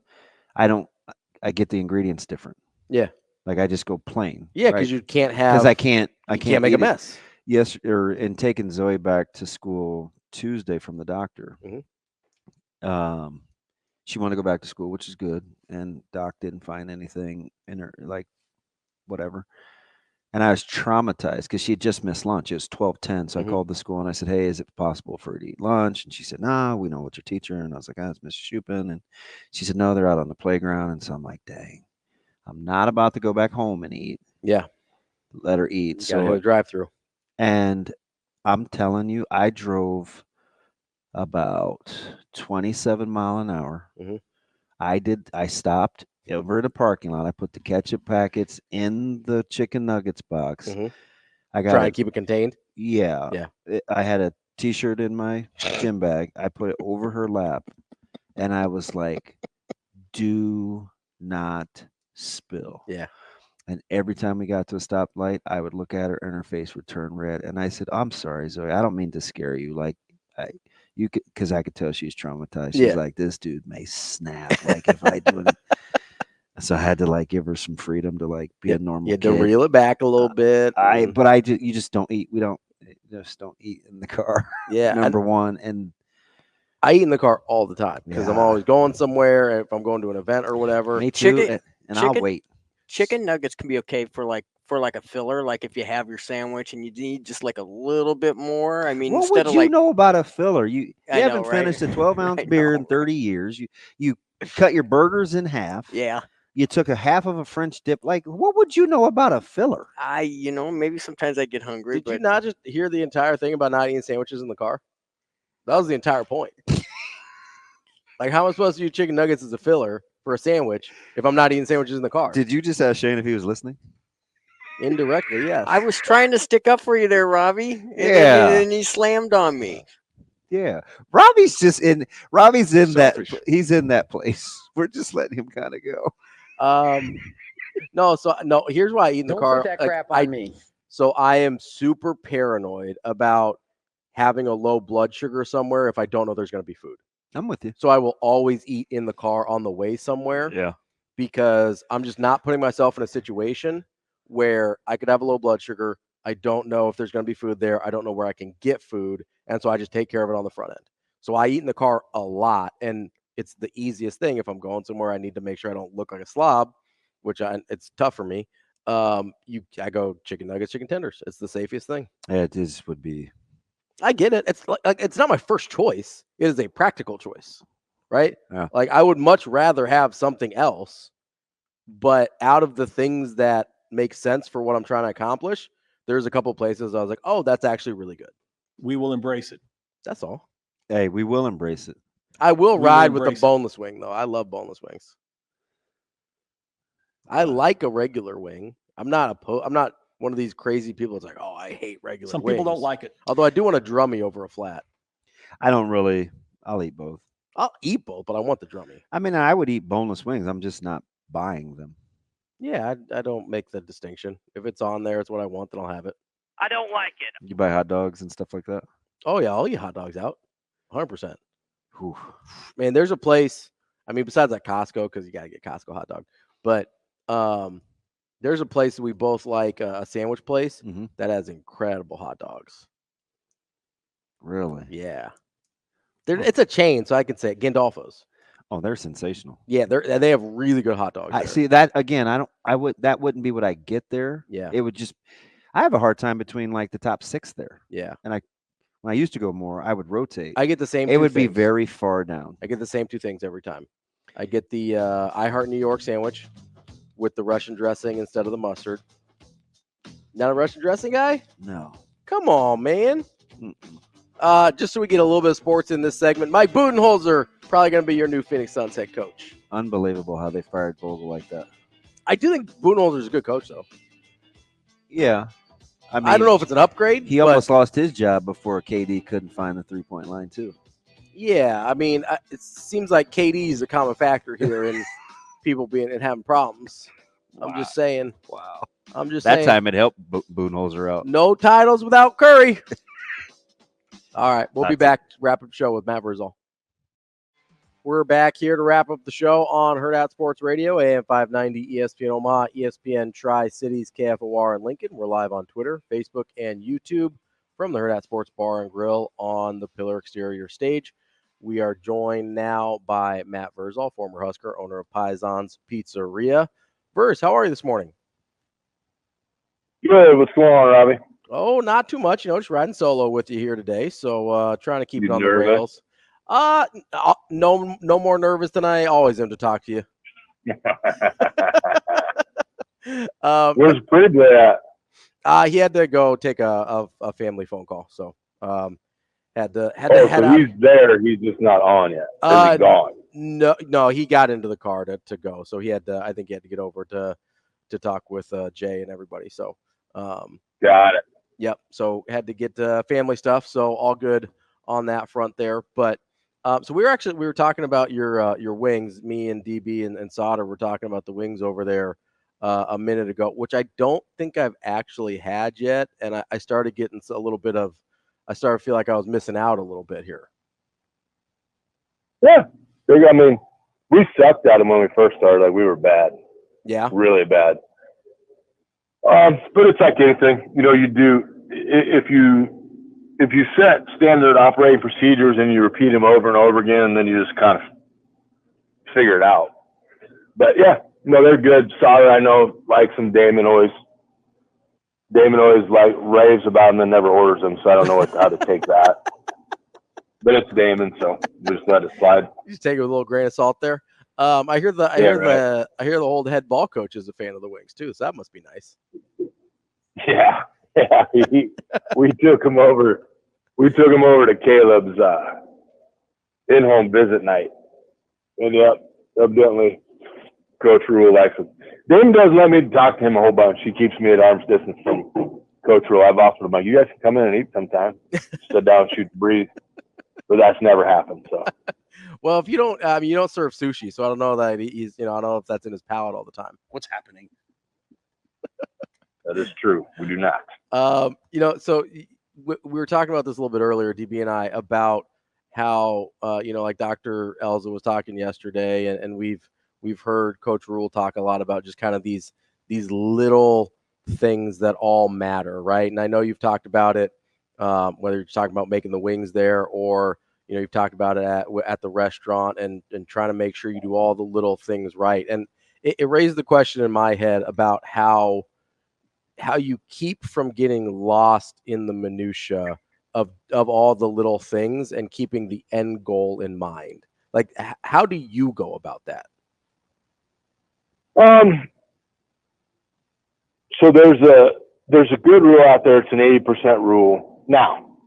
I get the ingredients different.
Yeah.
Like I just go plain.
Yeah, because you can't have.
Because I can't
make a mess.
Yes, and taking Zoe back to school Tuesday from the doctor.
Mm-hmm.
She wanted to go back to school, which is good, and Doc didn't find anything in her, like whatever. And I was traumatized because she had just missed lunch. It was 12:10, so I called the school and I said, "Hey, is it possible for her to eat lunch?" And she said, "No, we know it's your teacher." And I was like, "Oh, it's Mrs. Shupin." And she said, "No, they're out on the playground." And so I'm like, "Dang, I'm not about to go back home and eat."
Yeah,
let her eat.
So go drive through.
And I'm telling you, I drove about 27 mile an hour.
Mm-hmm.
I stopped over in a parking lot. I put the ketchup packets in the chicken nuggets box.
Mm-hmm.
I got
try to keep it contained.
Yeah.
Yeah.
I had a t-shirt in my gym bag. I put it over her lap and I was like, do not spill.
Yeah.
And every time we got to a stoplight, I would look at her and her face would turn red. And I said, I'm sorry, Zoe. I don't mean to scare you. Like, because I could tell she's traumatized. She's like, this dude may snap. Like, if I do it. So I had to like give her some freedom to like be a normal.
You had to reel it back a little bit.
You just don't eat. We just don't eat in the car.
Yeah.
Number one. And
I eat in the car all the time because I'm always going somewhere. If I'm going to an event or whatever.
Me too. I'll wait.
Chicken nuggets can be okay for a filler, like if you have your sandwich and you need just like a little bit more. I mean,
what would you know about a filler? You haven't finished a 12-ounce beer in 30 years. You cut your burgers in half.
Yeah.
You took a half of a French dip. Like, what would you know about a filler?
Maybe sometimes I get hungry.
Did you not just hear the entire thing about not eating sandwiches in the car? That was the entire point. Like, how am I supposed to use chicken nuggets as a filler for a sandwich if I'm not eating sandwiches in the car?
Did you just ask Shane if he was listening?
Indirectly, yes.
I was trying to stick up for you there, Ravi. And he slammed on me.
Yeah. Ravi's in that. He's in that place. We're just letting him kind of go.
No, here's why I eat in the car.
Don't put that crap on me.
So I am super paranoid about having a low blood sugar somewhere if I don't know there's going to be food.
I'm with you.
So I will always eat in the car on the way somewhere.
Yeah.
Because I'm just not putting myself in a situation where I could have a low blood sugar. I don't know if there's going to be food there. I don't know where I can get food. And so I just take care of it on the front end. So I eat in the car a lot. And it's the easiest thing. If I'm going somewhere, I need to make sure I don't look like a slob, which it's tough for me. I go chicken nuggets, chicken tenders. It's the safest thing.
Yeah, it would be.
I get it. It's like it's not my first choice. It is a practical choice, right?
Yeah.
Like I would much rather have something else, but out of the things that make sense for what I'm trying to accomplish, there's a couple places I was like, oh, that's actually really good.
We will embrace it.
That's all.
Hey, we will embrace it.
I will
We will
ride with the
embrace it.
boneless wing, though. I love boneless wings. I like a regular wing. I'm not one of these crazy people that's like, oh, I hate regular
Some
wings.
people don't like it.
Although I do want a drummy over a flat.
I don't really. I'll eat both.
I'll eat both, but I want the drummy.
I mean, I would eat boneless wings. I'm just not buying them.
Yeah, I don't make the distinction. If it's on there, it's what I want, then I'll have it.
I don't like it.
You buy hot dogs and stuff like that?
Oh, yeah, I'll eat hot dogs out. 100%.
Whew.
Man, there's a place, I mean, besides like Costco, because you got to get Costco hot dog, but there's a place that we both like, a sandwich place that has incredible hot dogs.
Really?
Yeah. It's a chain, so I can say it. Gandolfo's.
Oh, they're sensational.
Yeah, they have really good hot dogs.
I see that again. That wouldn't be what I get there.
Yeah.
It would just. I have a hard time between like the top 6 there.
Yeah.
And when I used to go more, I would rotate.
I get the same.
It would
things.
be very far down.
I get the same 2 things every time. I get the I Heart New York sandwich with the Russian dressing instead of the mustard. Not a Russian dressing guy?
No.
Come on, man. Just so we get a little bit of sports in this segment, Mike Budenholzer probably going to be your new Phoenix Suns head coach.
Unbelievable how they fired Vogel like that.
I do think Budenholzer is a good coach, though.
Yeah. I mean,
I don't know if it's an upgrade.
He almost lost his job before KD couldn't find the 3-point line, too.
Yeah, I mean, it seems like KD is a common factor here in people being and having problems.
Wow.
I'm just saying.
Wow.
I'm just
that
saying.
time it helped Budenholzer out.
No titles without Curry. All right, we'll be back to wrap up the show with Matt Vrzal. We're back here to wrap up the show on Hurrdat Sports Radio, AM 590, ESPN Omaha, ESPN Tri-Cities, KFOR, and Lincoln. We're live on Twitter, Facebook, and YouTube from the Hurrdat Sports Bar and Grill on the Pillar Exterior stage. We are joined now by Matt Vrzal, former Husker, owner of Pison's Pizzeria. Verz, how are you this morning?
Good. What's going on, Ravi?
Oh, not too much. Just riding solo with you here today. So trying to keep it on the rails. No more nervous than I always am to talk to you.
Where's Pretty at?
He had to go take a family phone call. So had to head
so
out.
He's there. He's just not on yet. He's gone.
No, he got into the car to go. So he had to. I think he had to get over to talk with Jay and everybody. So
got it.
Yep. So had to get family stuff. So all good on that front there. But so we were talking about your wings. Me and DB and Sautter were talking about the wings over there a minute ago, which I don't think I've actually had yet. And I started getting a little bit of. I started to feel like I was missing out a little bit here.
Yeah. I mean, we sucked at them when we first started. Like, we were bad.
Yeah.
Really bad. But it's like anything, you do, if you set standard operating procedures and you repeat them over and over again, then you just kind of figure it out. But yeah, they're good. Sautter, I know, likes them. Damon always like raves about them and never orders them. So I don't know how to take that, but it's Damon. So we just let it slide.
You just take it with a little grain of salt there. I hear the old head ball coach is a fan of the wings too, so that must be nice.
Yeah. We took him over. We took him over to Caleb's in-home visit night, and evidently Coach Rule likes him. Dame does let me talk to him a whole bunch. He keeps me at arm's distance from Coach Rule. I've offered him, like, you guys can come in and eat sometime, sit down, shoot the breeze, but that's never happened. So.
Well, if you don't, you don't serve sushi, so I don't know that he's, I don't know if that's in his palate all the time.
What's happening?
That is true. We do not.
So we were talking about this a little bit earlier, DB and I, about how, like Dr. Elza was talking yesterday, and we've heard Coach Rule talk a lot about just kind of these little things that all matter, right? And I know you've talked about it, whether you're talking about making the wings there or you've talked about it at the restaurant and trying to make sure you do all the little things right. And it raised the question in my head about how how you keep from getting lost in the minutia of all the little things and keeping the end goal in mind. Like, how do you go about that?
So there's a good rule out there. It's an 80% rule. Now,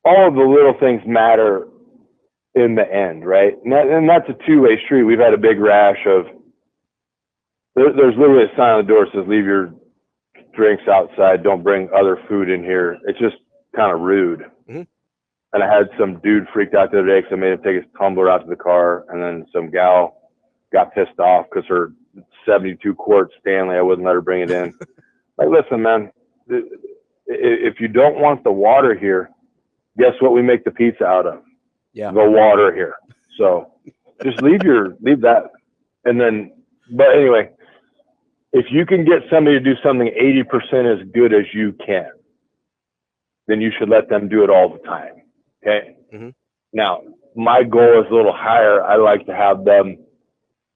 all of the little things matter in the end, right? And that's a two-way street. We've had a big rash of, there's literally a sign on the door that says, leave your drinks outside, don't bring other food in here. It's just kind of rude.
Mm-hmm.
And I had some dude freaked out the other day because I made him take his tumbler out to the car, and then some gal got pissed off because her 72 quart Stanley, I wouldn't let her bring it in. Like, listen, man, if you don't want the water here, guess what we make the pizza out of?
Yeah.
The water here. So just leave that. And then, but anyway, if you can get somebody to do something 80% as good as you can, then you should let them do it all the time. Okay.
Mm-hmm.
Now, my goal is a little higher. I like to have them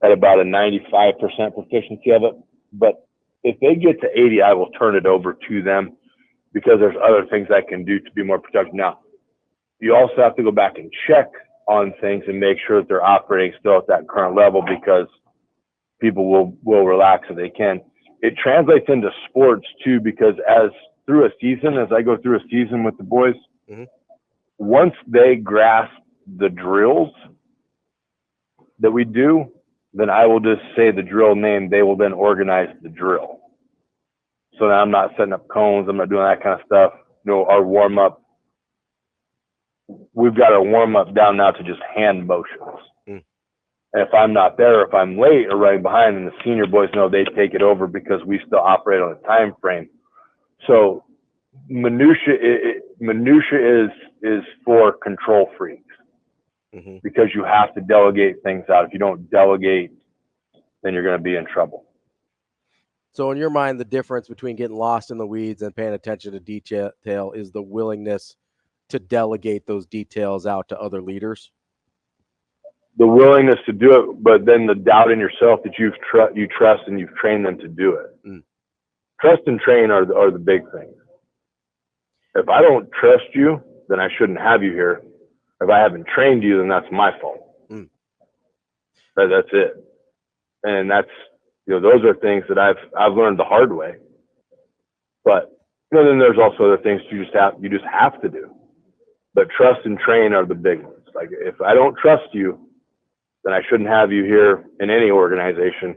at about a 95% proficiency of it. But if they get to 80, I will turn it over to them because there's other things I can do to be more productive. Now, you also have to go back and check on things and make sure that they're operating still at that current level, because people will relax if they can. It translates into sports too, because as I go through a season with the boys,
mm-hmm.
once they grasp the drills that we do, then I will just say the drill name. They will then organize the drill. So now I'm not setting up cones. I'm not doing that kind of stuff. Our warm up, we've got our warm up down now to just hand motions.
Mm.
And if I'm not there, if I'm late or running behind, and the senior boys know, they take it over because we still operate on a time frame. So minutia is for control freaks,
mm-hmm.
because you have to delegate things out. If you don't delegate, then you're going to be in trouble.
So in your mind, the difference between getting lost in the weeds and paying attention to detail is the willingness to delegate those details out to other leaders?
The willingness to do it, but then the doubt in yourself that you trust and you've trained them to do it.
Mm.
Trust and train are the big things. If I don't trust you, then I shouldn't have you here. If I haven't trained you, then that's my fault.
Mm.
That's it. And that's, those are things that I've learned the hard way. But then there's also other things you just have to do. But trust and train are the big ones. Like, if I don't trust you, then I shouldn't have you here in any organization.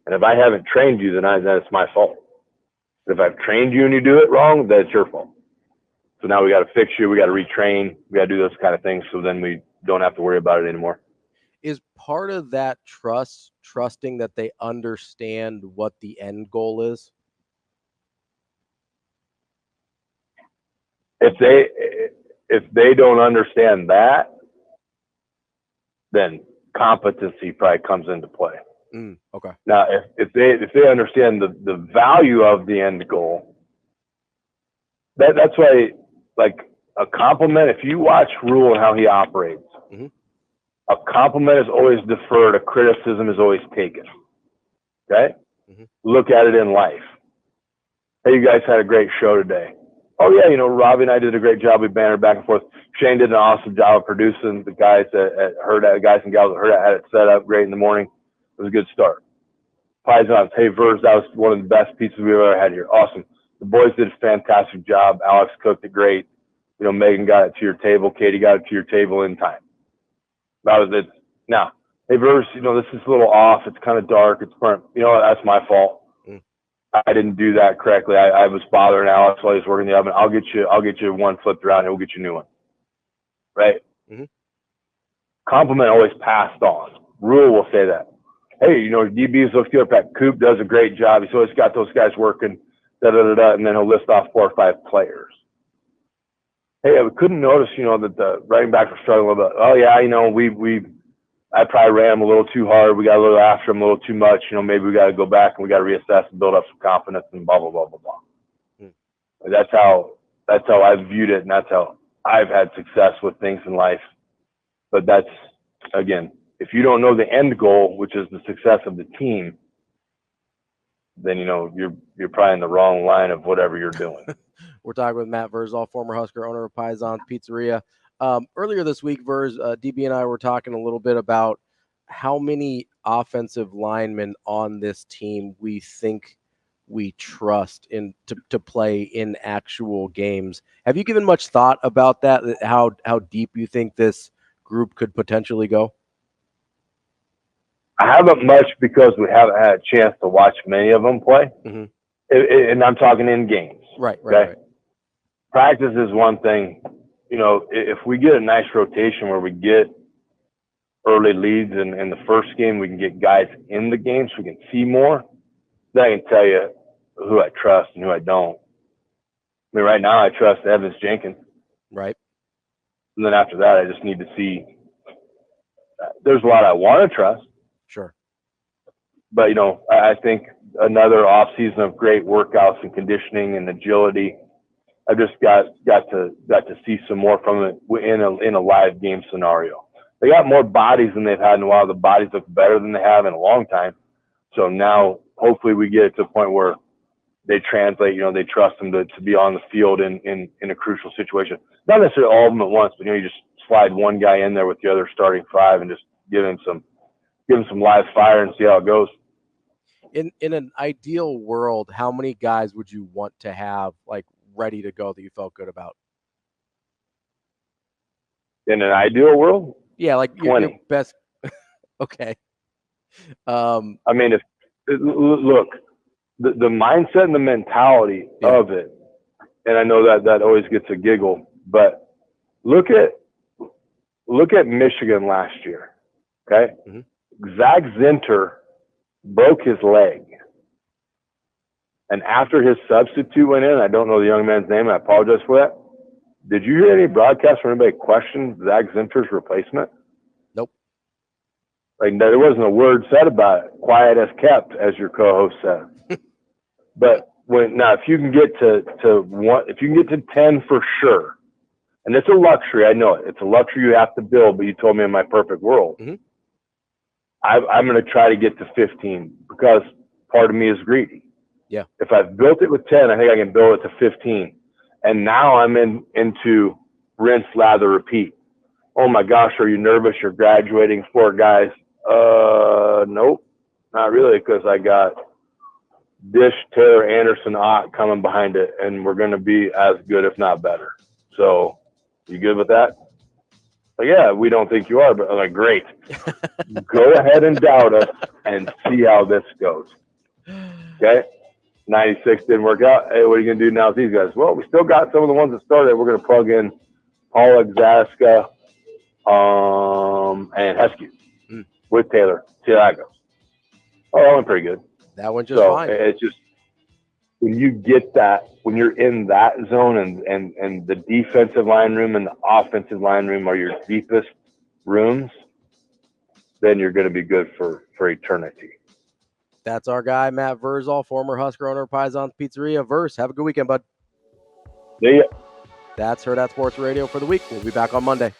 And if I haven't trained you, then it's my fault. If I've trained you and you do it wrong, then it's your fault. So now we got to fix you. We got to retrain. We got to do those kind of things. So then we don't have to worry about it anymore.
Is part of that trusting that they understand what the end goal is?
If they don't understand that, then competency probably comes into play.
Okay.
Now, if they understand the value of the end goal, that's why, like, a compliment, if you watch Rule and how he operates,
mm-hmm.
a compliment is always deferred, a criticism is always taken. Okay?
Mm-hmm.
Look at it in life. Hey, you guys had a great show today. Oh, yeah, Ravi and I did a great job. We bantered back and forth. Shane did an awesome job of producing. The guys at Hurrdat, guys and gals at Hurrdat had it set up great in the morning. It was a good start. Pies on, hey, Vrzal, that was one of the best pizzas we've ever had here. Awesome. The boys did a fantastic job. Alex cooked it great. Megan got it to your table. Katie got it to your table in time. That was it. Now, hey, Vrzal, this is a little off. It's kind of dark. It's burnt. That's my fault. I didn't do that correctly. I was bothering Alex while he was working in the oven. I'll get you one flipped around, and we'll get you a new one. Right?
Mm-hmm.
Compliment always passed on. Rule will say that. Hey, DBs looks good. Pat Coop does a great job. He's always got those guys working, and then he'll list off 4 or 5 players. Hey, I couldn't notice, that the running back was struggling a little bit. Oh yeah, I probably ran him a little too hard. We got a little after him a little too much. Maybe we got to go back and we got to reassess and build up some confidence and blah, blah, blah, blah, blah.
Mm.
That's how I've viewed it. And that's how I've had success with things in life. But that's, again, if you don't know the end goal, which is the success of the team, then you're probably in the wrong line of whatever you're doing.
We're talking with Matt Vrzal, former Husker, owner of Pison's Pizzeria. Earlier this week, DB and I were talking a little bit about how many offensive linemen on this team we think we trust to play in actual games. Have you given much thought about that? How deep you think this group could potentially go?
I haven't much because we haven't had a chance to watch many of them play.
Mm-hmm.
And I'm talking in games.
Right.
Practice is one thing. If we get a nice rotation where we get early leads in the first game, we can get guys in the game so we can see more. Then I can tell you who I trust and who I don't. I mean, right now I trust Evans Jenkins.
Right.
And then after that, I just need to see. There's a lot I want to trust.
Sure.
But, I think another off season of great workouts and conditioning and agility. I've just got to see some more from it in a live game scenario. They got more bodies than they've had in a while. The bodies look better than they have in a long time. So now hopefully we get it to a point where they translate, they trust them to be on the field in a crucial situation. Not necessarily all of them at once, but you just slide one guy in there with the other starting five and just give him some live fire and see how it goes.
In an ideal world, how many guys would you want to have ready to go that you felt good about?
In an ideal world?
Yeah,
20.
Your best. Okay.
I mean, look, the mindset and the mentality of it, and I know that always gets a giggle, but look at Michigan last year. Okay. Mm-hmm. Zach Zinter broke his leg. And after his substitute went in, I don't know the young man's name, I apologize for that. Did you hear any broadcasts where anybody questioned Zach Zinter's replacement?
Nope.
There wasn't a word said about it. Quiet as kept, as your co-host said. But if you can get to 1, if you can get to 10 for sure, and it's a luxury, I know it. It's a luxury you have to build, but you told me in my perfect world.
Mm-hmm.
I'm going to try to get to 15 because part of me is greedy.
Yeah.
If I've built it with 10, I think I can build it to 15. And now I'm into rinse, lather, repeat. Oh my gosh, are you nervous? You're graduating 4 guys. Nope, not really, because I got Dish, Taylor, Anderson, Ott coming behind it, and we're going to be as good, if not better. So, you good with that? Yeah, we don't think you are, but I'm like, great. Go ahead and doubt us and see how this goes. Okay? 96 didn't work out. Hey, what are you going to do now with these guys? Well, we still got some of the ones that started. We're going to plug in Paul Exaska and Heskey with Taylor. See how that goes. Oh, that went pretty good.
That went just fine.
It's just when you get that, when you're in that zone and the defensive line room and the offensive line room are your deepest rooms, then you're going to be good for eternity.
That's our guy, Matt Vrzal, former Husker owner of Pison's Pizzeria. Verse, have a good weekend, bud.
See ya.
That's Hurrdat Sports Radio for the week. We'll be back on Monday.